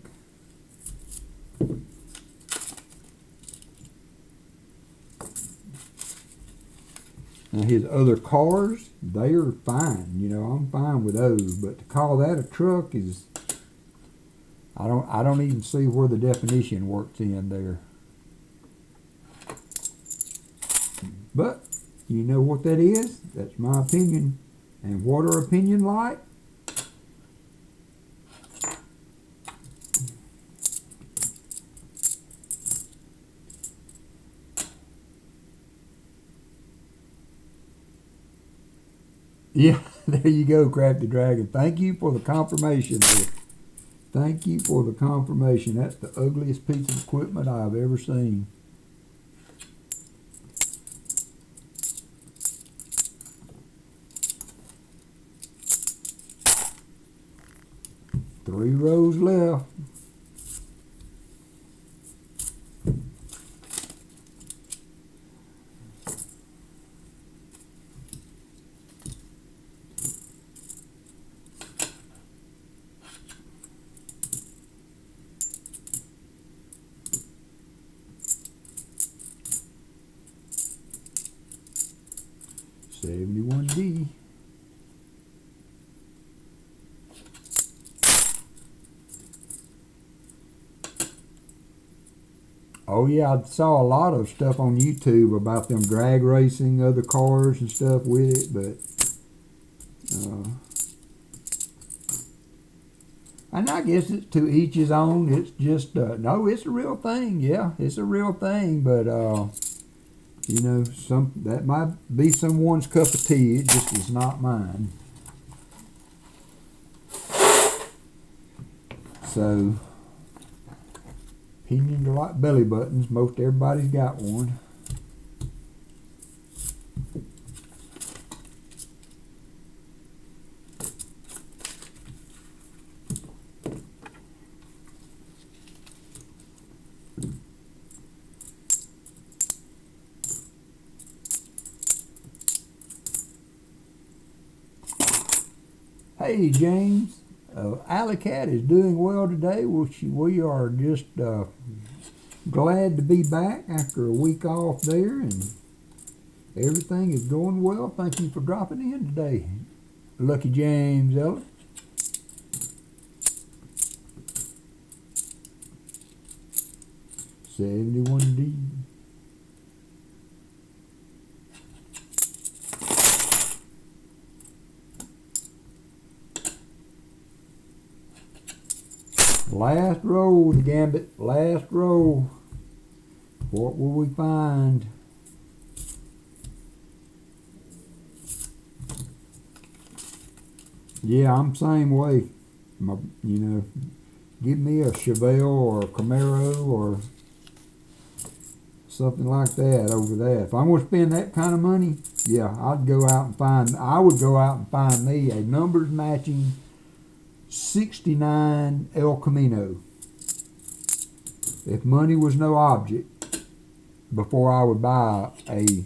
Now his other cars, they are fine. You know, I'm fine with those. But to call that a truck is, I don't even see where the definition works in there. But you know what that is? That's my opinion. And what are opinion like? Yeah, there you go, Crafty Dragon. Thank you for the confirmation there. Thank you for the confirmation. That's the ugliest piece of equipment I've ever seen. Three rows left. $71D. Oh yeah, I saw a lot of stuff on YouTube about them drag racing other cars and stuff with it, but and I guess it's to each his own. It's just no, it's a real thing. Yeah, it's a real thing, but you know, that might be someone's cup of tea. It just is not mine. So, opinions are like belly buttons. Most everybody's got one. Hey, James. Alley Cat is doing well today. We are just glad to be back after a week off there, and everything is going well. Thank you for dropping in today. Lucky James, Ella. $71D. Last roll, the gambit. Last roll. What will we find? Yeah, I'm same way. Give me a Chevelle or a Camaro or something like that over that. If I'm going to spend that kind of money, yeah, I would go out and find me a numbers matching 69 El Camino. If money was no object, before I would buy a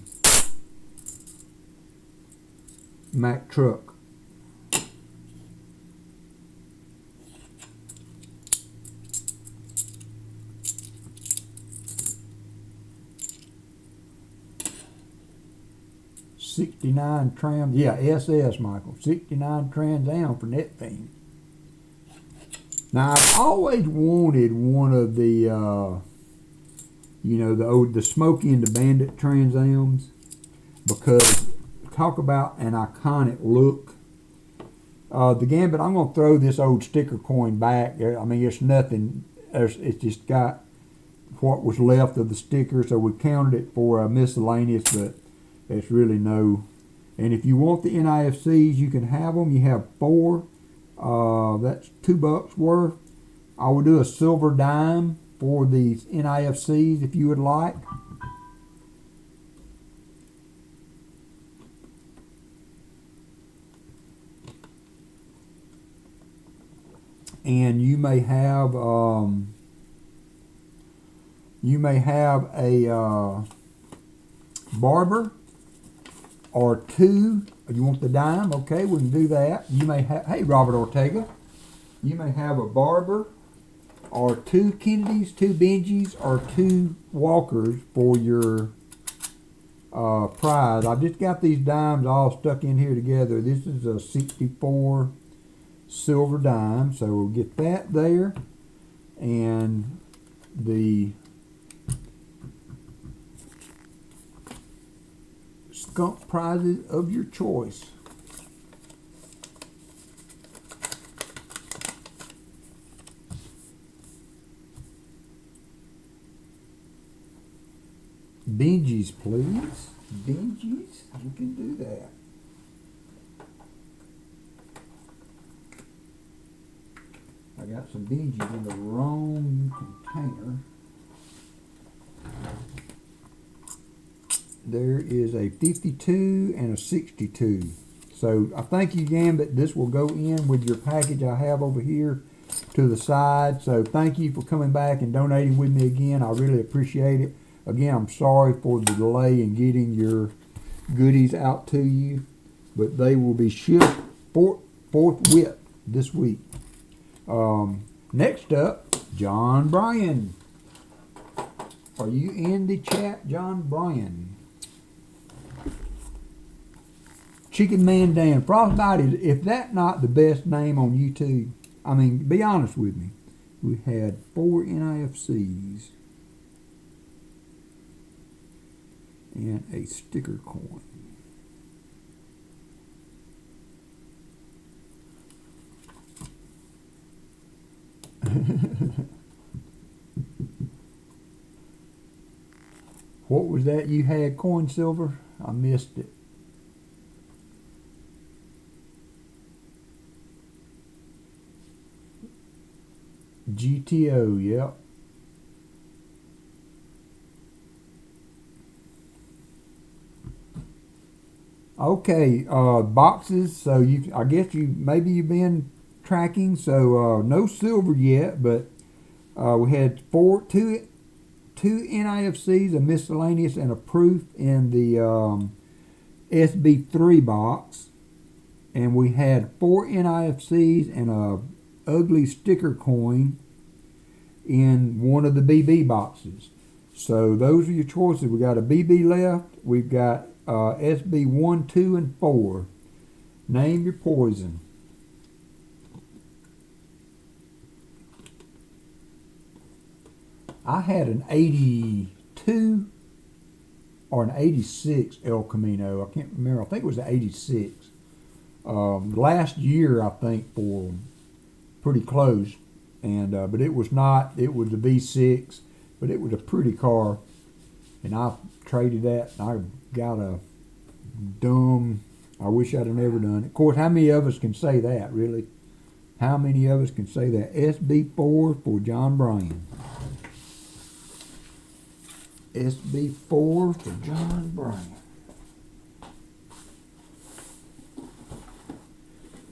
Mack truck. '69 Trans, yeah, SS, Michael. 69 Trans Am for net thing. Now, I've always wanted one of the, the Smokey and the Bandit Trans Ams, because talk about an iconic look. The Gambit, I'm going to throw this old sticker coin back. I mean, it's nothing. It's just got what was left of the sticker, so we counted it for miscellaneous, but it's really no. And if you want the NIFCs, you can have them. You have 4. That's $2 worth. I will do a silver dime for these NIFCs if you would like. And you may have a barber or 2. You want the dime? Okay, we can do that. You may have, hey, Robert Ortega. You may have a barber or 2 Kennedys, 2 Benjis, or 2 Walkers for your prize. I've just got these dimes all stuck in here together. This is a 64 silver dime, so we'll get that there. And the skunk prizes of your choice. Benjis, please. Benjis, you can do that. I got some Benjis in the wrong container. There is a 52 and a 62. So I thank you, Gambit. This will go in with your package I have over here to the side. So thank you for coming back and donating with me again. I really appreciate it. Again, I'm sorry for the delay in getting your goodies out to you, but they will be shipped forthwith this week. Next up, John Bryan. Are you in the chat, John Bryan? Chicken Man Dan. Frostbite is, if that not the best name on YouTube, I mean, be honest with me. We had 4 NIFCs and a sticker coin. What was that you had, coin silver? I missed it. GTO, yep. Okay, boxes. So I guess maybe you've been tracking. So no silver yet, but we had 2 NIFCs, a miscellaneous, and a proof in the SB3 box. and we had 4 NIFCs and a ugly sticker coin in one of the BB boxes. So those are your choices. We got a BB left. We've got SB 1, 2, and 4. Name your poison. I had an 82 or an 86 El Camino. I can't remember. I think it was an 86. Last year, I think, for them. Pretty close. And but it was not. It was a V6, but it was a pretty car. And I traded that. And I got a dumb. I wish I'd have never done it. Of course, how many of us can say that, really? How many of us can say that? SB4 for John Bryan. SB4 for John Bryan.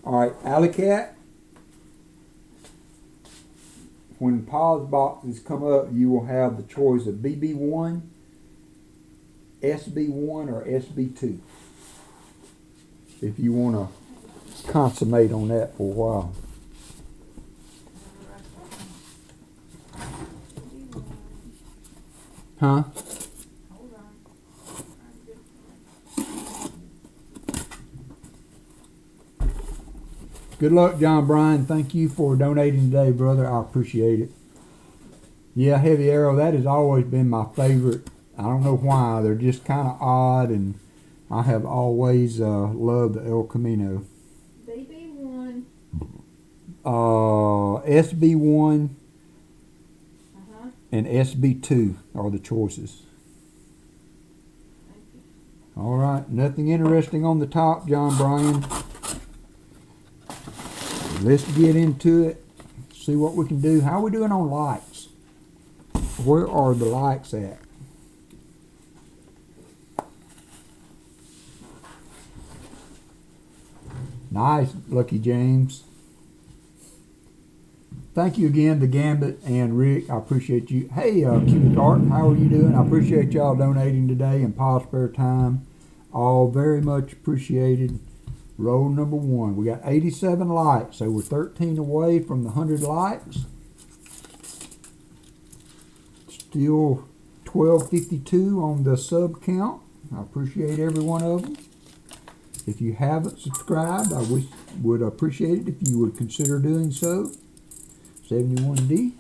All right, Alley Cat. When pause boxes come up, you will have the choice of BB1, SB1, or SB2. If you want to consummate on that for a while. Huh? Hold on. Good luck, John Bryan. Thank you for donating today, brother. I appreciate it. Yeah, Heavy Arrow, that has always been my favorite. I don't know why. They're just kind of odd, and I have always loved the El Camino. BB1. SB1 Uh-huh. and SB2 are the choices. Thank you. All right, nothing interesting on the top, John Bryan. Let's get into it. See what we can do. How are we doing on likes? Where are the likes at? Nice, Lucky James. Thank you again to Gambit and Rick. I appreciate you. Hey, Cubic Art, how are you doing? I appreciate y'all donating today and Paul's spare time. All very much appreciated. Roll number 1. We got 87 likes, so we're 13 away from the 100 likes. Still 1252 on the sub count. I appreciate every one of them. If you haven't subscribed, I would appreciate it if you would consider doing so. 71D.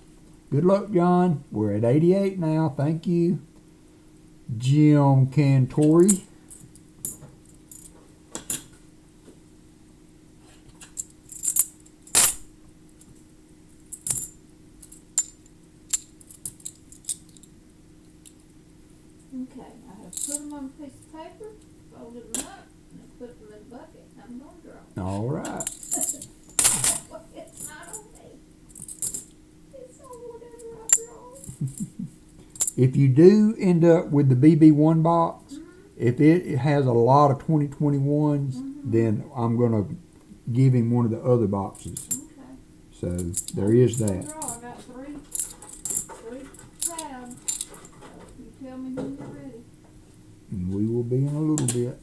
Good luck, John. We're at 88 now. Thank you. Jim Cantori. Okay, I have put them on a piece of paper, folded them up, and I put them in a bucket. I'm going to draw. All right. It's not on me. It's on whatever I draw. If you do end up with the BB1 box, if it has a lot of 2021s, then I'm going to give him one of the other boxes. Okay. So there is I'll that. draw. I got three tabs. You tell me when you're ready. And we will be in a little bit.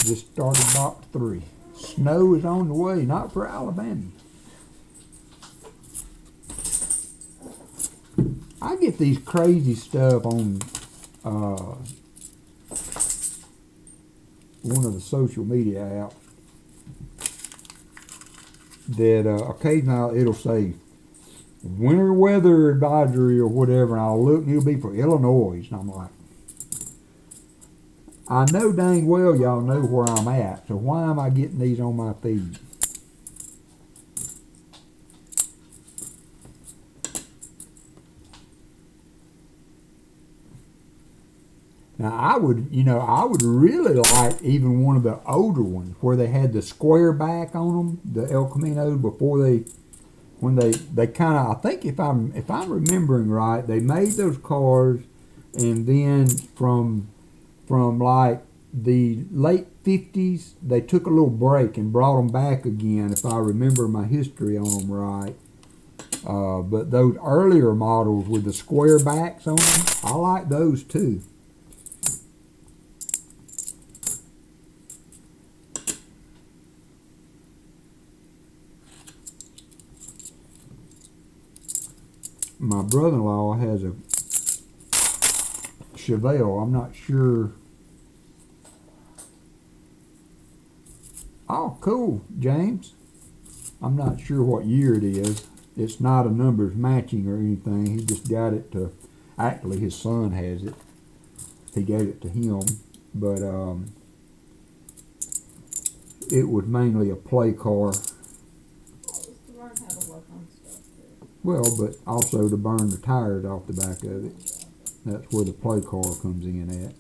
Just started box 3. Snow is on the way, not for Alabama. I get these crazy stuff on one of the social media apps that occasionally it'll say winter weather advisory or whatever, and I'll look and it'll be for Illinois, and I'm like, I know dang well y'all know where I'm at, so why am I getting these on my feed? Now I would really like even one of the older ones where they had the square back on them, the El Camino, before when they kind of, I think if I'm remembering right, they made those cars, and then from like the late 50s, they took a little break and brought them back again, if I remember my history on them right. But those earlier models with the square backs on them, I like those too. my brother-in-law has a Chevelle. I'm not sure. Oh, cool, James. I'm not sure what year it is. It's not a numbers matching or anything. He just got it to, actually his son has it. He gave it to him, but it was mainly a play car. Well, it's to learn how to work on stuff too. Well, but also to burn the tires off the back of it. That's where the play car comes in at.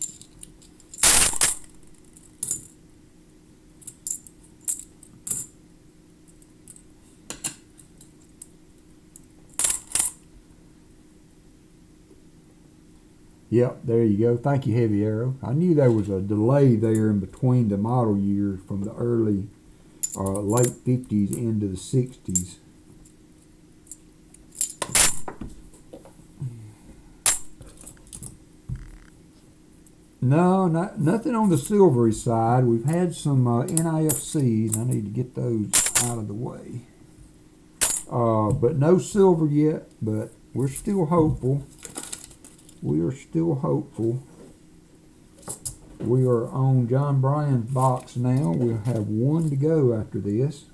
Yep, there you go. Thank you, Heavy Arrow. I knew there was a delay there in between the model years from the early, late 50s into the 60s. No, nothing on the silvery side. We've had some NIFCs. I need to get those out of the way. But no silver yet, but we're still hopeful. We are still hopeful. We are on John Bryan's box now. We'll have one to go after this.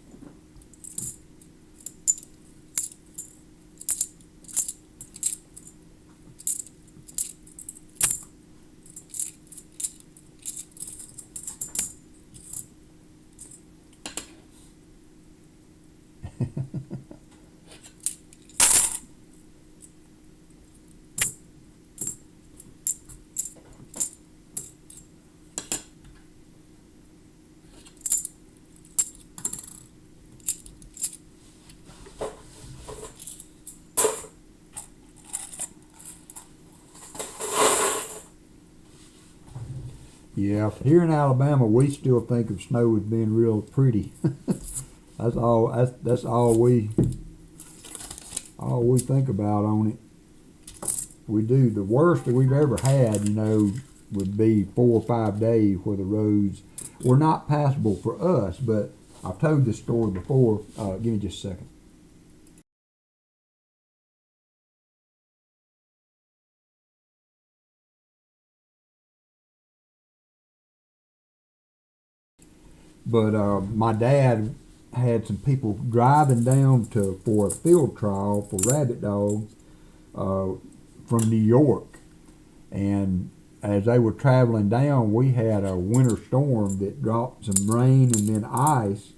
Yeah, here in Alabama, we still think of snow as being real pretty. That's all. That's all we think about on it. We do. The worst that we've ever had, would be 4 or 5 days where the roads were not passable for us. But I've told this story before. Give me just a second. But my dad had some people driving down for a field trial for rabbit dogs from New York, and as they were traveling down, we had a winter storm that dropped some rain and then ice,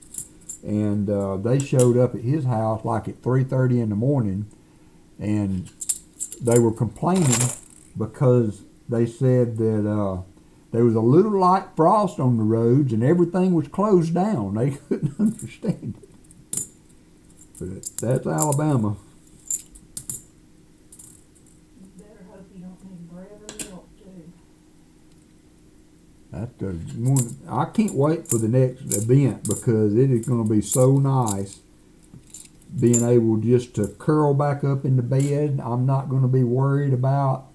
and they showed up at his house like at 3:30 in the morning, and they were complaining because they said that there was a little light frost on the roads and everything was closed down. They couldn't understand it. But that's Alabama. You better hope you don't need bread or milk too. That's the one. I can't wait for the next event because it is going to be so nice being able just to curl back up in the bed. I'm not going to be worried about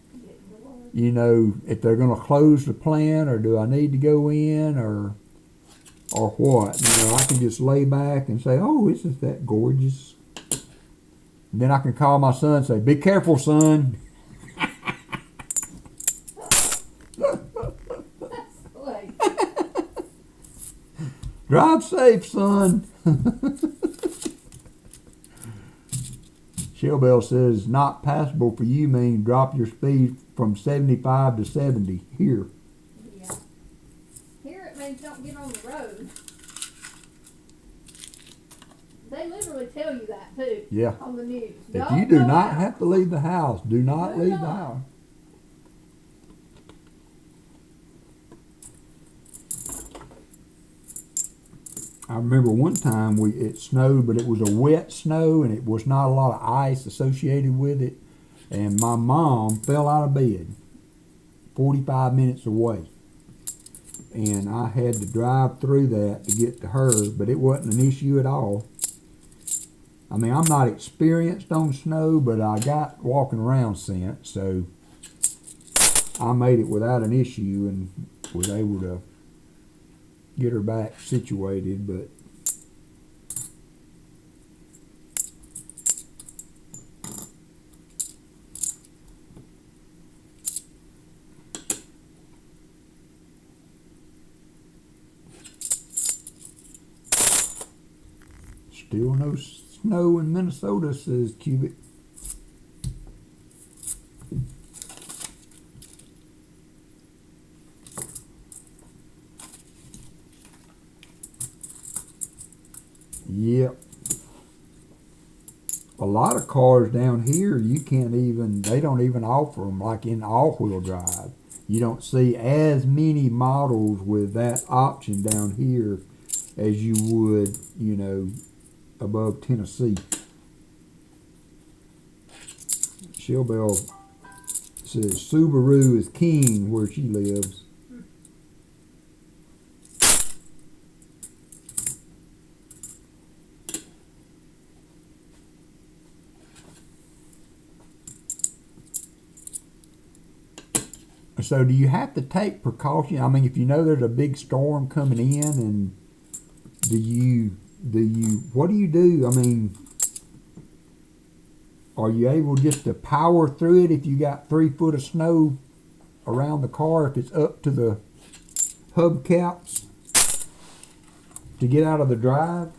if they're going to close the plant or do I need to go in or what. I can just lay back and say, oh, isn't that gorgeous? And then I can call my son and say, be careful, son. Drive safe, son. Shellbell says, not passable for you means drop your speed from 75 to 70 here. Yeah. Here it means don't get on the road. They literally tell you that too. Yeah. On the news. If you do not have to leave the house, do not leave the house. I remember one time it snowed, but it was a wet snow and it was not a lot of ice associated with it. And my mom fell out of bed 45 minutes away. And I had to drive through that to get to her, but it wasn't an issue at all. I mean, I'm not experienced on snow, but I got walking around sense, so I made it without an issue and was able to get her back situated. But Still no snow in Minnesota, says Cubic. Yep. A lot of cars down here, you can't even, they don't even offer them, like in all-wheel drive. You don't see as many models with that option down here as you would, you know, above Tennessee. Shellbell says Subaru is king where she lives. So do you have to take precaution? I mean, if you know there's a big storm coming in, and what do you do? I mean, are you able just to power through it if you got 3 foot of snow around the car, if it's up to the hubcaps to get out of the drive?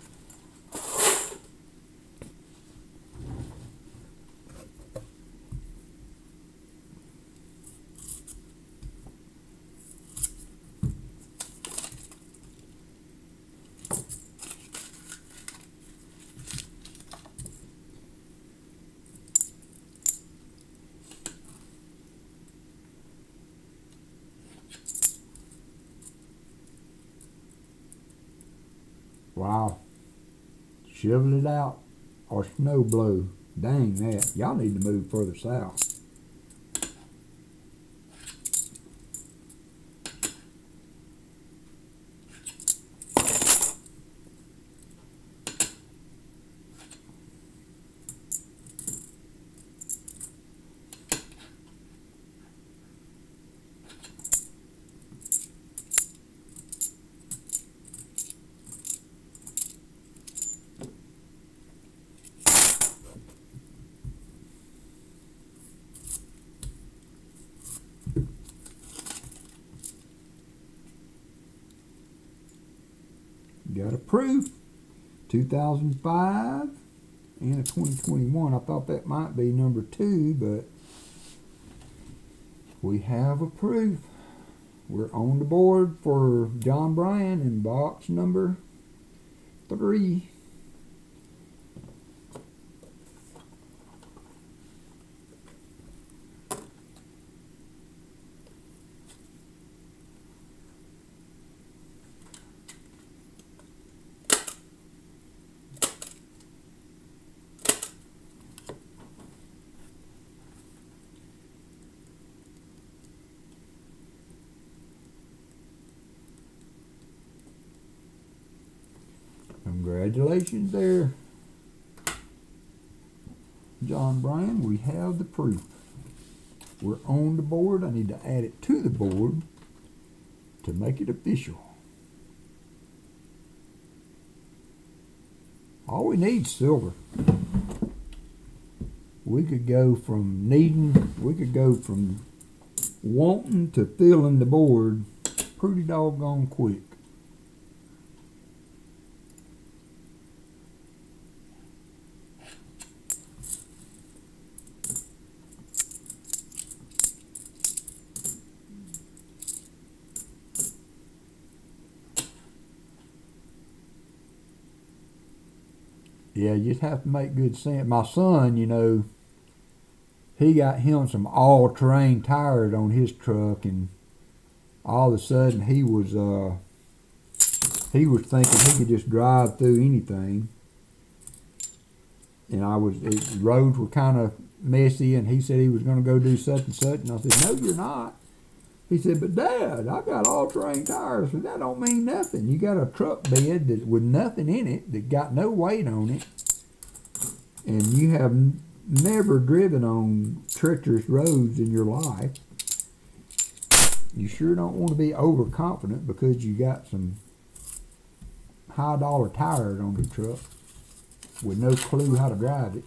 Wow. Shovel it out or snow blow. Dang that. Y'all need to move further south. Got a proof. 2005 and a 2021. I thought that might be number 2, but we have a proof. We're on the board for John Bryan in box number 3. Congratulations there, John Bryan. We have the proof. We're on the board. I need to add it to the board to make it official. All we need is silver. We could go from wanting to filling the board pretty doggone quick. Yeah, you just have to make good sense. My son, you know, he got him some all-terrain tires on his truck, and all of a sudden he was thinking he could just drive through anything. And the roads were kind of messy, and he said he was going to go do such and such, and I said, no, you're not. He said, but Dad, I got all-terrain tires. I said, that don't mean nothing. You got a truck bed with nothing in it, that got no weight on it, and you have never driven on treacherous roads in your life. You sure don't want to be overconfident because you got some high-dollar tires on the truck with no clue how to drive it.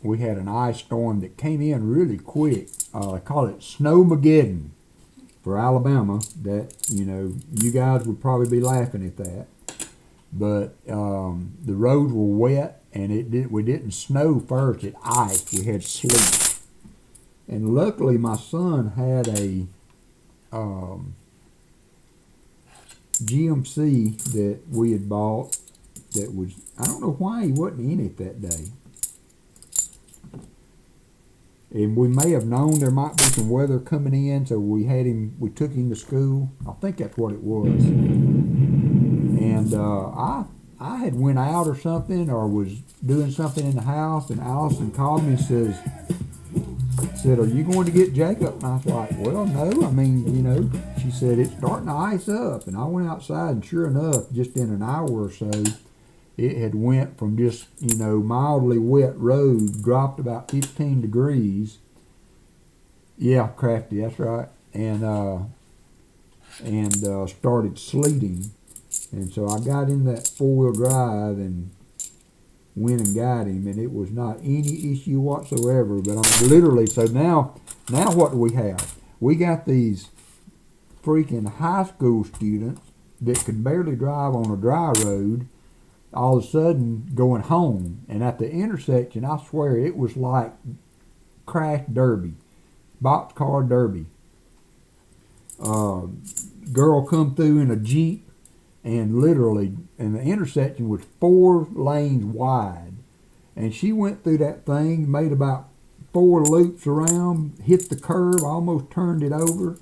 we had an ice storm that came in really quick. They call it Snowmageddon for Alabama. That, you know, you guys would probably be laughing at that. But the roads were wet, and we didn't snow first, it iced. We had sleet. And luckily my son had a GMC that we had bought that was, I don't know why he wasn't in it that day. And we may have known there might be some weather coming in, so we took him to school. I think that's what it was. And I had went out or something, or was doing something in the house, and Allison called me and said, "Are you going to get Jacob?" And I was like, "Well, no, I mean, you know," she said, "it's starting to ice up." And I went outside, and sure enough, just in an hour or so, it had went from just, you know, mildly wet road, dropped about 15 degrees. Yeah, Crafty, that's right. And started sleeting. And so I got in that four-wheel drive and went and got him, and it was not any issue whatsoever. But I'm literally, so now what do we have? We got these freaking high school students that could barely drive on a dry road, all of a sudden going home. And at the intersection, I swear, it was like crash derby, boxcar derby. Girl come through in a Jeep, and literally, and the intersection was 4 lanes wide. And she went through that thing, made about 4 loops around, hit the curb, almost turned it over.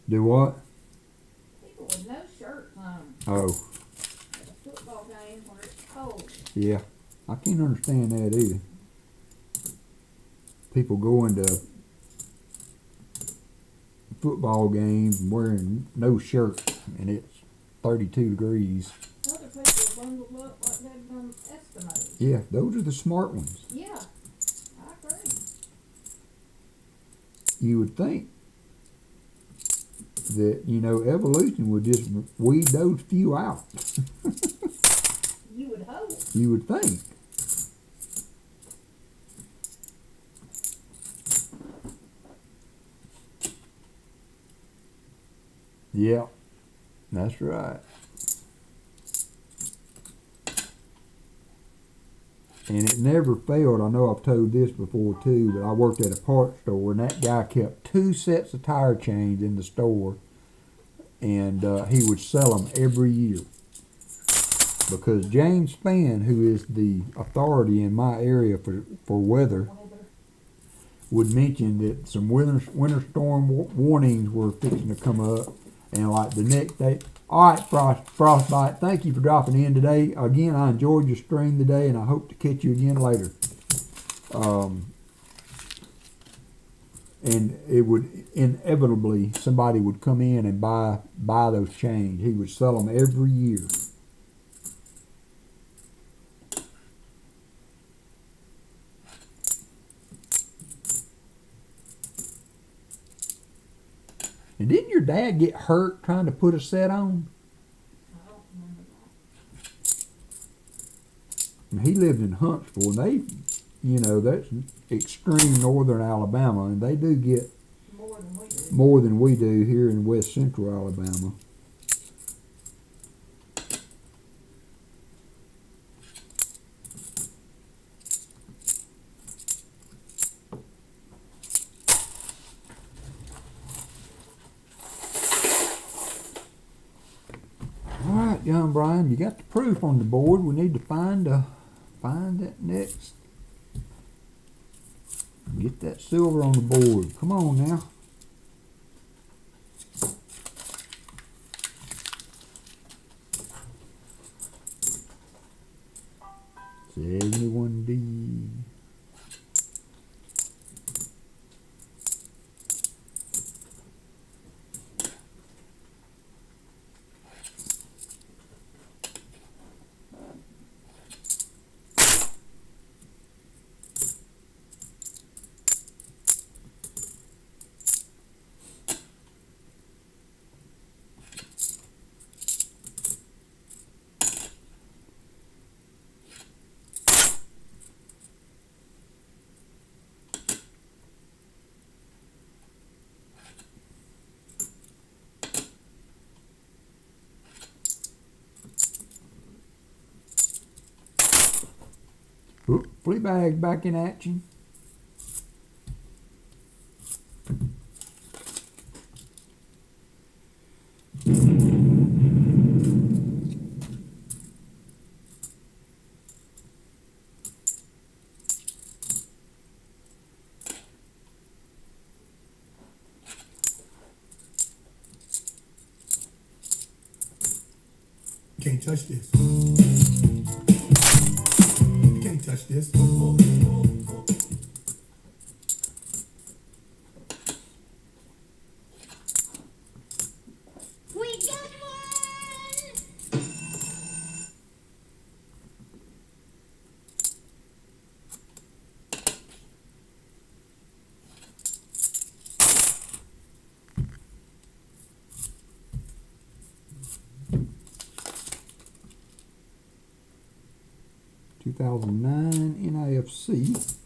Do what? People with no shirts on. Oh. At a football game where it's cold. Yeah. I can't understand that either. People going to football games and wearing no shirts, and it's 32 degrees. Other people are bundled up like they've done Eskimos. Yeah, those are the smart ones. Yeah, I agree. You would think that, you know, evolution would just weed those few out. You would hope. You would think. Yeah, that's right. And it never failed. I know I've told this before too, but I worked at a parts store, and that guy kept 2 sets of tire chains in the store, and he would sell them every year. Because James Spann, who is the authority in my area for weather, would mention that some winter storm warnings were fixing to come up, and like the next day. All right, Frostbite, thank you for dropping in today. Again, I enjoyed your stream today, and I hope to catch you again later. And it would inevitably, somebody would come in and buy those chains. He would sell them every year. And didn't your dad get hurt trying to put a set on? I don't remember that. And he lived in Huntsville, and they, you know, that's extreme northern Alabama, and they do get more than we do here in west central Alabama. Young Brian, you got the proof on the board. We need to find that next. Get that silver on the board. Come on now. $71D. Fleabag back in action. Can't touch this. You can't touch this. We got one! 2009 NIFC.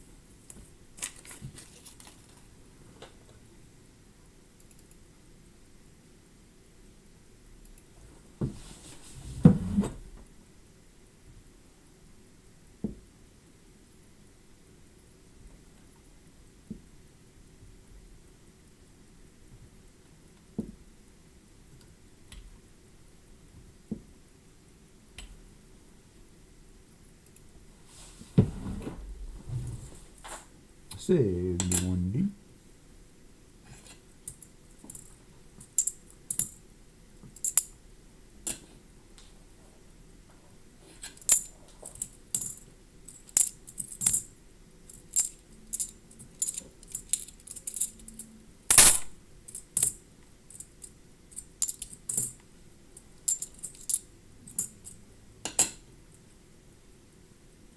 $71D.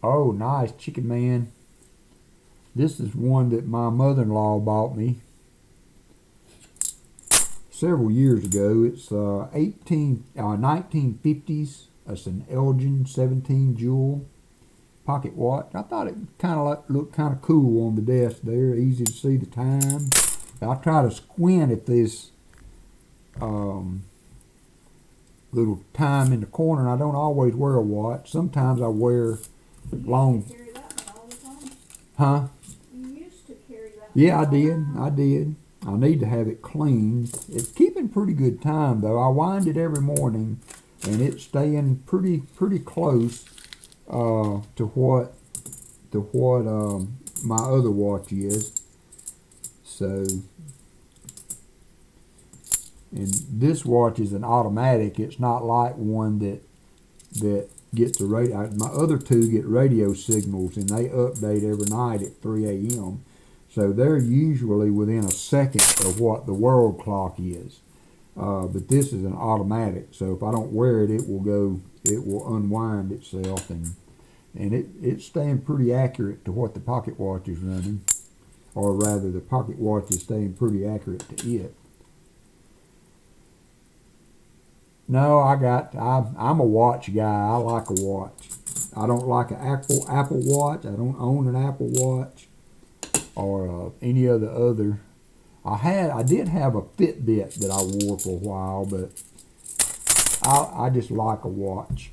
Oh, nice, Chicken Man. This is one that my mother-in-law bought me several years ago. It's 1950s. It's an Elgin 17 jewel pocket watch. I thought it kind of looked kind of cool on the desk there. Easy to see the time. I try to squint at this little time in the corner. And I don't always wear a watch. Sometimes I wear long. Carry that one all the time. Huh? You used to carry that one. Yeah, I all the did. time. I did. I need to have it cleaned. It's keeping pretty good time though. I wind it every morning, and it's staying pretty close to what my other watch is. So, and this watch is an automatic. It's not like one that gets a radio. My other two get radio signals, and they update every night at 3 a.m. So they're usually within a second of what the world clock is. But this is an automatic, so if I don't wear it, it will unwind itself, and it's staying pretty accurate to what the pocket watch is running, or rather the pocket watch is staying pretty accurate to it. No, I'm a watch guy. I like a watch. I don't like an Apple watch. I don't own an Apple watch or any of the other. I did have a Fitbit that I wore for a while, but I just like a watch.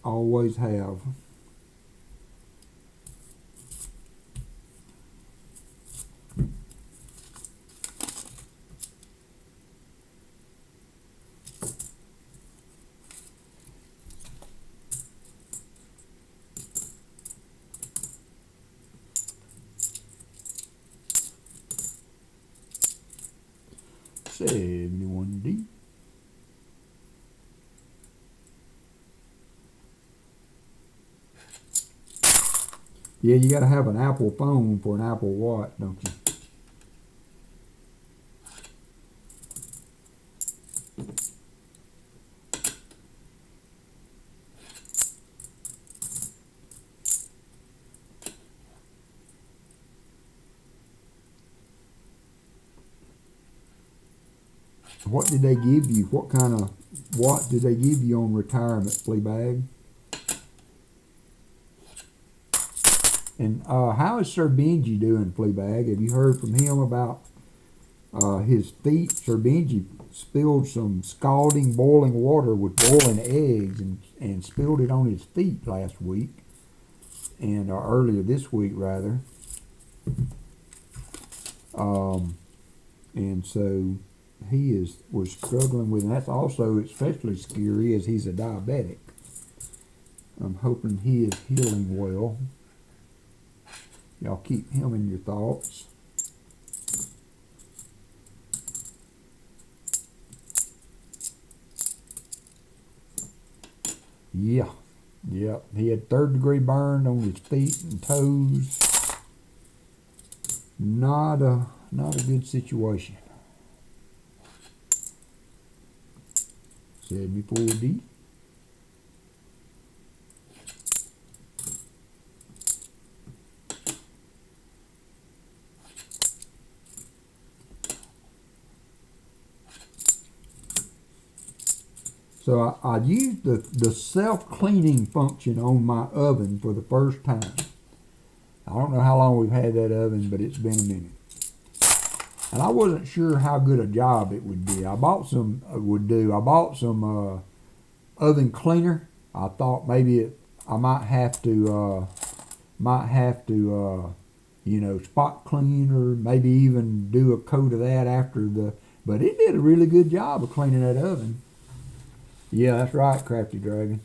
Always have. $71D. Yeah, you gotta have an Apple phone for an Apple Watch, don't you? What did they give you? What kind of watch did they give you on retirement, Fleabag? And how is Sir Benji doing, Fleabag? Have you heard from him about his feet? Sir Benji spilled some scalding boiling water with boiling eggs and spilled it on his feet last week. and earlier this week rather. And so he was struggling with, and that's also especially scary as he's a diabetic. I'm hoping he is healing well. Y'all keep him in your thoughts. Yeah. Yep. He had 3rd-degree burn on his feet and toes. Not a good situation. 74D. So I used the self-cleaning function on my oven for the first time. I don't know how long we've had that oven, but it's been a minute. And I wasn't sure how good a job it would be. I bought some oven cleaner. I thought maybe I might have to spot clean, or maybe even do a coat of that after but it did a really good job of cleaning that oven. Yeah, that's right, Crafty Dragon.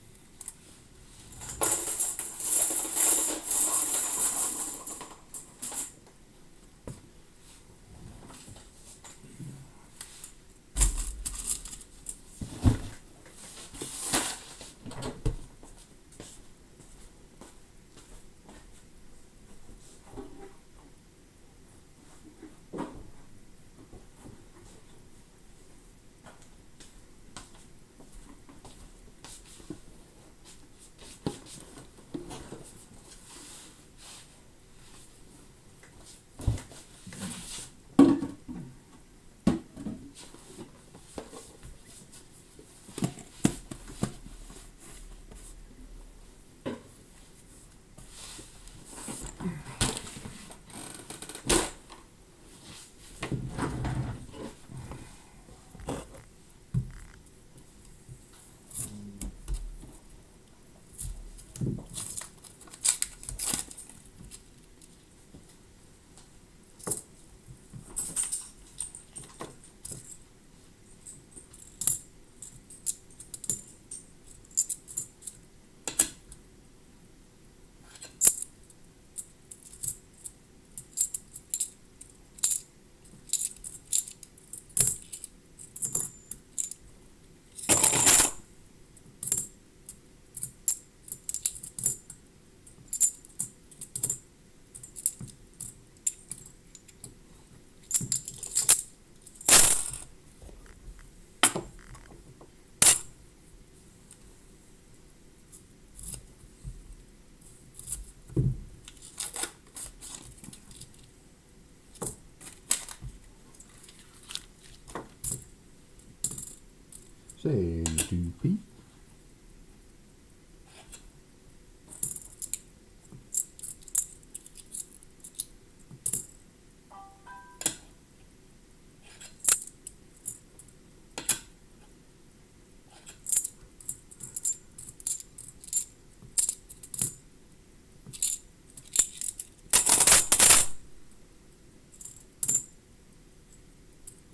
Say to Pete.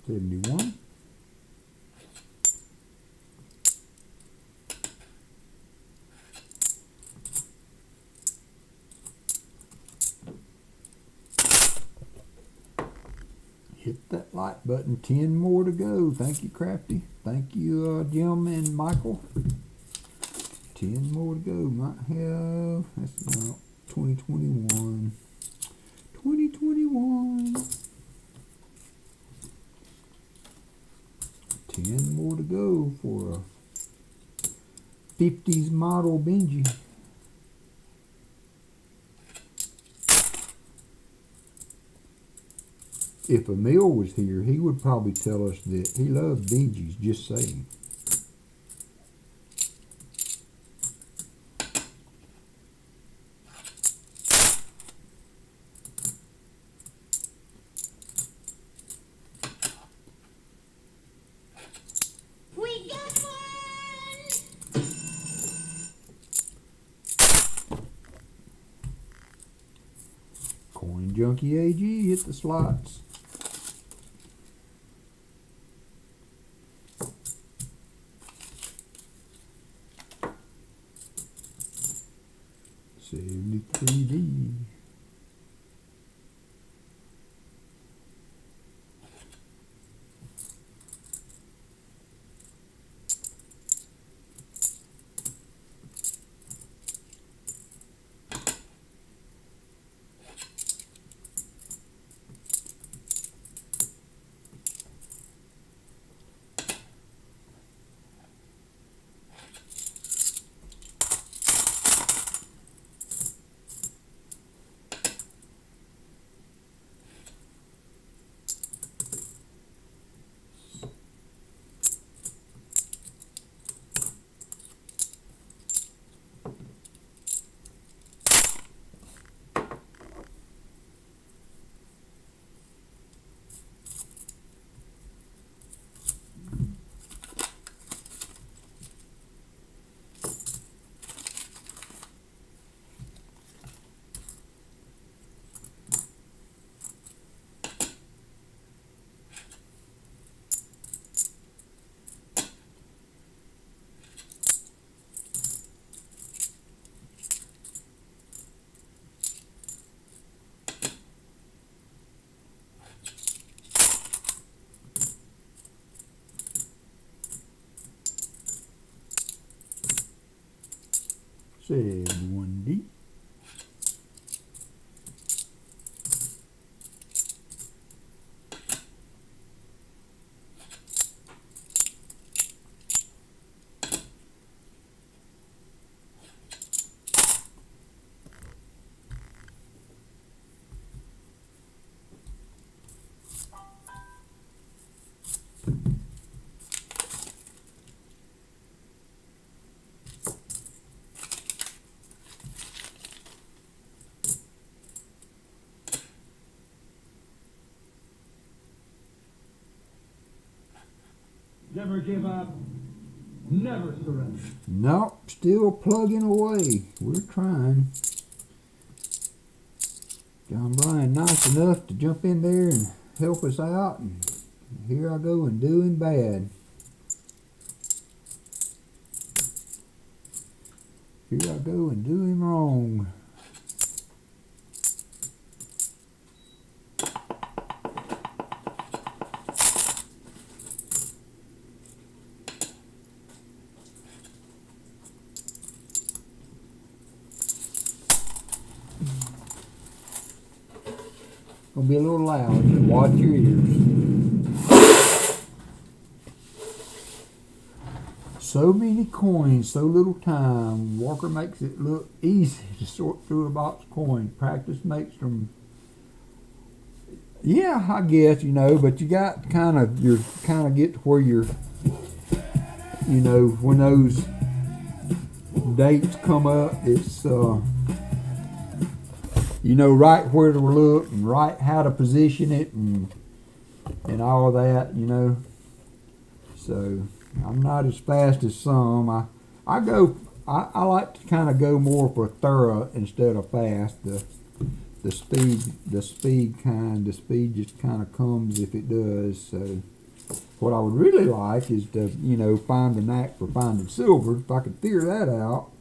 $71. Hit that like button. 10 more to go. Thank you, Crafty. Thank you, Jim and Michael. 10 more to go. Might have, that's about 2021. 2021. 10 more to go for a 50s model Benji. If Emil was here, he would probably tell us that he loves Benjis, just saying. We got one! Junkie AG, hit the slots. $73D. Said 1D. Never give up. Never surrender. Nope, still plugging away. We're trying. John Bryan nice enough to jump in there and help us out, and here I go and doing bad. Here I go and doing wrong. Gonna be a little loud, so watch your ears. So many coins, so little time. Walker makes it look easy to sort through a box of coins. Practice makes them. Yeah, I guess, you know, but you got you're kind of get to where you're, you know, when those dates come up, it's, you know, right where to look and right how to position it and all that, you know. So I'm not as fast as some. I like to kind of go more for thorough instead of fast. The speed just kind of comes if it does. So what I would really like is to, you know, find the knack for finding silver. If I could figure that out,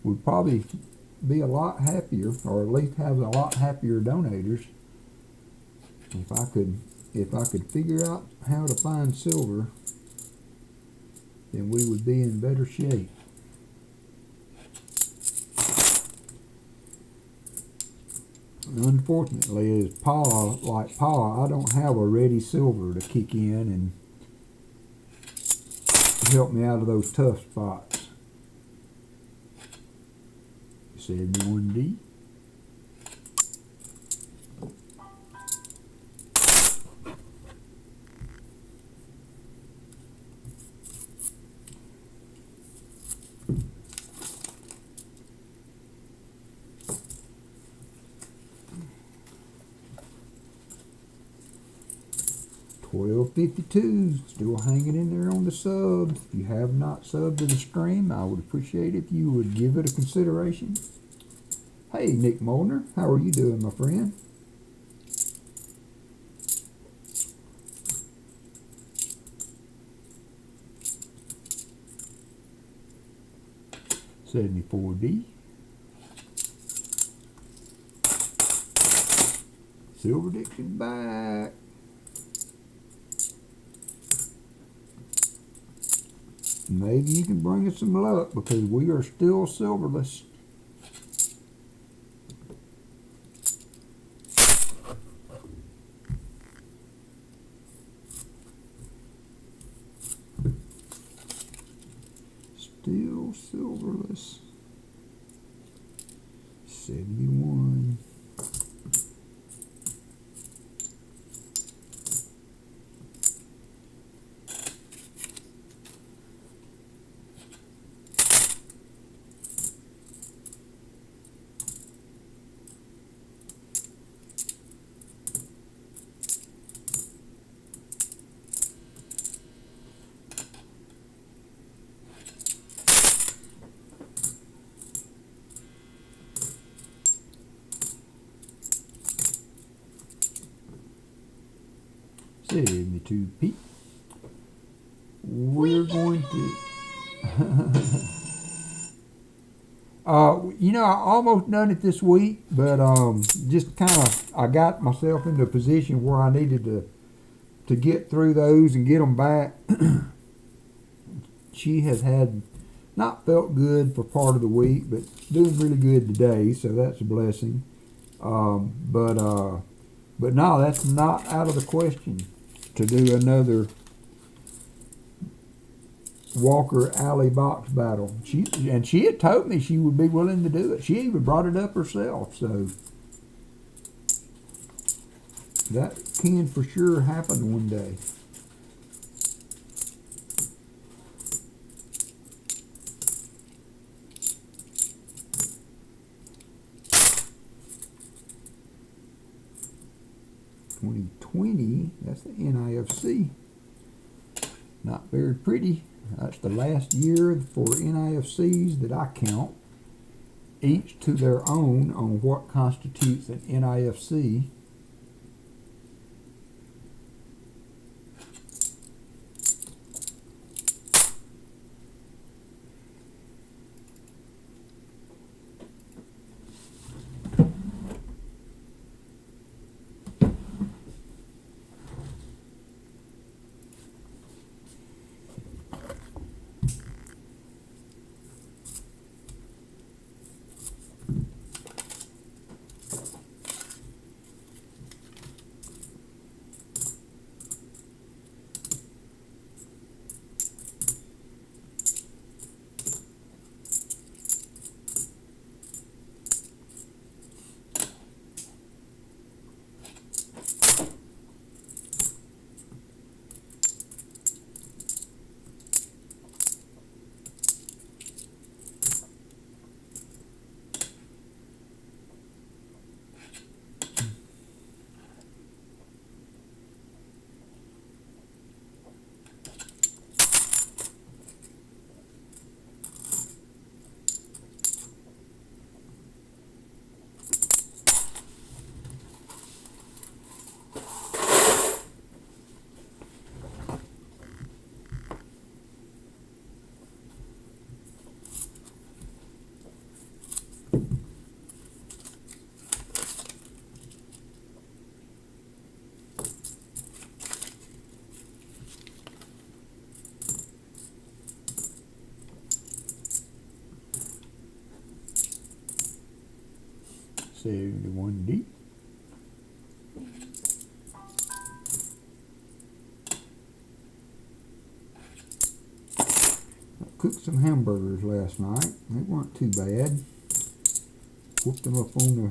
we'd probably be a lot happier, or at least have a lot happier donators. If I could figure out how to find silver, then we would be in better shape. Unfortunately, as like Pa, I don't have a ready silver to kick in and help me out of those tough spots. 71D. $12.52, still hanging in there on the subs. If you have not subbed to the stream, I would appreciate if you would give it a consideration. Hey, Nick Molnar, how are you doing, my friend? 74D. Silver Dixon back. Maybe you can bring us some luck because we are still silverless. Still silverless. 71. Pete. We're going to you know, I almost done it this week, but just kind of I got myself into a position where I needed to get through those and get them back. She has had not felt good for part of the week, but doing really good today, so that's a blessing. But no, that's not out of the question to do another Walker Alley box battle. She had told me she would be willing to do it. She even brought it up herself, so that can for sure happen one day. That's the NIFC. Not very pretty. That's the last year for NIFCs that I count. Each to their own on what constitutes an NIFC. Save the 1D. I cooked some hamburgers last night. They weren't too bad. Whooped them up on the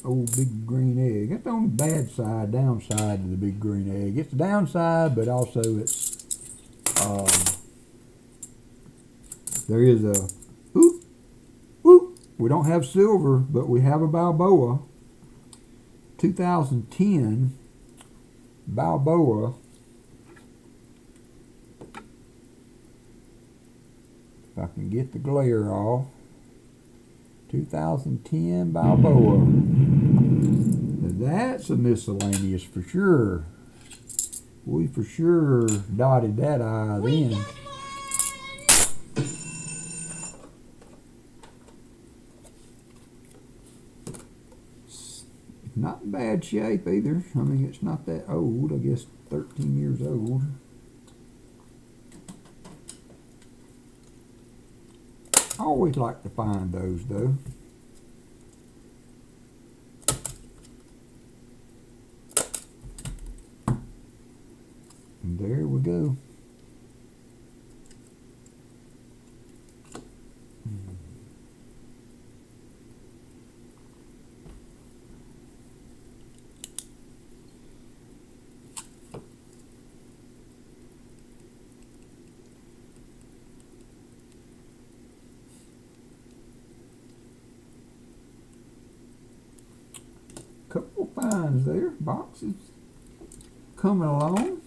old big green egg. That's the only bad side, downside of the big green egg. It's the downside, but also it's there is a we don't have silver, but we have a Balboa. 2010 Balboa. If I can get the glare off. 2010 Balboa. That's a miscellaneous for sure. We for sure dotted that I then. in bad shape either. I mean, it's not that old. I guess 13 years old. I always like to find those though. And there we go. Couple finds there, boxes coming along.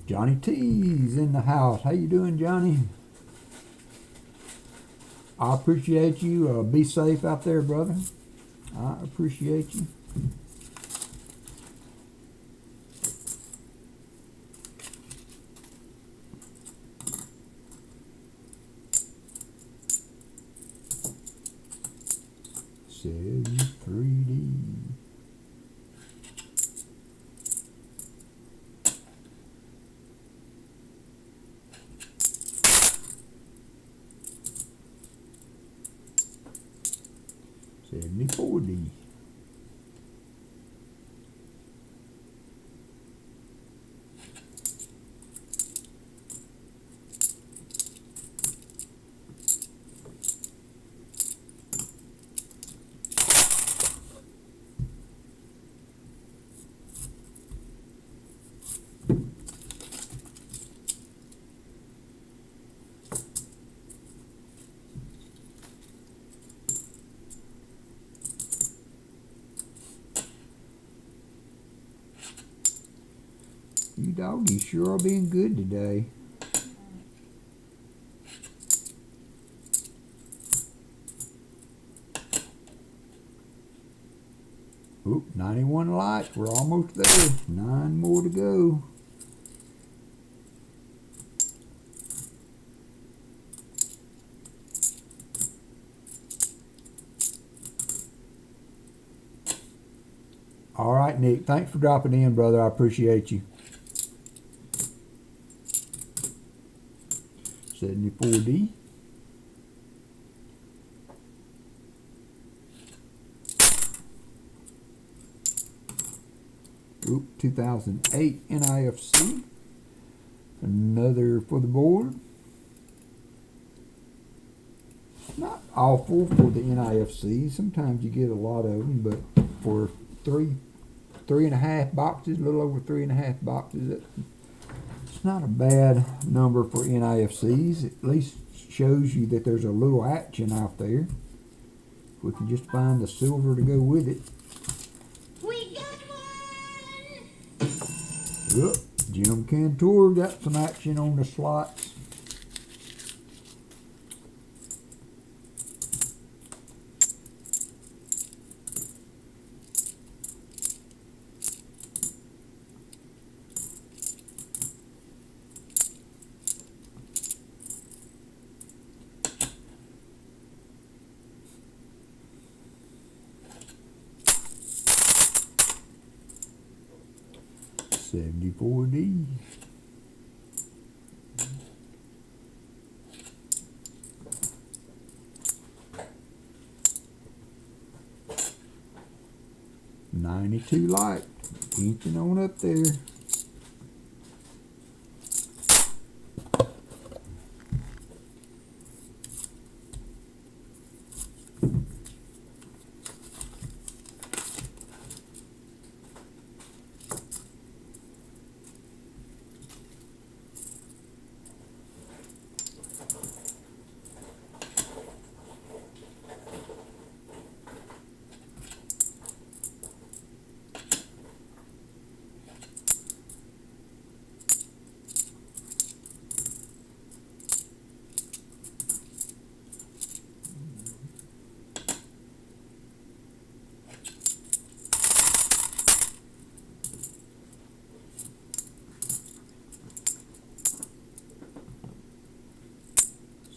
Johnny T's in the house. How you doing, Johnny? I appreciate you. Be safe out there, brother. I appreciate you. Says 3D. Says 4D. You doggies sure are being good today. Oop, 91 lights. We're almost there. 9 more to go. All right, Nick. Thanks for dropping in, brother. I appreciate you. 74D. Oop, 2008 NIFC. Another for the board. Not awful for the NIFC. Sometimes you get a lot of them, but for three and a half boxes, a little over 3.5 boxes, it's not a bad number for NIFCs. At least shows you that there's a little action out there. If we can just find the silver to go with it. We got one! Look, Jim Cantor got some action on the slots. $74D. $92 light, inching on up there.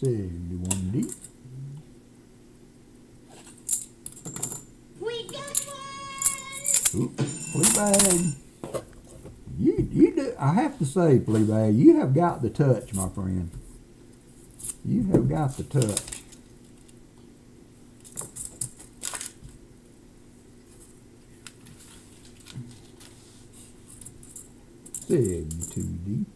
$71D. Oop, Fleabag. You do. I have to say, Fleabag, you have got the touch, my friend. You have got the touch. $72D.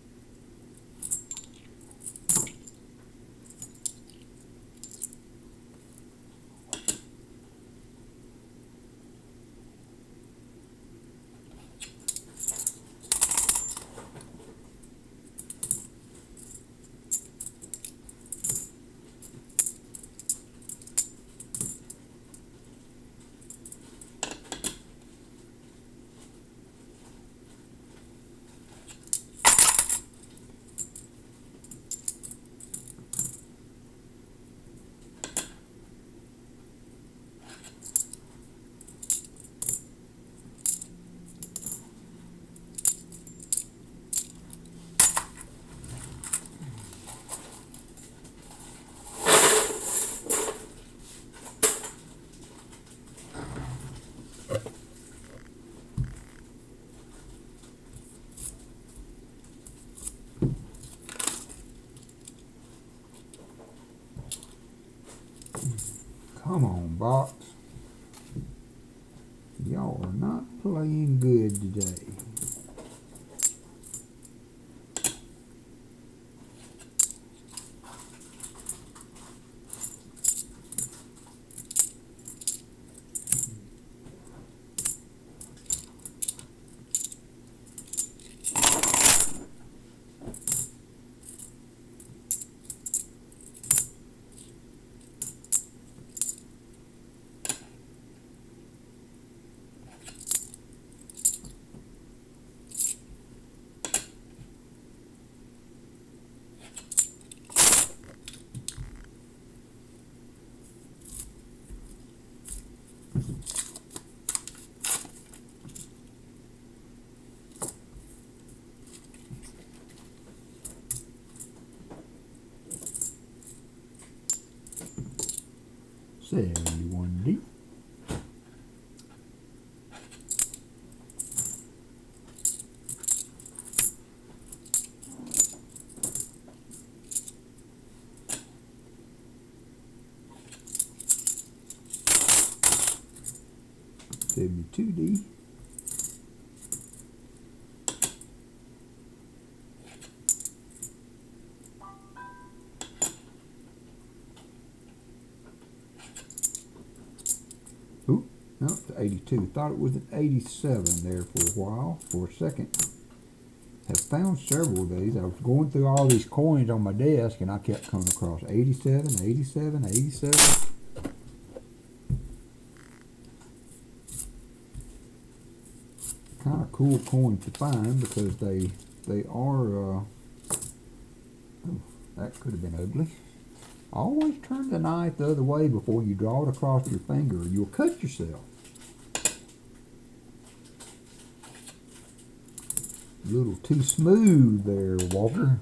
Come on, box. Y'all are not playing good today. $71D. $72D. Oop, no, it's 82. Thought it was an 87 there for a while, for a second. Have found several of these. I was going through all these coins on my desk and I kept coming across 87, 87, 87. Kind of cool coins to find because they are, oh, that could have been ugly. Always turn the knife the other way before you draw it across your finger or you'll cut yourself. A little too smooth there, Walker.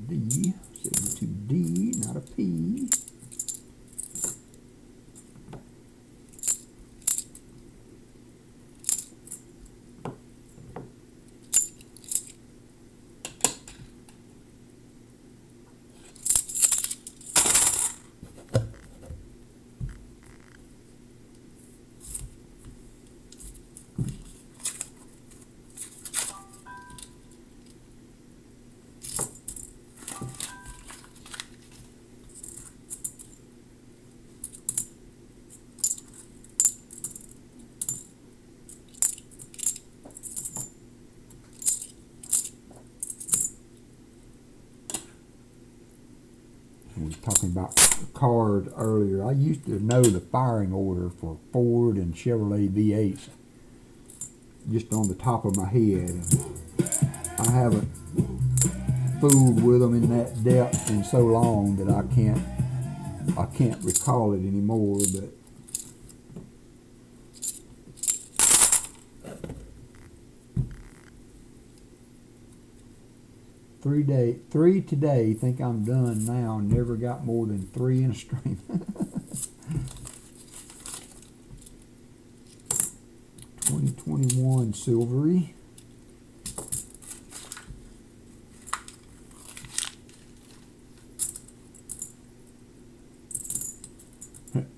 D, 72D, not a P. We were talking about cars earlier. I used to know the firing order for Ford and Chevrolet V8s just on the top of my head. And I haven't fooled with them in that depth in so long that I can't recall it anymore. But three today. Think I'm done now. Never got more than 3 in a string. 2021 silvery.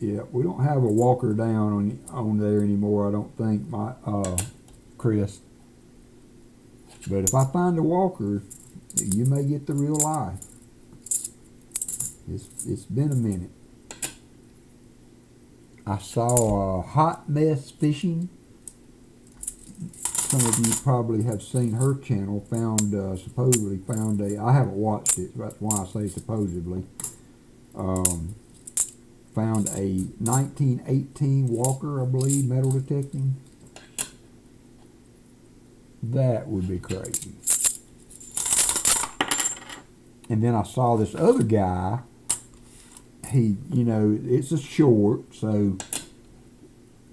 Yeah, we don't have a Walker down on there anymore. I don't think, my Chris. But if I find a Walker, you may get the real life. It's been a minute. I saw Hot Mess Fishing. Some of you probably have seen her channel. Supposedly found a. I haven't watched it. That's why I say supposedly. Found a 1918 Walker, I believe, metal detecting. That would be crazy. And then I saw this other guy. It's a short, so,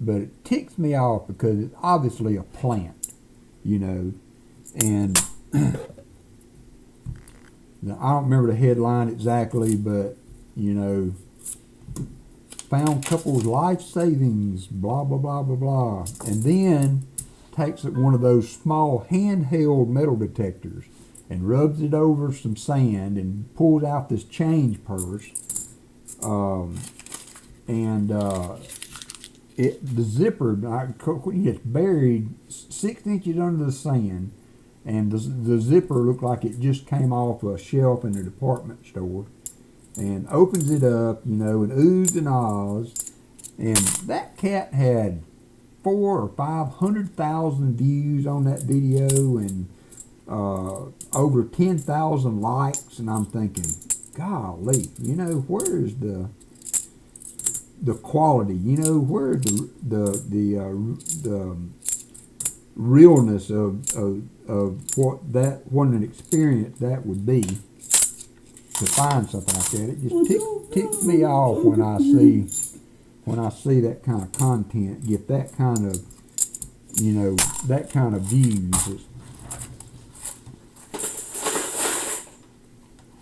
but it ticks me off because it's obviously a plant, and now, I don't remember the headline exactly, but, found couple's life savings, blah, blah, blah, blah, blah. And then takes one of those small handheld metal detectors and rubs it over some sand and pulls out this change purse. The zipper, it's buried 6 inches under the sand, and the zipper looked like it just came off a shelf in a department store. And opens it up, and oohs and ahs. And that cat had 400,000 or 500,000 views on that video, and over 10,000 likes. And I'm thinking, golly, where's the quality? Where's the realness of what an experience that would be. To find something like that, it just ticks me off when I see that kind of content, get that kind of views.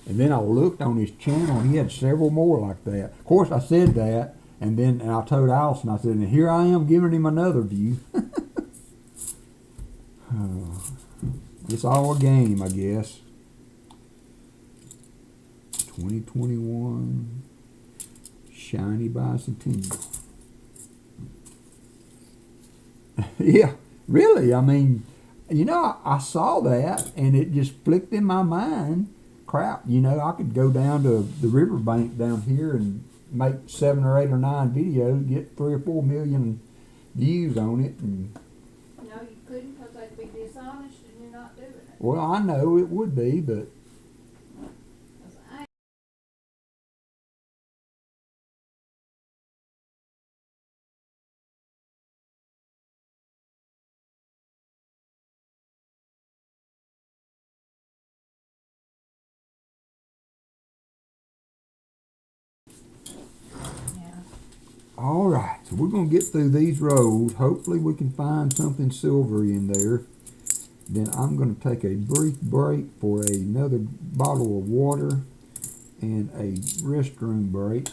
And then I looked on his channel, and he had several more like that. Of course, I said that, and I told Allison, I said, and here I am giving him another view. It's all a game, I guess. 2021 shiny bicentennial. Yeah, really. I mean, I saw that and it just flicked in my mind. Crap, I could go down to the riverbank down here and make 7 or 8 or 9 videos, get 3 or 4 million views on it. And No, you couldn't, because that'd be dishonest and you're not doing it. well, I know it would be, but 'Cause I all right, so we're going to get through these rows. Hopefully we can find something silvery in there. Then I'm going to take a brief break for another bottle of water and a restroom break.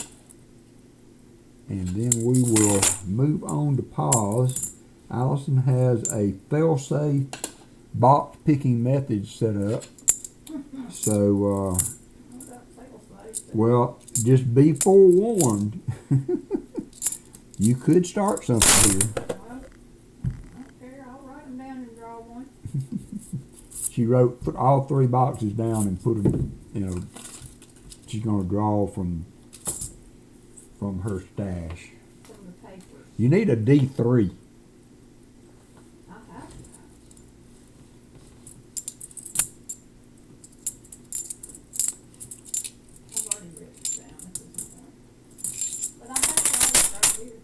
And then we will move on to pause. Allison has a fail-safe box picking method set up. So, well, just be forewarned. You could start something here. don't care, I'll write them down and draw one. She put all 3 boxes down and put them, she's going to draw from her stash. From the paper. You need a D3. I have to. I've already written it down, this isn't one. But I have to write it right here.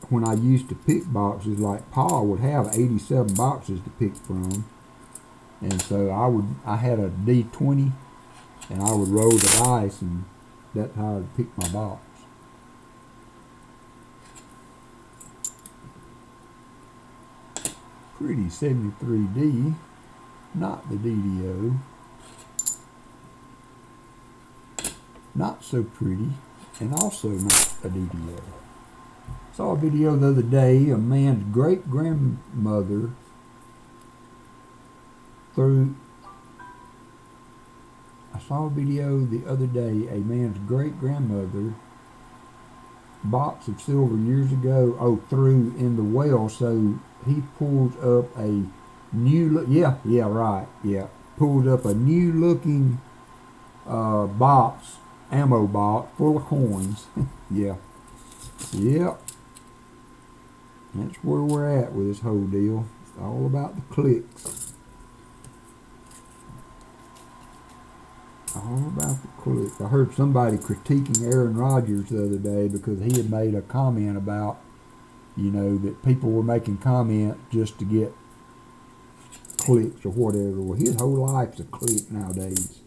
When I used to pick boxes, like Paul would have 87 boxes to pick from, and so I had a D20, and I would roll the dice, and that's how I would pick my box. Pretty 73D. not the DDO. Not so pretty, and also not a DDO. Saw a video the other day, a man's great-grandmother I saw a video the other day, a man's great-grandmother, box of silver years ago, threw in the well, so he pulls up a new, pulled up a new looking box, ammo box, full of coins. Yeah. Yep. That's where we're at with this whole deal. It's all about the clicks. All about the clicks. I heard somebody critiquing Aaron Rodgers the other day because he had made a comment about, that people were making comments just to get clicks or whatever. Well, his whole life's a click nowadays.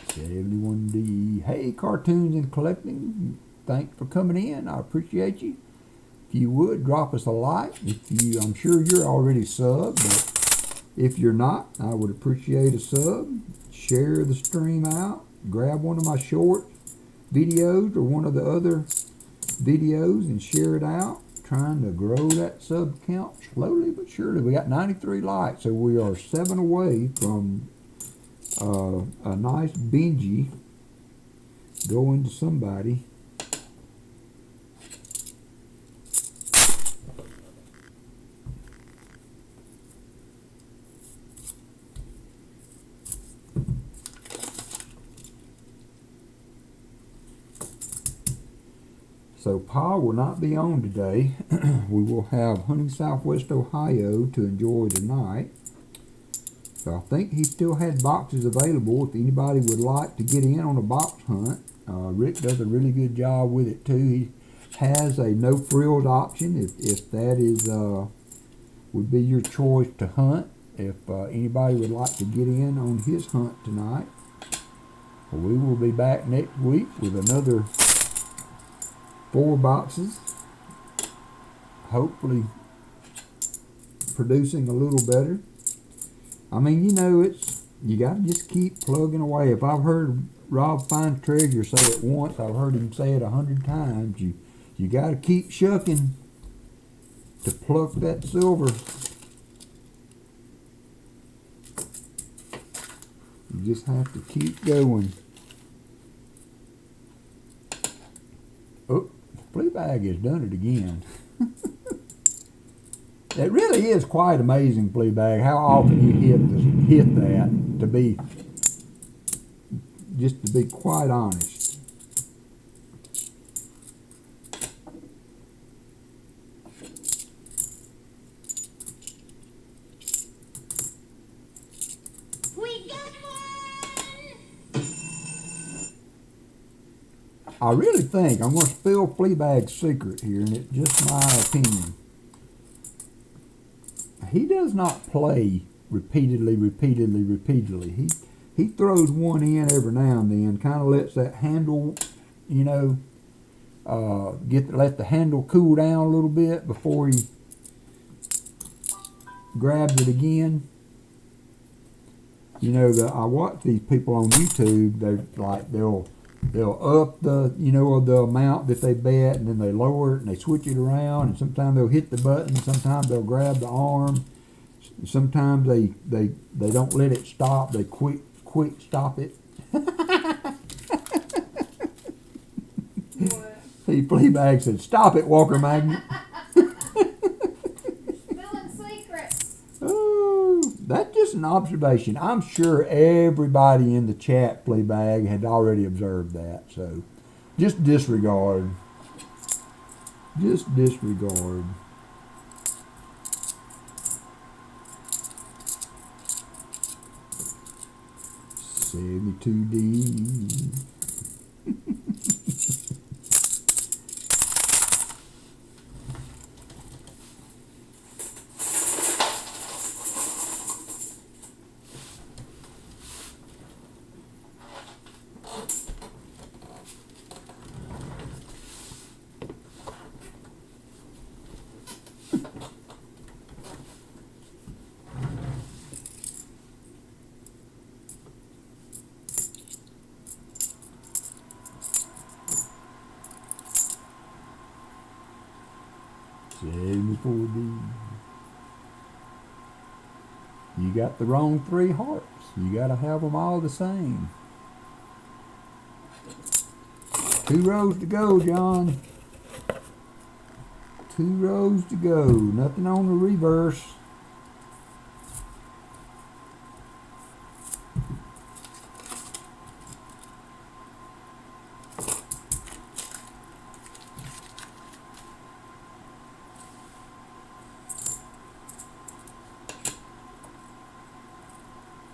$71D. Hey, Cartoons and Collecting. Thanks for coming in. I appreciate you. If you would, drop us a like. I'm sure you're already subbed, but if you're not, I would appreciate a sub. Share the stream out. Grab one of my short videos or one of the other videos and share it out. Trying to grow that sub count slowly but surely. We got 93 likes, so we are 7 away from a nice Benji going to somebody. So Pa will not be on today. We will have Hunting Southwest Ohio to enjoy tonight. So I think he still had boxes available if anybody would like to get in on a box hunt. Rick does a really good job with it too. He has a no frills option if that is would be your choice to hunt. If anybody would like to get in on his hunt tonight. We will be back next week with another 4 boxes, hopefully producing a little better. I mean, you got to just keep plugging away. If I've heard Rob Find Treasure say it once, I've heard him say it 100 times. You got to keep shucking to pluck that silver. You just have to keep going. Oh, Fleabag has done it again. It really is quite amazing, Fleabag, how often you hit that, to be quite honest. We got one! I really think I'm going to spill Fleabag's secret here, and it's just my opinion. He does not play repeatedly. He throws one in every now and then, kind of lets that handle, let the handle cool down a little bit before he grabs it again. I watch these people on YouTube. They'll up the amount that they bet, and then they lower it and they switch it around, and sometimes they'll hit the button, sometimes they'll grab the arm, sometimes they don't let it stop, they quick stop it. What? See, Fleabag said, "Stop it, WalkerMagnet." Spilling secrets. Oh, that's just an observation. I'm sure everybody in the chat, Fleabag, had already observed that. So just disregard. Just disregard. $72D. 4D. You got the wrong 3 hearts. You gotta have them all the same. 2 rows to go, John. 2 rows to go. Nothing on the reverse.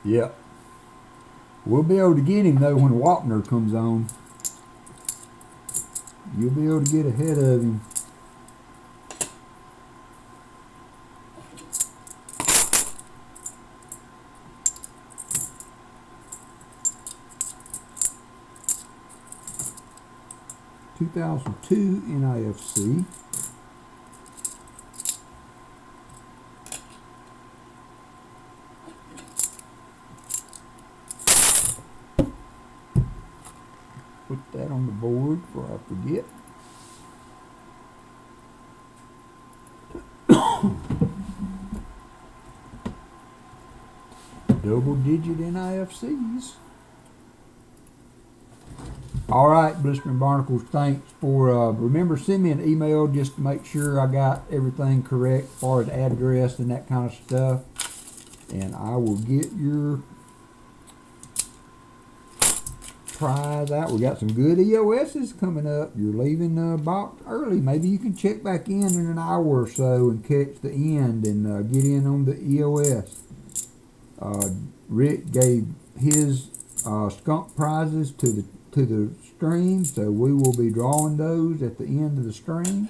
Yep. We'll be able to get him though when Wapner comes on. You'll be able to get ahead of him. (2002) NIFC. Put that on the board before I forget. Double-digit NIFCs. All right, Blistering Barnacles, thanks for, remember, send me an email just to make sure I got everything correct as far as address and that kind of stuff. And I will get your prize out. We got some good EOSs coming up. You're leaving the box early. Maybe you can check back in an hour or so and catch the end and get in on the EOS. Rick gave his skunk prizes to the stream, so we will be drawing those at the end of the stream.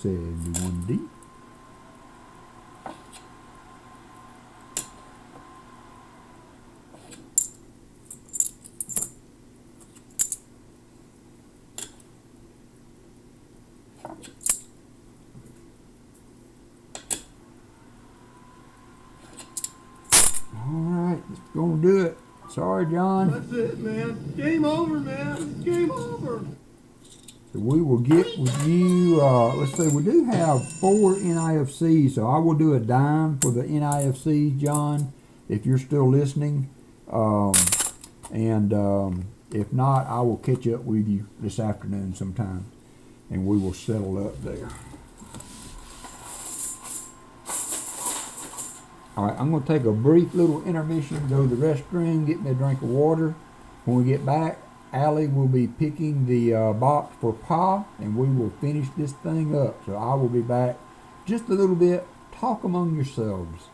(71D). Alright, that's gonna do it. Sorry, John. That's it, man. Game over, man. Game over. So we will get with you, let's see, we do have 4 NIFCs, so I will do a dime for the NIFCs, John, if you're still listening. If not, I will catch up with you this afternoon sometime, and we will settle up there. All right, I'm going to take a brief little intermission, go to the restroom, get me a drink of water. When we get back, Allie will be picking the box for Pa, and we will finish this thing up. So I will be back just a little bit. Talk among yourselves.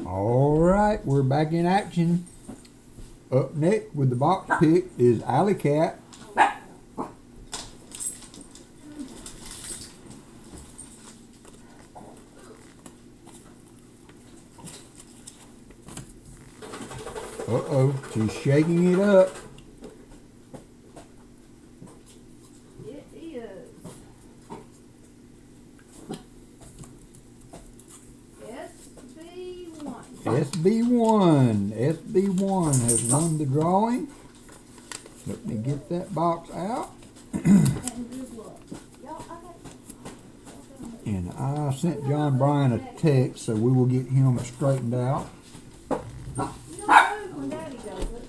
All right, we're back in action. Up next with the box pick is Alley Cat. Uh-oh, she's shaking it up. It is SB1. SB1 has won the drawing. Let me get that box out. And good luck. Y'all, I got. And I sent John Bryan a text, so we will get him straightened out. You know when Daddy does it.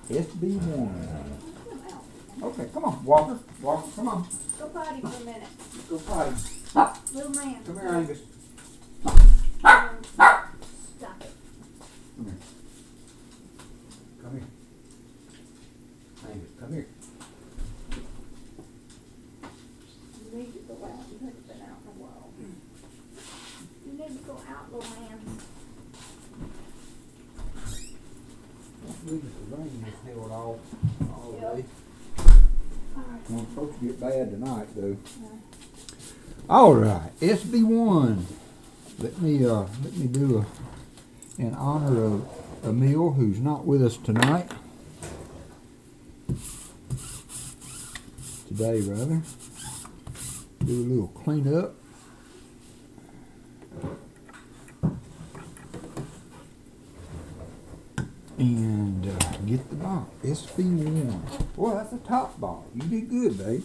SB1. Okay, come on, Walker. Walker, come on. Go potty for a minute. Go potty. Little man. Come here, Angus. Stop it. Come here. Come here. Angus, come here. You need to go out. You haven't been out in a while. You need to go out, little man. Look at the rain has held off all day. Alright. Well, it's supposed to get bad tonight, though. All right, SB1. Let me do in honor of Emil, who's not with us tonight. Today, rather. Do a little cleanup. And get the box. SB1. Boy, that's a top box. You did good, babe.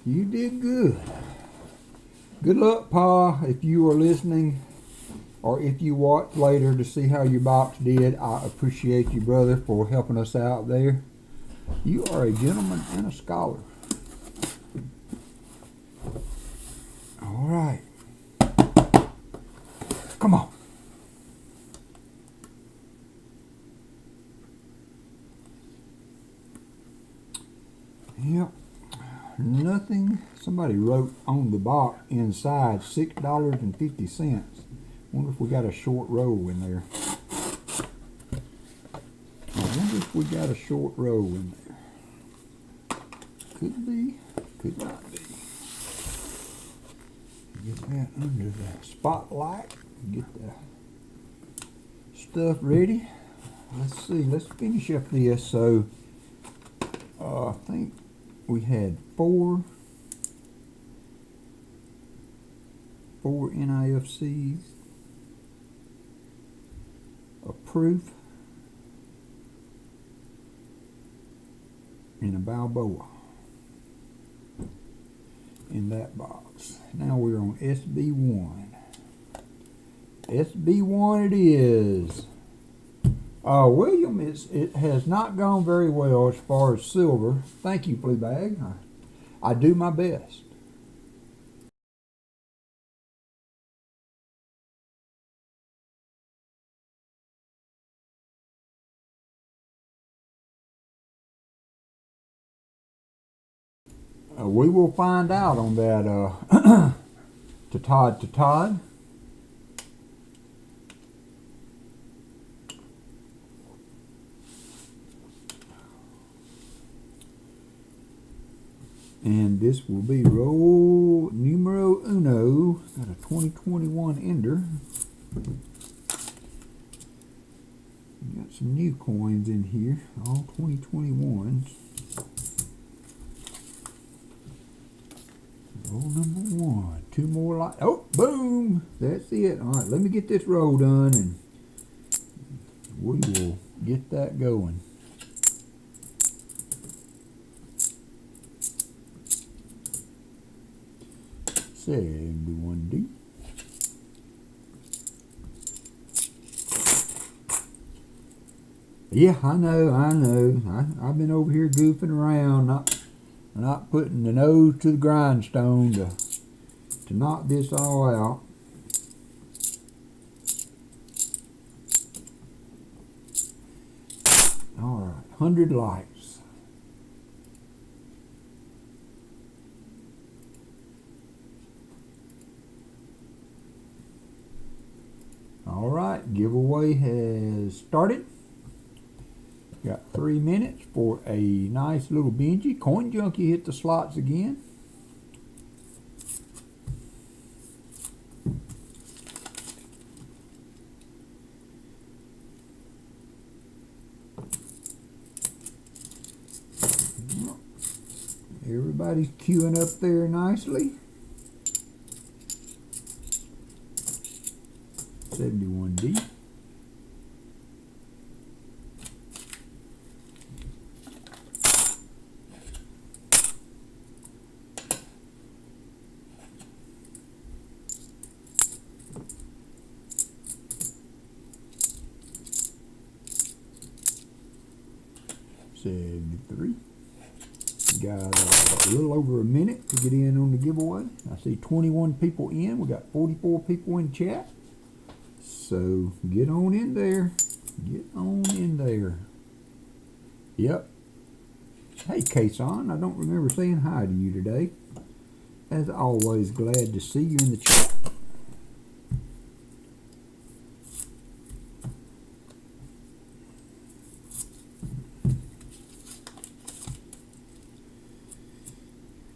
You did good. Good luck, Pa, if you are listening, or if you watch later to see how your box did. I appreciate you, brother, for helping us out there. You are a gentleman and a scholar. All right. Come on. Yep. Nothing. Somebody wrote on the box inside $6.50. Wonder if we got a short row in there. I wonder if we got a short row in there. Could be, could not be. Get that under the spotlight. Get the stuff ready. Let's see. Let's finish up this. So, I think we had four NIFCs, a proof, and a Balboa in that box. Now we're on SB1. SB1 it is. William, it has not gone very well as far as silver. Thank you, Fleabag. I do my best. We will find out on that to Todd. And this will be roll numero uno. Got a 2021 ender. Got some new coins in here, all 2021s. Roll number one. Two more light. Oh, boom! That's it. All right, let me get this roll done, and we will get that going. $71D. Yeah, I know. I've been over here goofing around, not putting the nose to the grindstone to knock this all out. All right, 100 likes. Alright, giveaway has started. Got 3 minutes for a nice little Benji. Coin Junkie hit the slots again. Everybody's queuing up there nicely. 71D. $73. Got a little over a minute to get in on the giveaway. I see 21 people in. We got 44 people in chat. So get on in there. Get on in there. Yep. Hey, Kason. I don't remember saying hi to you today. As always, glad to see you in the chat.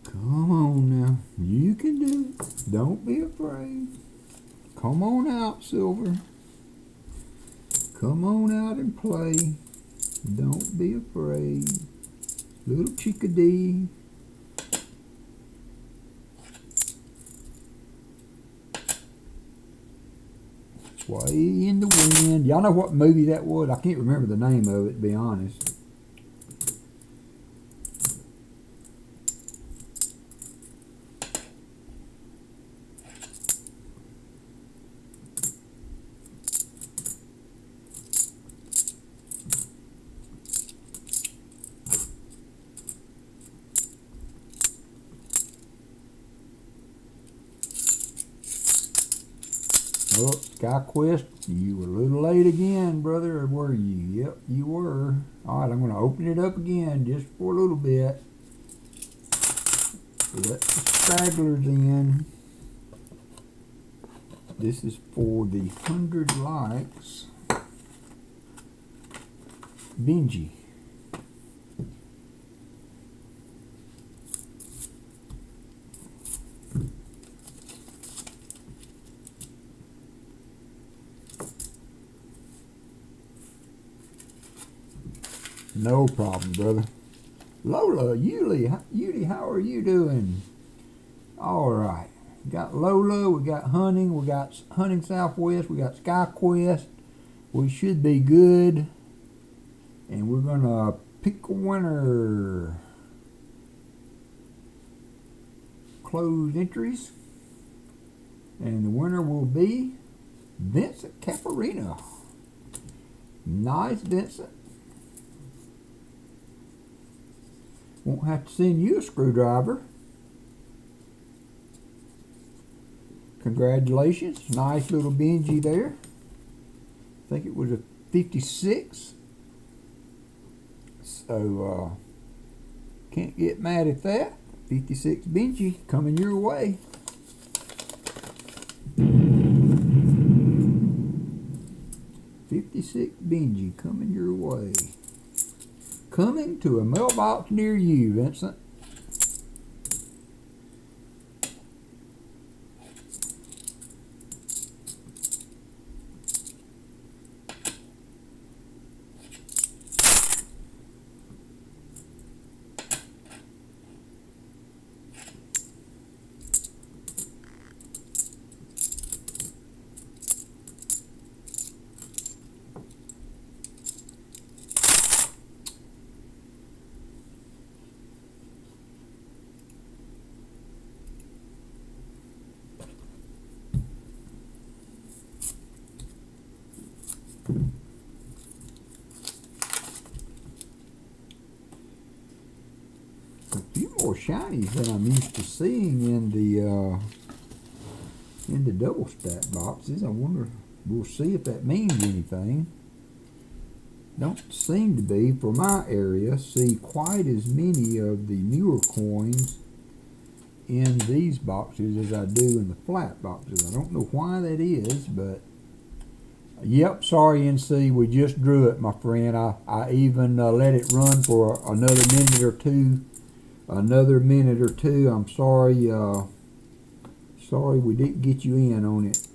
Come on now. You can do it. Don't be afraid. Come on out, Silver. Come on out and play. Don't be afraid. Little chickadee. Sway in the wind. Y'all know what movie that was? I can't remember the name of it, to be honest. Oh, SkyQuest, you were a little late again, brother, or were you? Yep, you were. Alright, I'm going to open it up again just for a little bit. Let the stragglers in. This is for the 100 likes. Benji. No problem, brother. Lola, Yuli, how are you doing? All right. Got Lola, we got Hunting, we got Hunting Southwest, we got SkyQuest. We should be good. And we're going to pick a winner. Close entries. And the winner will be Vincent Caparino. Nice, Vincent. Won't have to send you a screwdriver. Congratulations. Nice little Benji there. I think it was a 56. So, can't get mad at that. 56 Benji coming your way. $56 Benji coming your way. Coming to a mailbox near you, Vincent. A few more shinies than I'm used to seeing in the double stack boxes. I wonder, we'll see if that means anything. Don't seem to be, for my area, see quite as many of the newer coins in these boxes as I do in the flat boxes. I don't know why that is, but Yep, sorry NC, we just drew it, my friend. I even let it run for another minute or two. I'm sorry, sorry we didn't get you in on it.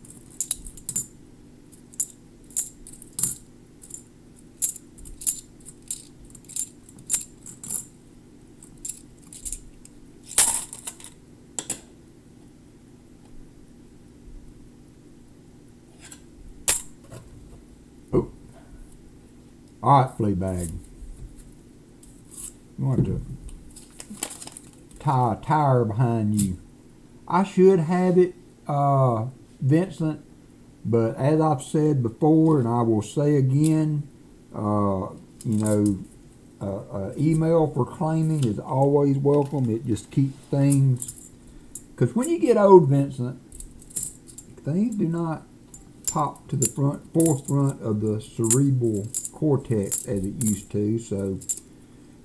Oh. Alright, Fleabag. You want to tie a tire behind you. I should have it, Vincent, but as I've said before, and I will say again, email for claiming is always welcome. It just keeps things, because when you get old, Vincent, things do not pop to the forefront of the cerebral cortex as it used to, so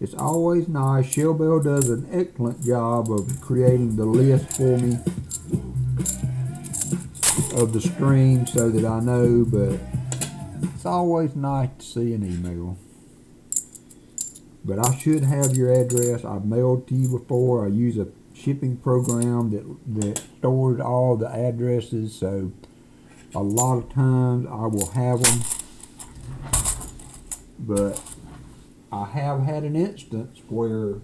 it's always nice. Shellbell does an excellent job of creating the list for me of the stream so that I know, but it's always nice to see an email. But I should have your address. I've mailed to you before. I use a shipping program that stores all the addresses, so a lot of times I will have them. But I have had an instance where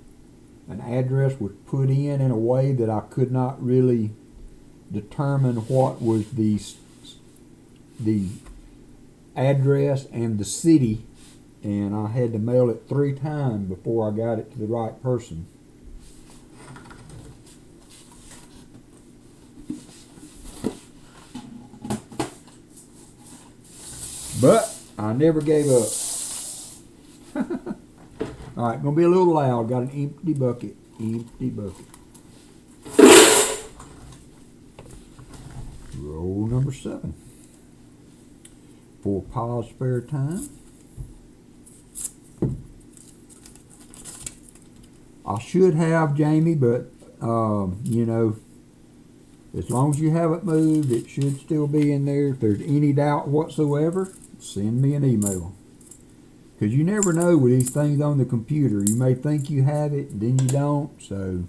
an address was put in a way that I could not really determine what was the address and the city, and I had to mail it 3 times before I got it to the right person. But I never gave up. Alright, gonna be a little loud. Got an empty bucket. Roll number 7. For Pa's spare time. I should have, Jamie, but as long as you haven't moved, it should still be in there. If there's any doubt whatsoever, send me an email. Because you never know with these things on the computer. You may think you have it, and then you don't. So,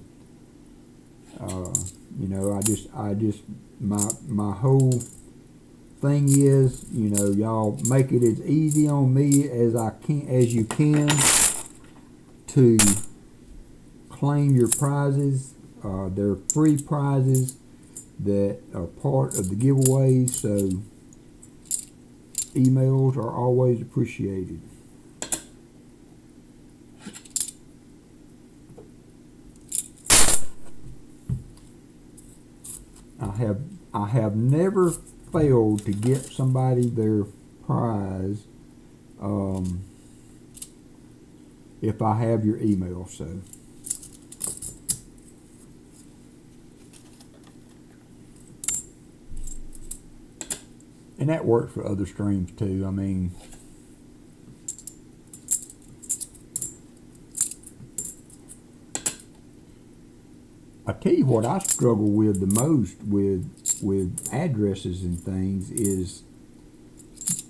my whole thing is, y'all make it as easy on me as you can to claim your prizes. They're free prizes that are part of the giveaways, so emails are always appreciated. I have never failed to get somebody their prize if I have your email. So and that works for other streams too. I mean, I tell you what I struggle with the most with addresses and things is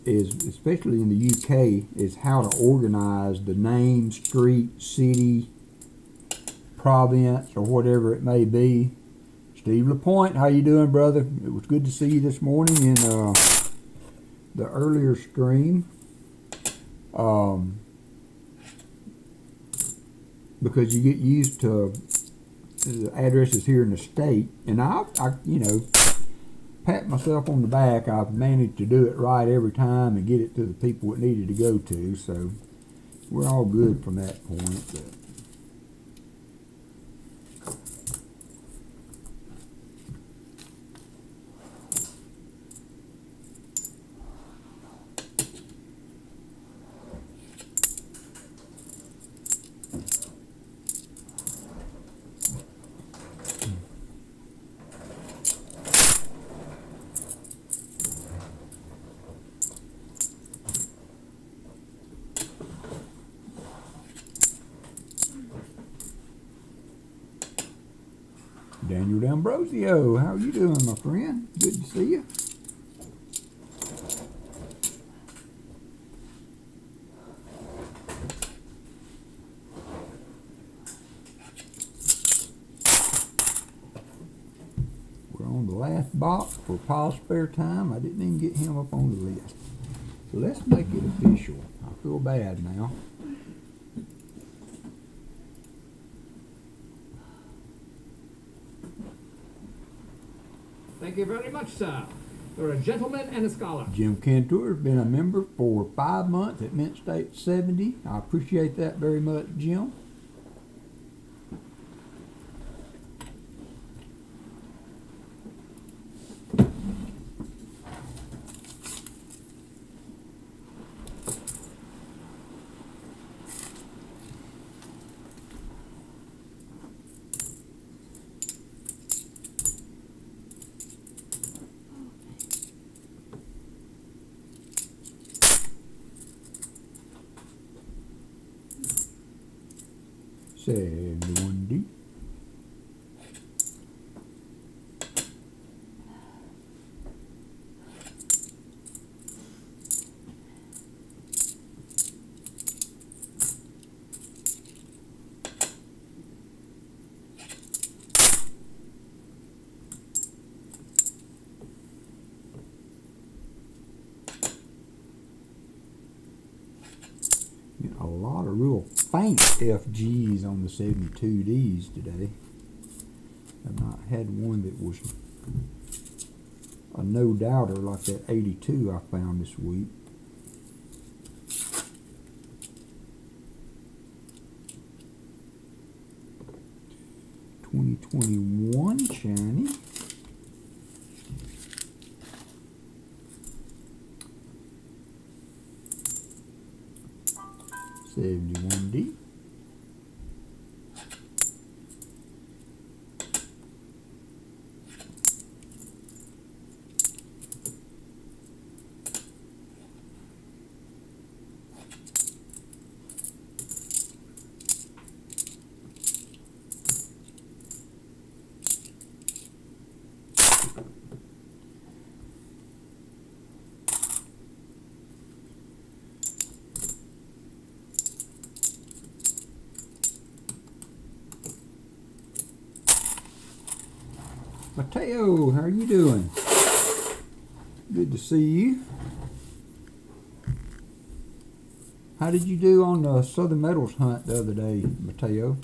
especially in the UK, is how to organize the name, street, city, province, or whatever it may be. Steve LaPointe, how you doing, brother? It was good to see you this morning in the earlier stream. Because you get used to the addresses here in the state, and I pat myself on the back. I've managed to do it right every time and get it to the people it needed to go to, so we're all good from that point. But Daniel D'Ambrosio, how are you doing, my friend? Good to see you. We're on the last box for Paul's spare time. I didn't even get him up on the list. So let's make it official. I feel bad now. Thank you very much, sir. You're a gentleman and a scholar. Jim Cantor has been a member for 5 months at Mint State 70. I appreciate that very much, Jim. One D. A lot of real faint FGs on the 72Ds today. I've not had one that was a no-doubter like that 82 I found this week. $2021 shiny. $71D. Mateo, how are you doing? Good to see you. How did you do on the Southern Metals hunt the other day, Mateo?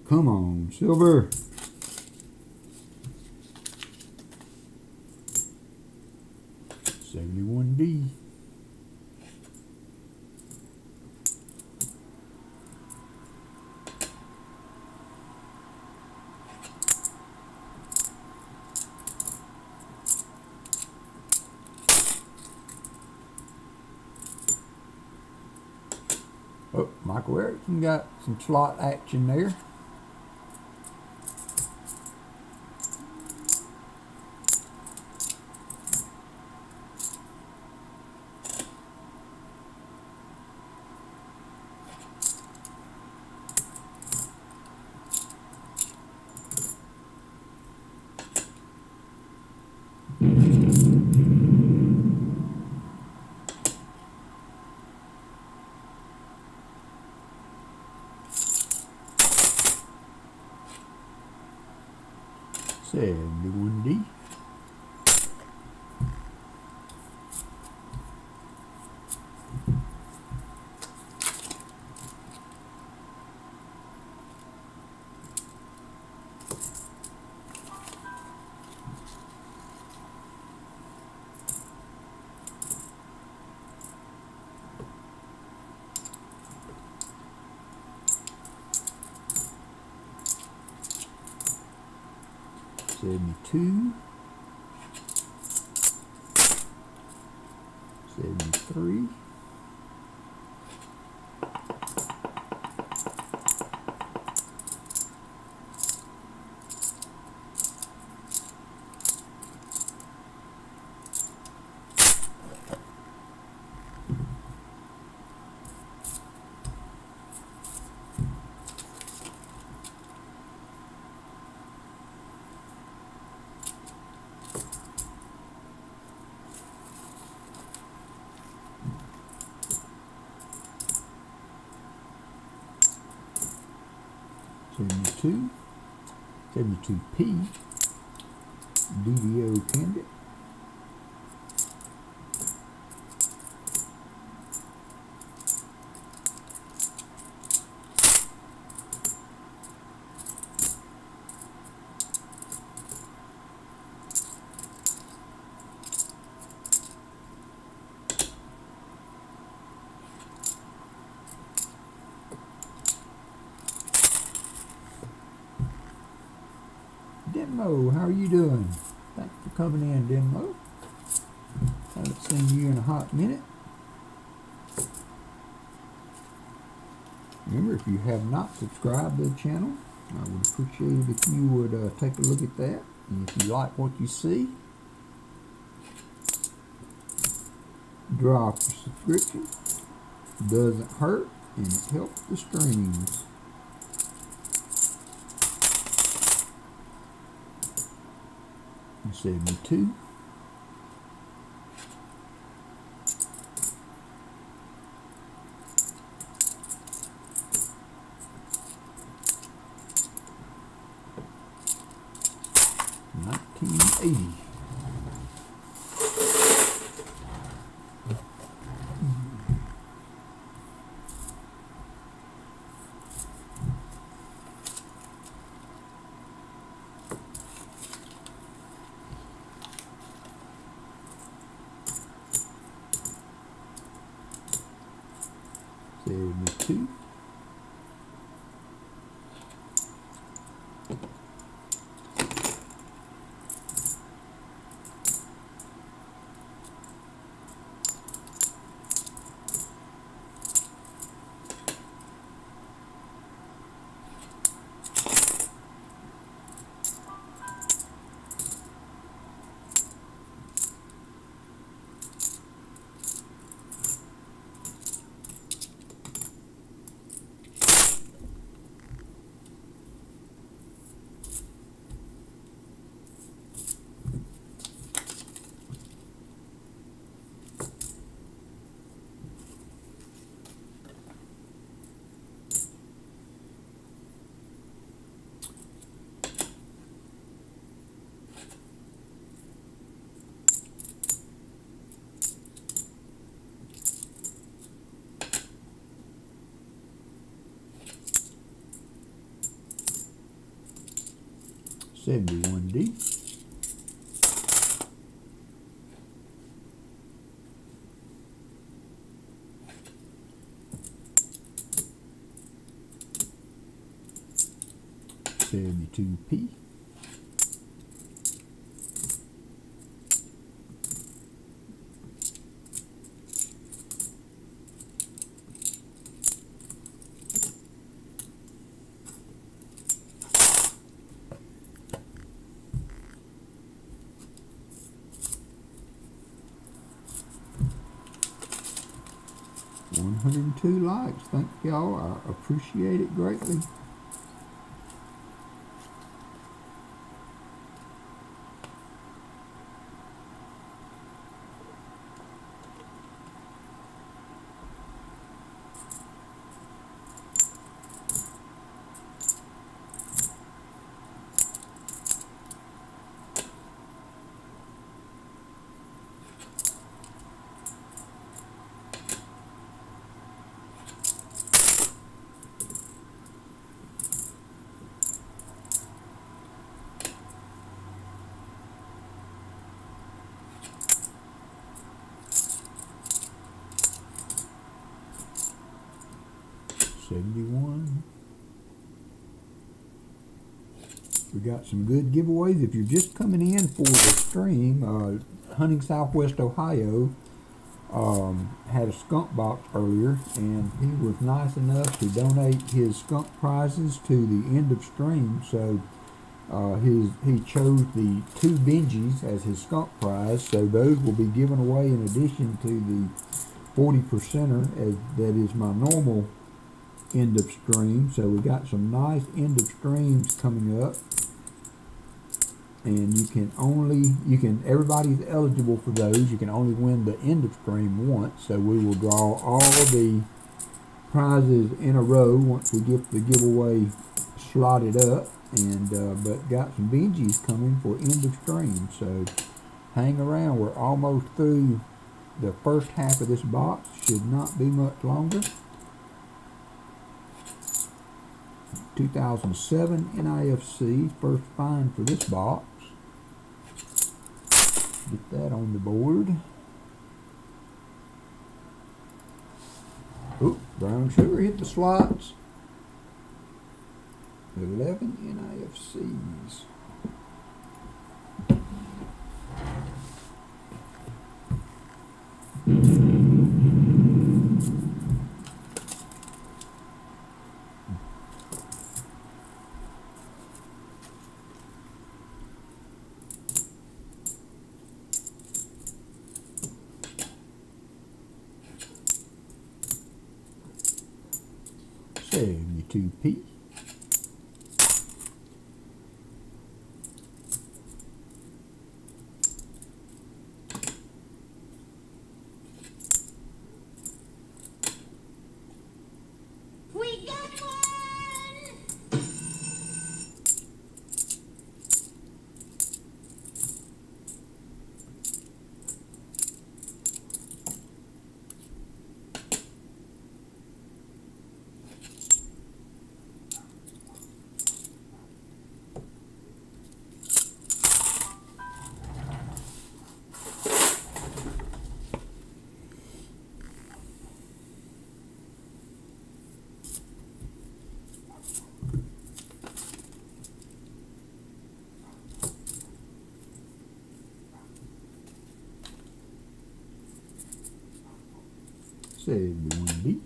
Come on, silver. $71D. Oh, Michael Erickson got some slot action there. $71D. 72, 73, 72, 72P, DDO pendant, 'Denmo, how are you doing? Thanks for coming in, 'Denmo. Haven't seen you in a hot minute. Remember, if you have not subscribed to the channel, I would appreciate it if you would take a look at that. And if you like what you see, drop a subscription. Doesn't hurt, and it helps the streams. And 72. 1980. Two. 71D. 72P. 102 likes. Thank y'all. I appreciate it greatly. We got some good giveaways. If you're just coming in for the stream, Hunting Southwest Ohio had a skunk box earlier, and he was nice enough to donate his skunk prizes to the end of stream. So he chose the 2 Benjis as his skunk prize. So those will be given away in addition to the 40%er, as that is my normal end of stream. So we got some nice end of streams coming up. And everybody's eligible for those. You can only win the end of stream once. So we will draw all the prizes in a row once we get the giveaway slotted up. And but got some Benjis coming for end of stream. So hang around. We're almost through the first half of this box. Should not be much longer. 2007 NIFCs, first find for this box. Get that on the board. Oop, brown sugar hit the slots. 11 NIFCs. $72p. We got one! $71b.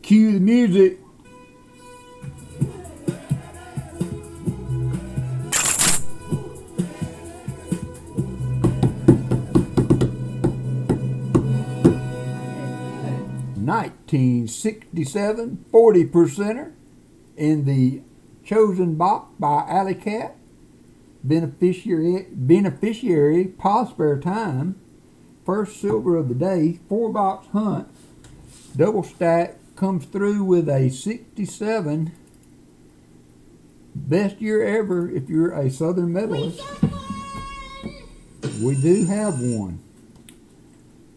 Cue the music. $19.67 40%er in the chosen box by Alley Cat. Beneficiary Prosper Time. First silver of the day. 4-box hunt. Double stack comes through with a 67. Best year ever if you're a Southern medalist. We do have one.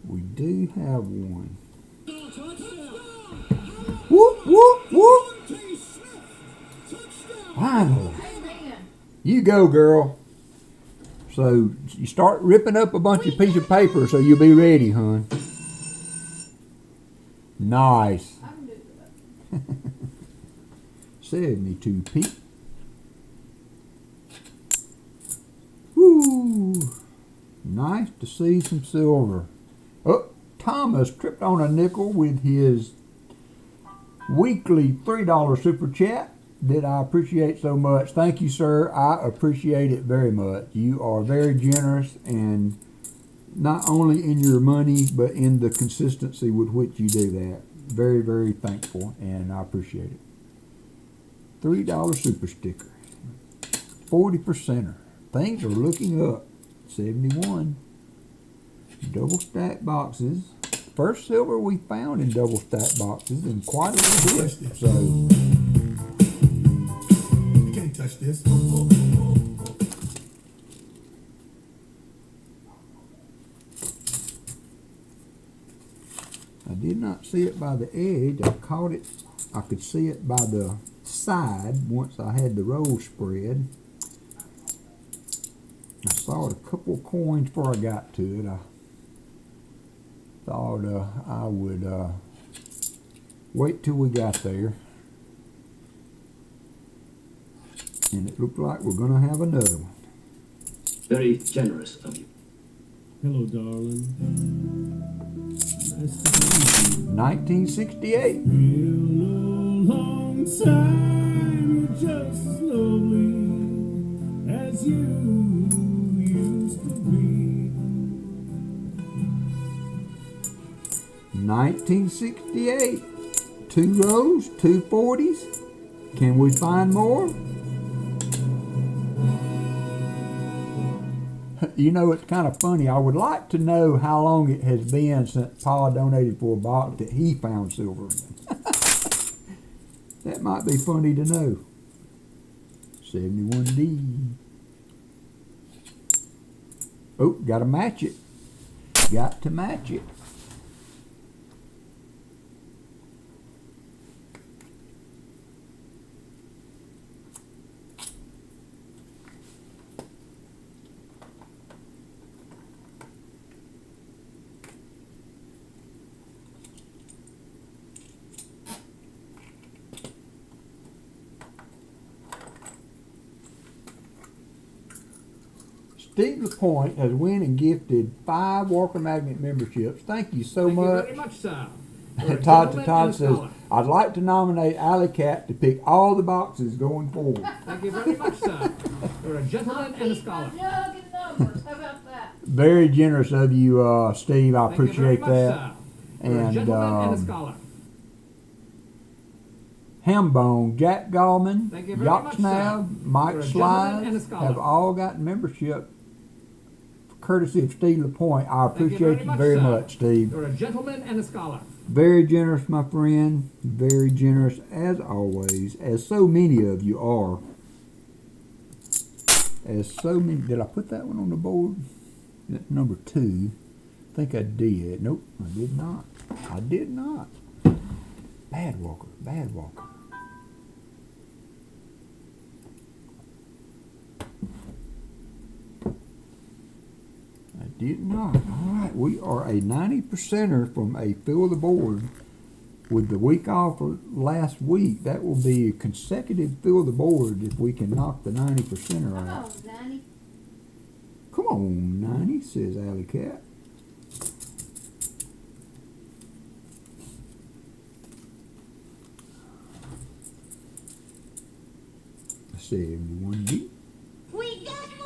We do have one. Whoop, whoop, whoop. Finally. You go, girl. So you start ripping up a bunch of piece of paper so you'll be ready, hon. Nice. 72p. Woo. Nice to see some silver. Oh, Thomas tripped on a nickel with his weekly $3 super chat that I appreciate so much. Thank you, sir. I appreciate it very much. You are very generous, and not only in your money, but in the consistency with which you do that. Very, very thankful, and I appreciate it. $3 super sticker. 40%er. Things are looking up. 71. Double stack boxes. First silver we found in double stack boxes in quite a little bit. So You can't touch this. I did not see it by the edge. I caught it. I could see it by the side once I had the roll spread. I saw a couple of coins before I got to it. I thought I would wait till we got there. And it looked like we're going to have another one. Very generous of you. Hello, darling. Nice to meet you. 1968. Been a long time. You're just as lovely as you used to be. 1968. 2 rows, 2 40s. Can we find more? You know, it's kind of funny. I would like to know how long it has been since Paul donated for a box that he found silver in. That might be funny to know. 71D. Oh, got to match it. Got to match it. Steve LaPointe has won and gifted 5 WalkerMagnet memberships. Thank you so Thank much. you very much, sir. You're a Todd gentleman Todd and a says, scholar. I'd like to nominate Alley Cat to pick all the boxes going forward. Thank you very much, sir. You're a gentleman and a scholar. Jug and numbers, how about that? Very generous of you, Steve. I Thank you very appreciate much, that. sir. You're a And gentleman and a scholar. Hambone, Jack Gallman, Thank you very much, Yoxnav, sir. Mike You're a gentleman and a Slides scholar. have all gotten membership courtesy of Steve LaPointe. I Thank you appreciate you very sir. much, Steve. You're a gentleman and a scholar. Very generous, my friend. Very generous, as always, as so many of you are. As so many. Did I put that one on the board? That's number 2. I think I did. Nope, I did not. I did not. Bad Walker. Bad Walker. I did not. All right, we are a 90%er from a fill the board. With the week off last week, that will be a consecutive fill the board if we can knock the 90%er Come out. on, Danny. Come on, 90, says Alley Cat. See, 1D. We got one!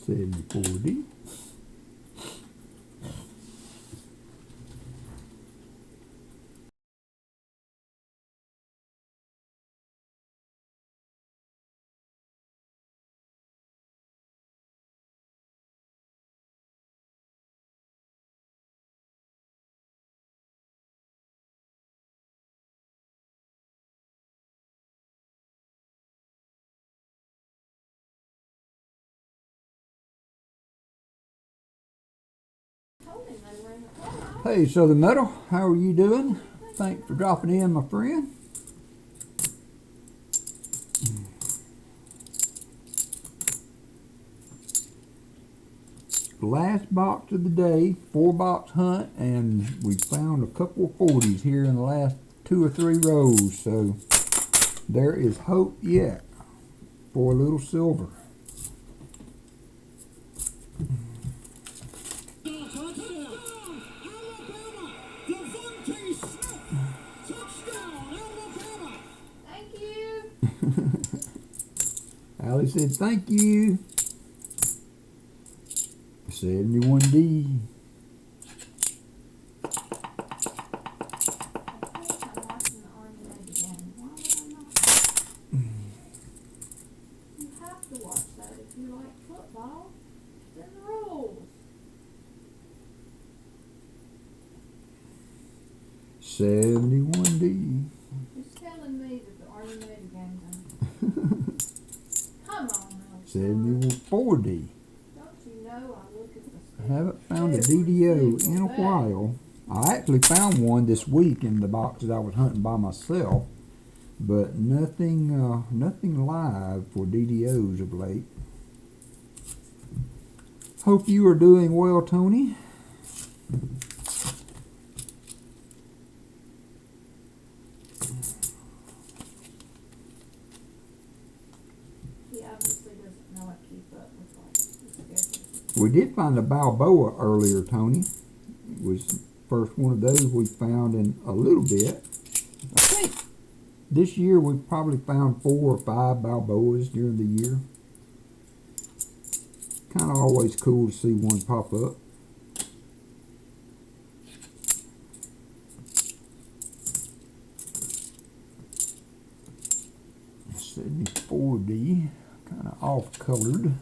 Say 4D. Told him they were in the clubhouse. Hey, Southern Metal, how are you doing? Thanks for dropping in, my friend. Last box of the day, 4-box hunt, and we found a couple of 40s here in the last 2 or 3 rows, so there is hope yet for a little silver. Thank you. Allie said thank you. 71D. Of course, I'm watching the Army again. Why would I not? You have to watch that if you like football. It's in the rules. 71D. Who's telling me that actually found one this week in the boxes I was hunting by myself, but nothing live for DDOs of late. Hope you are doing well, Tony. He obviously doesn't know I keep up with like the schedule. We did find a Balboa earlier, Tony. It was the first one of those we found in a little bit. I think this year we've probably found 4 or 5 Balboas during the year. Kind of always cool to see one pop up. $74D, kind of off-colored.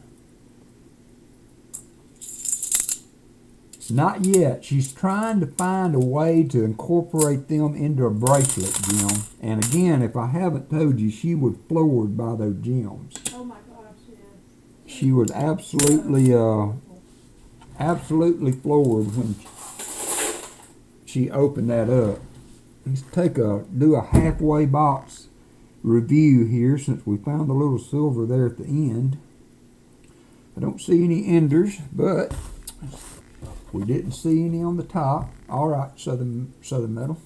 Not yet. She's trying to find a way to incorporate them into a bracelet gem. And again, if I haven't told you, she was floored by those gems. Oh my gosh, yes. She was absolutely floored when she opened that up. Let's do a halfway box review here, since we found the little silver there at the end. I don't see any enders, but we didn't see any on the top. All right, Southern Metal.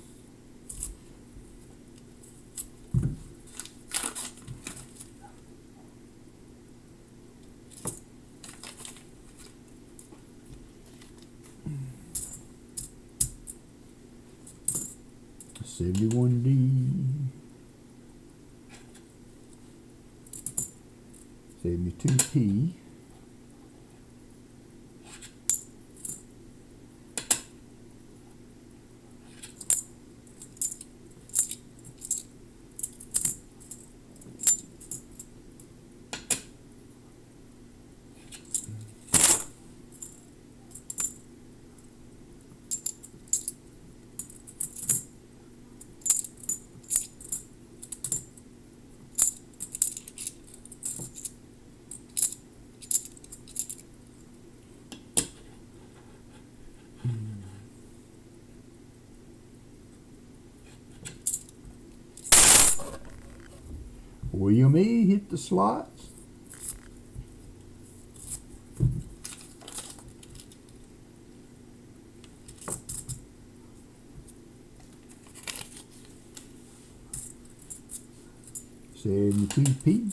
$71D. $72P. William E. hit the slots. $72P.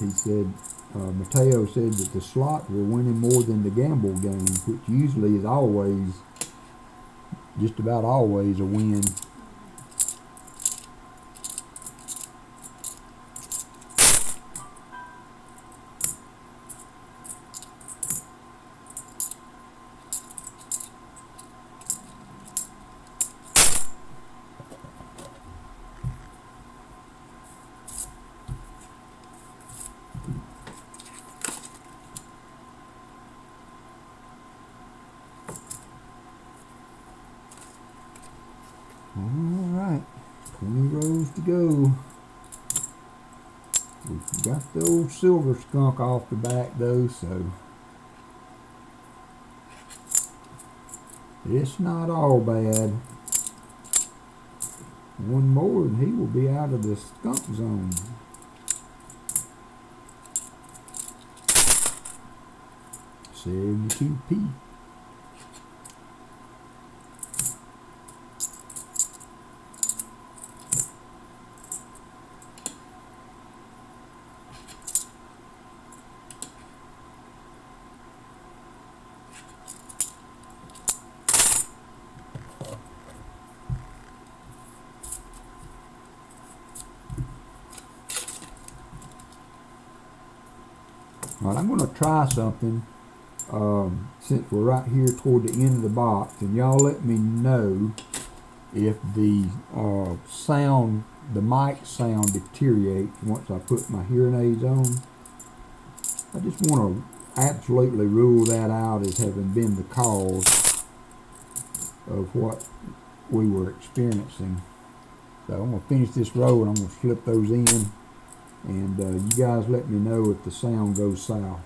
He said, Mateo said that the slot were winning more than the gamble game, which usually is always, just about always, a win. Alright, 20 rows to go. We've got the old silver skunk off the back though, so it's not all bad. One more and he will be out of the skunk zone. $72P. All right, I'm going to try something since we're right here toward the end of the box, and y'all let me know if the sound, the mic sound deteriorates once I put my hearing aids on. I just want to absolutely rule that out as having been the cause of what we were experiencing. So I'm going to finish this row and I'm going to slip those in, and you guys let me know if the sound goes south.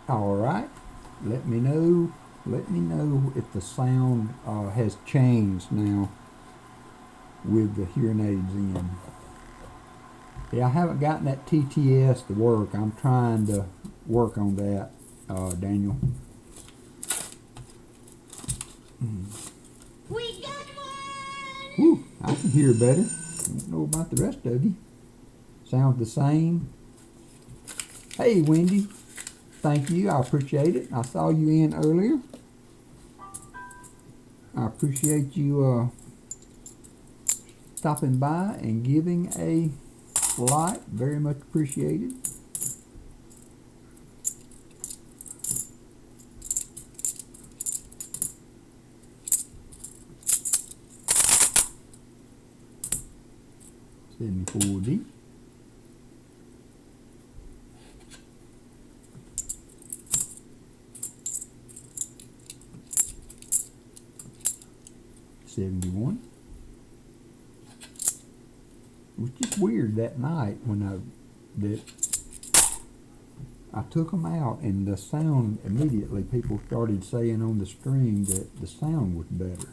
All right, let me know if the sound has changed now with the hearing aids in. Yeah, I haven't gotten that TTS to work. I'm trying to work on that, Daniel. We got one! Whew, I can hear better. I don't know about the rest of you. Sounds the same. Hey, Wendy. Thank you. I appreciate it. I saw you in earlier. I appreciate you stopping by and giving a like. Very much appreciated. $74D. $71. It was just weird that night when I took them out, and the sound immediately, people started saying on the stream that the sound was better.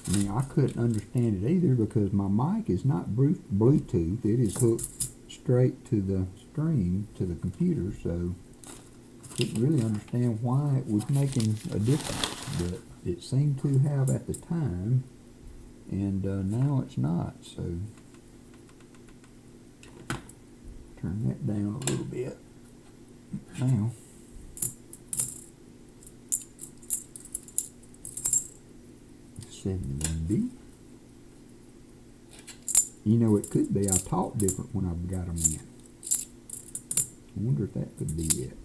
I mean, I couldn't understand it either because my mic is not Bluetooth. It is hooked straight to the stream, to the computer, so I couldn't really understand why it was making a difference. But it seemed to have at the time, and now it's not. So turn that down a little bit now. $71B. You know, it could be I talk different when I've got them in. I wonder if that could be it.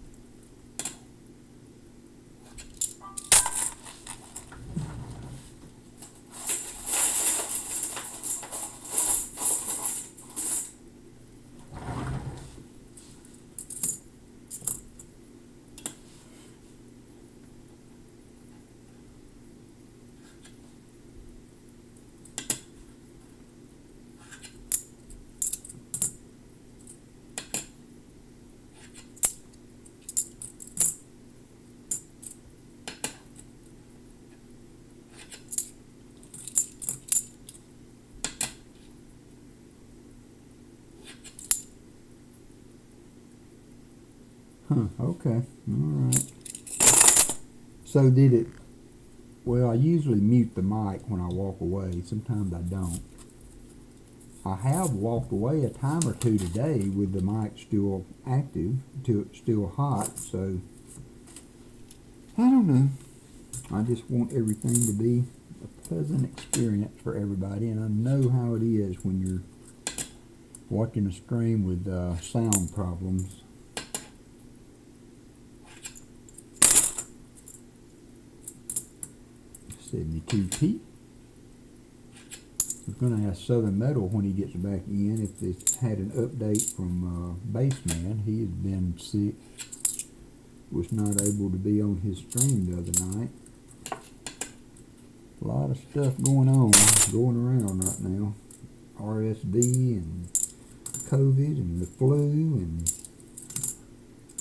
Okay, alright. So did it, well, I usually mute the mic when I walk away. Sometimes I don't. I have walked away a time or two today with the mic still active, still hot, so I don't know. I just want everything to be a pleasant experience for everybody, and I know how it is when you're watching a stream with sound problems. $72P. I'm going to ask Southern Metal when he gets back in if they had an update from Baseman. He has been sick was not able to be on his stream the other night. A lot of stuff going around right now. RSV and COVID and the flu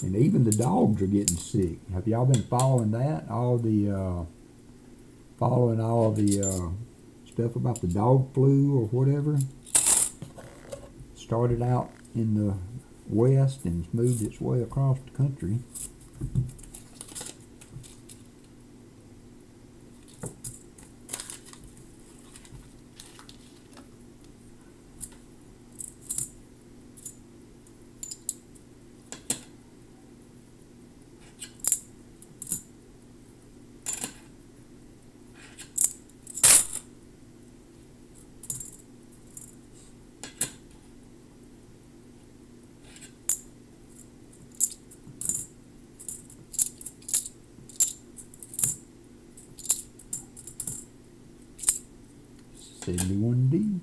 and even the dogs are getting sick. Have y'all been following that? Following all the stuff about the dog flu or whatever? Started out in the west and it's moved its way across the country. $71D.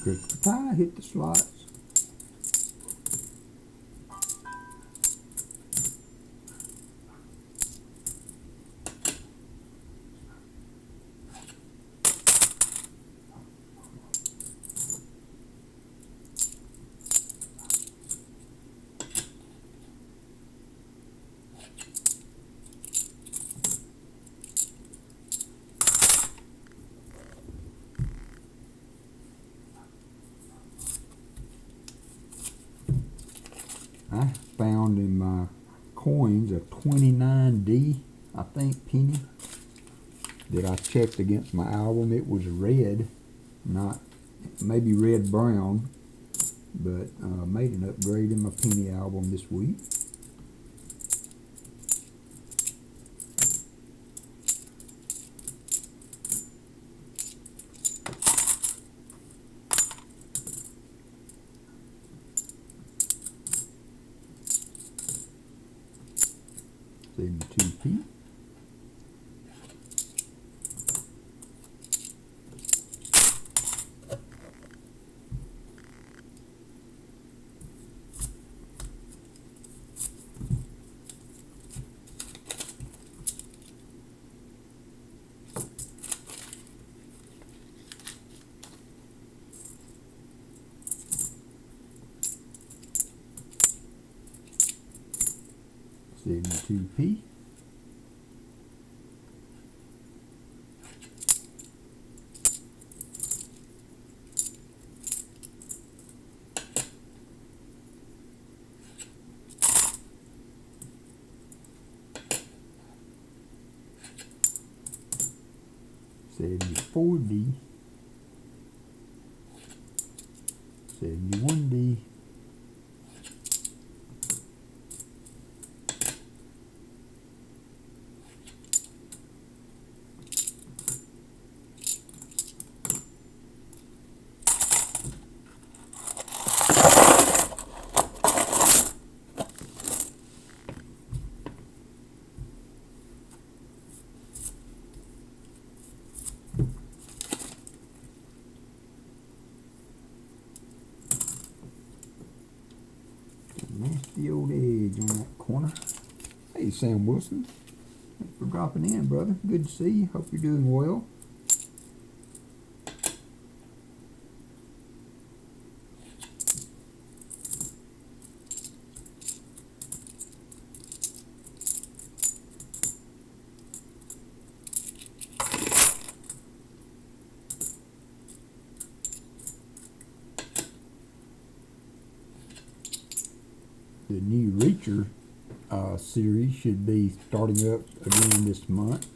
Critical tie, hit the slots. I found in my coins a 29D, I think, penny that I checked against my album. It was red, not maybe red brown, but made an upgrade in my penny album this week. $72p. $72p. $74D. $71D. Nasty old edge on that corner. Hey, Sam Wilson. Thanks for dropping in, brother. Good to see you. Hope you're doing well. The new Reacher series should be starting up again this month.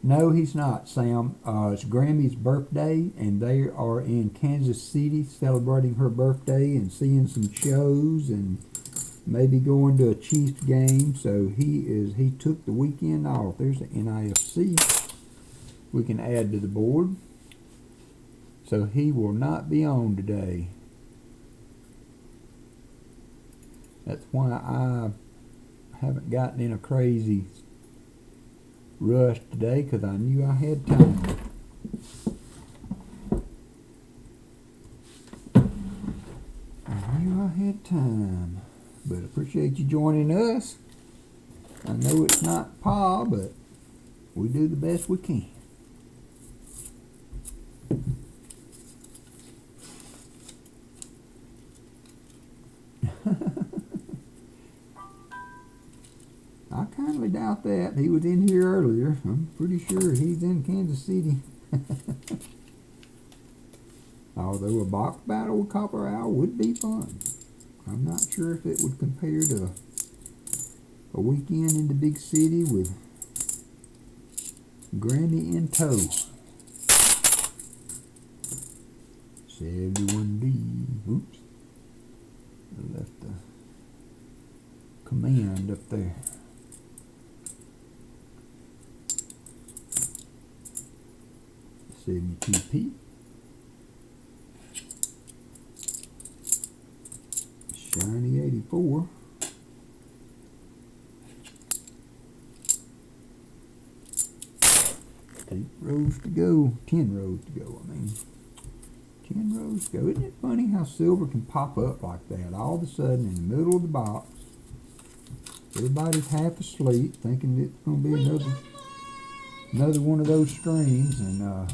No, he's not, Sam. It's Grammy's birthday, and they are in Kansas City celebrating her birthday and seeing some shows and maybe going to a Chiefs game. So he took the weekend off. There's the NIFC we can add to the board. So he will not be on today. That's why I haven't gotten in a crazy rush today, because I knew I had time. I knew I had time. But I appreciate you joining us. I know it's not Pa, but we do the best we can. I kindly doubt that. He was in here earlier. I'm pretty sure he's in Kansas City. Although a box battle with Copper Owl would be fun. I'm not sure if it would compare to a weekend in the big city with Granny in tow. 71D. Oops. I left the command up there. 72P. Shiny 84. Eight rows to go. 10 rows to go, I mean. 10 rows to go. Isn't it funny how silver can pop up like that all of a sudden in the middle of the box? Everybody's half asleep thinking it's going to be another one of those streams, and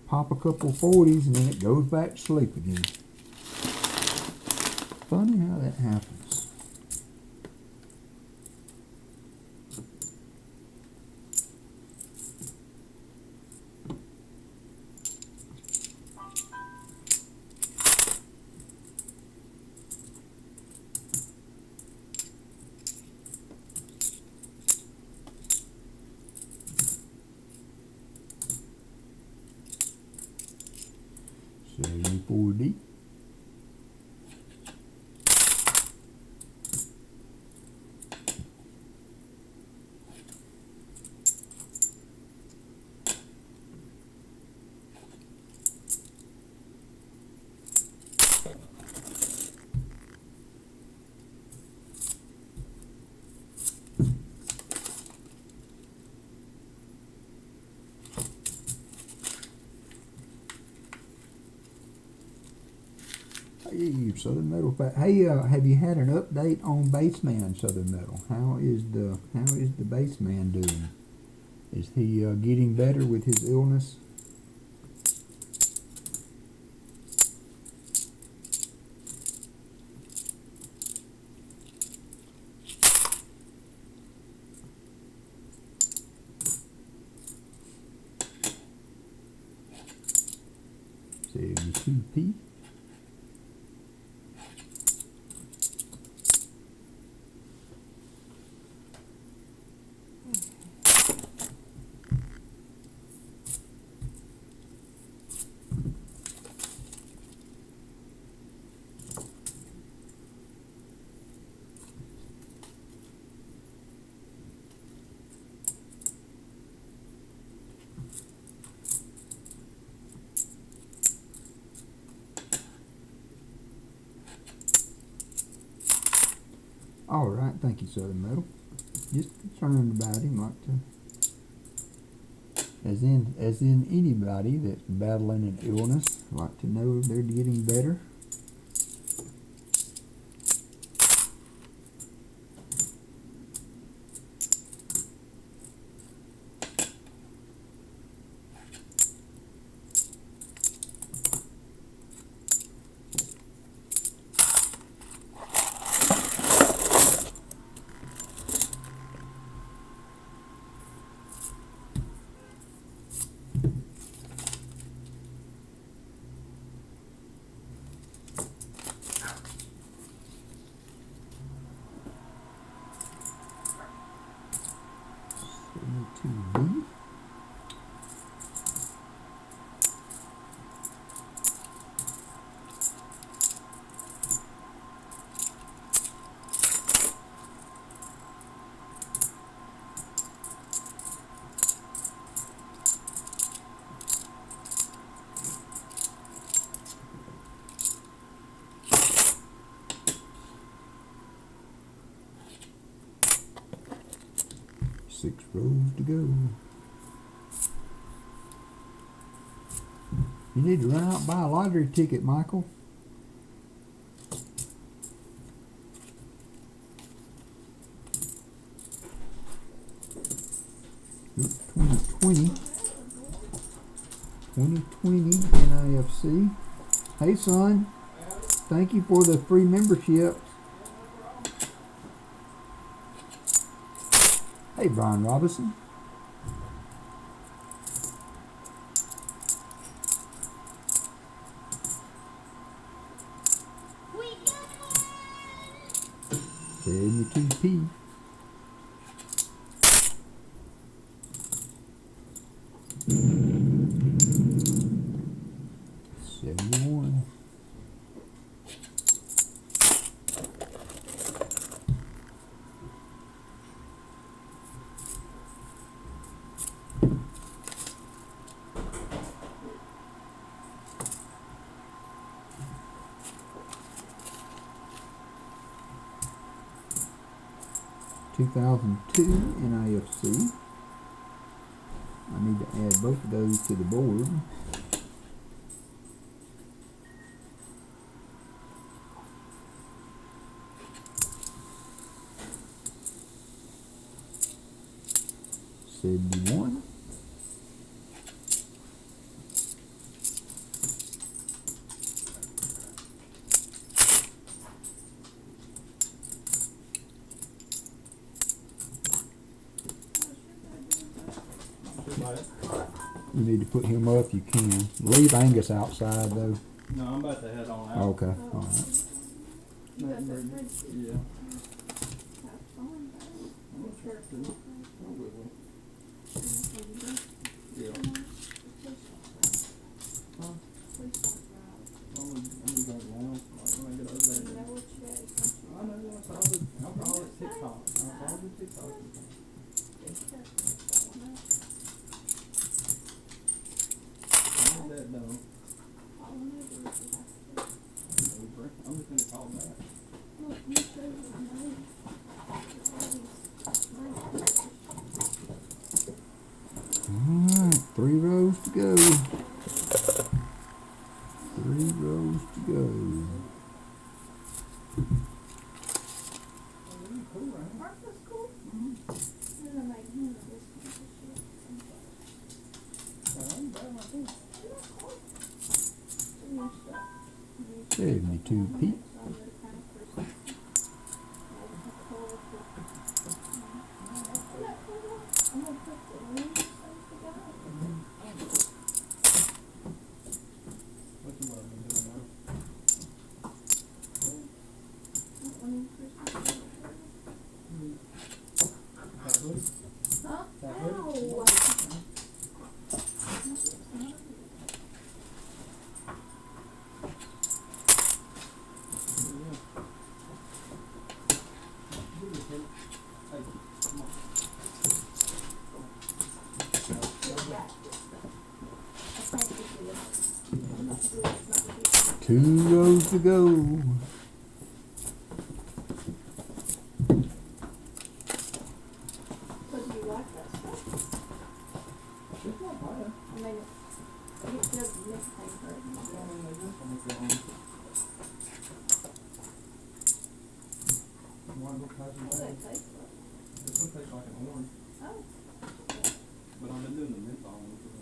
pop a couple of 40s and then it goes back to sleep again. Funny how that happens. So 4D. Hey, Southern Metal. Hey, have you had an update on Baseman Southern Metal? How is the Baseman doing? Is he getting better with his illness? P. All right, thank you, Southern Metal. Just concerned about him, like to, as in anybody that's battling an illness, like to know they're getting better. 6 rows to go. You need to run out and buy a lottery ticket, Michael. Oop, 2020 NIFC. Hey son, thank you for the free membership. Hey Brian Robinson. We got one. 72p. $71. $2002 NIFC. I need to add both of those to the board. $71. You need to put him up, you can. Leave Angus outside though. No, I'm about to head on out. Okay, alright. You got that spreadsheet? Yeah. That's fine, though. I'm gonna try to. I will. Yeah. Huh? I'm gonna go now. When I get over there. You know what you got, don't you? I know, that's all the, I'll call it TikTok. I'll call it TikTok. I need that done. All I need is a basket. I'm just gonna call that. Look, you show you the name. Alright, 3 rows to go. 3 rows to go. Aren't those cool? And I made him a discount this year. New stuff. 72p. I'm gonna put the new stuff together. What you want me doing now? That one Christmas. That hood? Huh? That hood? No. Two rows to go. So do you like that stuff? It's not bad. I mean, it doesn't make things very I much. mean, they just want to go home. One book has What do one. they taste like? This one tastes like an orange, Oh. but I've been doing the menthol one because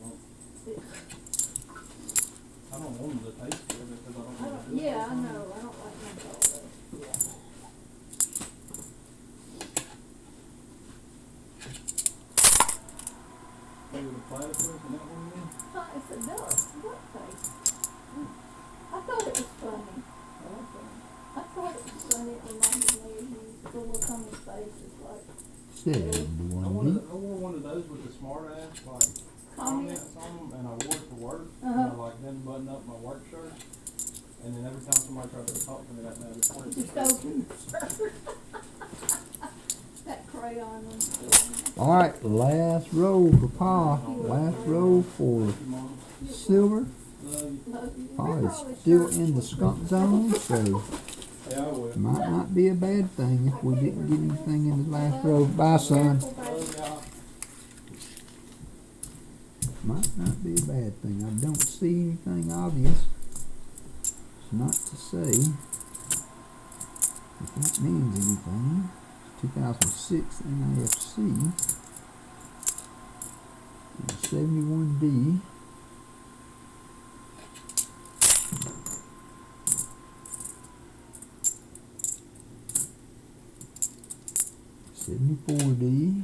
I don't want them to taste good because I don't want to do it. Yeah, I know, I don't like menthol though. Yeah. Play with the platypus and that one again. It's a duck, duck face. I thought it was funny. I like that. I thought it was funny, it reminded me of him, the look on his face is like, I 71p. wore one of those with the smart ass like comments. comments on them, and I wore it to work. Uh-huh. And I like didn't button up my work shirt, and then every time somebody tried to talk to me that night, I just pointed Just to open the shirt. That crayon one's still Alright, last row for Pa. Last row for Thank you, Mom. Silver. Love you. in there. Love you. Pa Remember is all the still shirts in the skunk zone, so Yeah, I will. might not be a bad thing if we didn't get anything in the last row. Bye, son. Careful, baby. Love y'all. might not be a bad thing. I don't see anything obvious. It's not to say if that means anything. 2006 NIFC. 71D. $74D,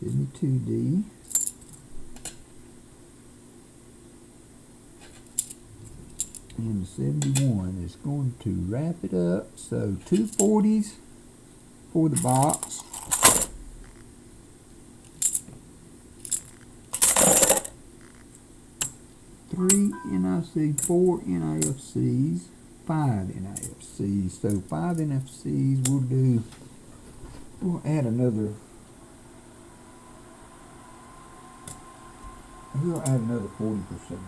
$72D, and the 71 is going to wrap it up. So 2 40s for the box. Three NIC, 4 NIFCs, 5 NIFCs. So 5 NIFCs we'll do. We'll add another. We'll add another 40%.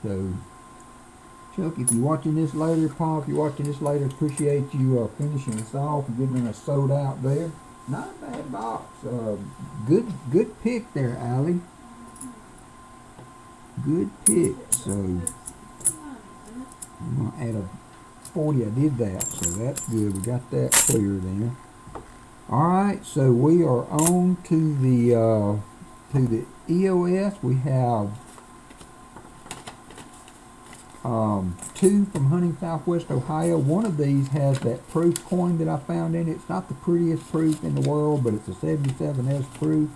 So, Chuck, if you're watching this later, Paul, if you're watching this later, appreciate you finishing us off and getting us sold out there. Not a bad box. Good pick there, Allie. Good pick. So I'm gonna add a 40. I did that, so that's good. We got that clear then. All right, so we are on to the EOS. We have 2 from Hunting, Southwest Ohio. One of these has that proof coin that I found in it. It's not the prettiest proof in the world, but it's a 77S proof.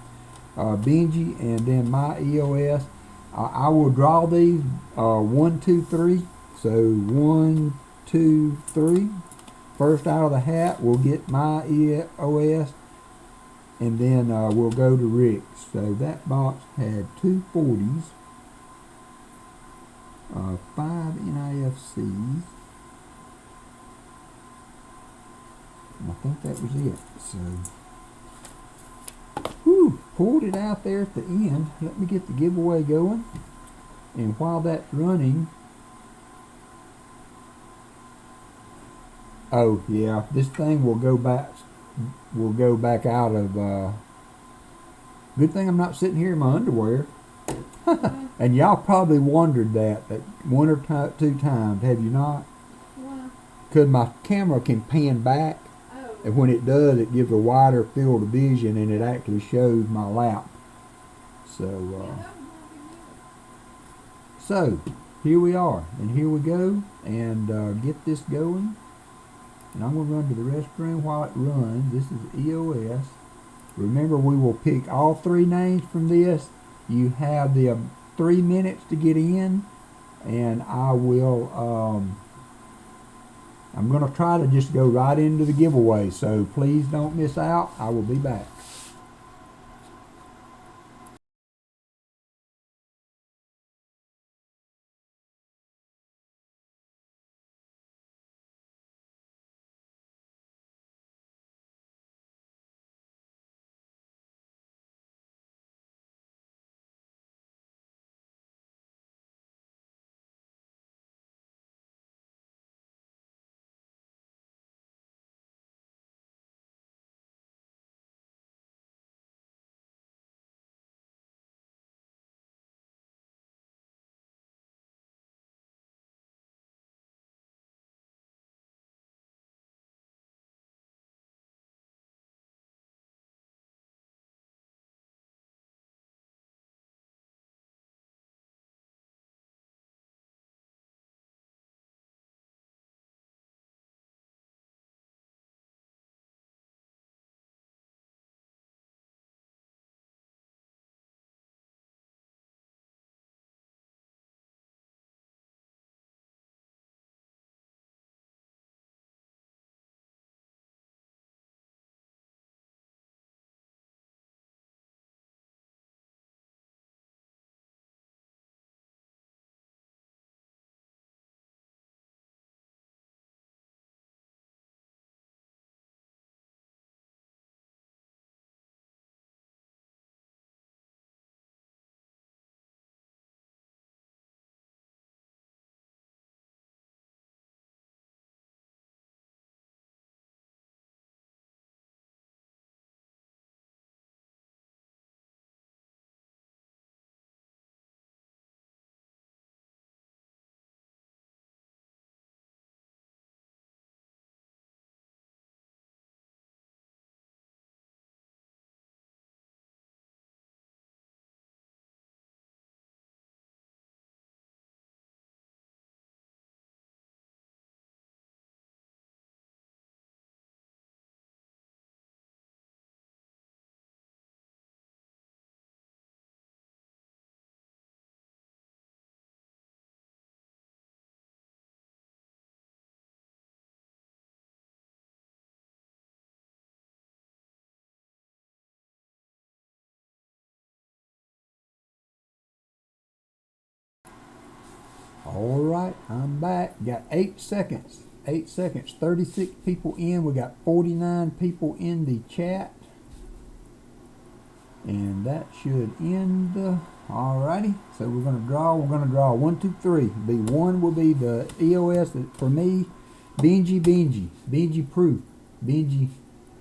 Benji, and then my EOS. I will draw these 1, 2, 3. So 1, 2, 3. First out of the hat, we'll get my EOS, and then we'll go to Rick's. So that box had 2 40s. 5 NIFCs. I think that was it. So, whew, pulled it out there at the end. Let me get the giveaway going. And while that's running, oh yeah, this thing will go back. Will go back out of. Good thing I'm not sitting here in my underwear. And y'all probably wondered that 1 or 2 times, have you not? Wow. Because my camera can pan back, Oh. and when it does, it gives a wider field of vision, and it actually shows my lap. So, here we are, and here we go, and get this going. And I'm going to run to the restroom while it runs. This is EOS. Remember, we will pick all 3 names from this. You have the 3 minutes to get in, and I will, I'm going to try to just go right into the giveaway, so please don't miss out. I will be back. All right, I'm back. Got 8 seconds. 8 seconds. 36 people in. We got 49 people in the chat. And that should end the... Alrighty. So we're going to draw. We're going to draw 1, 2, 3. B1 will be the EOS for me. Benji proof. Benji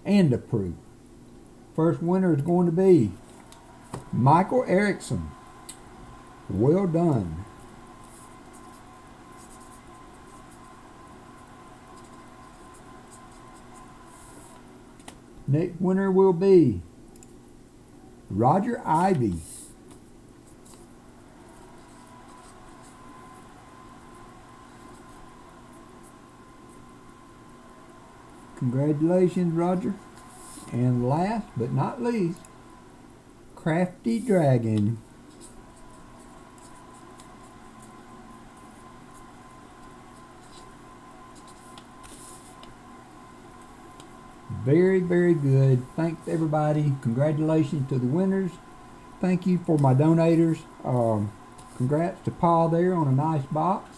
and a proof. First winner is going to be Michael Erickson. Well done. Next winner will be Roger Ivy. Congratulations, Roger. And last but not least, Crafty Dragon. Very, very good. Thanks, everybody. Congratulations to the winners. Thank you for my donators. Congrats to Paul there on a nice box.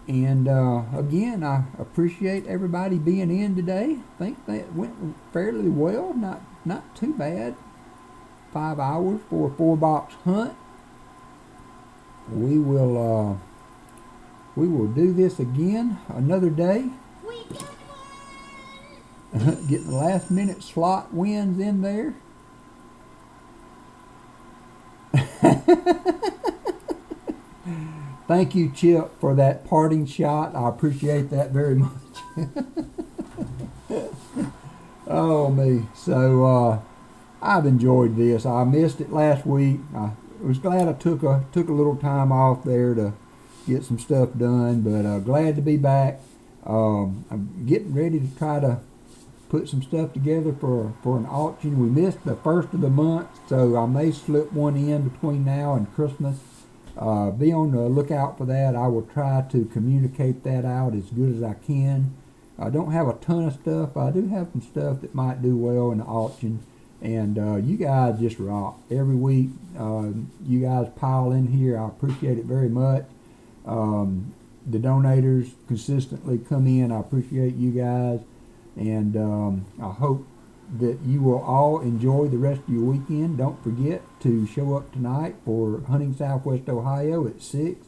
And again, I appreciate everybody being in today. I think that went fairly well. Not too bad. 5 hours for a 4-box hunt. We will do this again another day. We got one! Getting the last minute slot wins in there. Thank you, Chip, for that parting shot. I appreciate that very much. Oh, me. So, I've enjoyed this. I missed it last week. I was glad I took a little time off there to get some stuff done, but glad to be back. I'm getting ready to try to put some stuff together for an auction. We missed the first of the month, so I may slip one in between now and Christmas. Be on the lookout for that. I will try to communicate that out as good as I can. I don't have a ton of stuff. I do have some stuff that might do well in the auction. And you guys just rock. Every week you guys pile in here. I appreciate it very much. The donators consistently come in. I appreciate you guys. And I hope that you will all enjoy the rest of your weekend. Don't forget to show up tonight for Hunting Southwest Ohio at 6.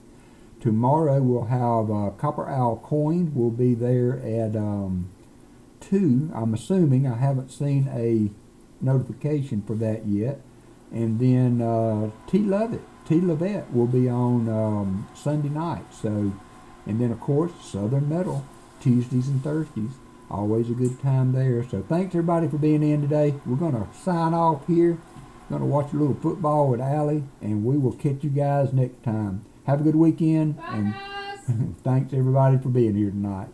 Tomorrow we'll have Copper Owl Coin. We'll be there at 2. I'm assuming. I haven't seen a notification for that yet. And then T Lovett will be on Sunday night. So, and then of course Southern Metal Tuesdays and Thursdays. Always a good time there. So thanks everybody for being in today. We're going to sign off here. Going to watch a little football with Allie, and we will catch you guys next time. Have a good weekend. Bye, and guys. thanks everybody for being here tonight.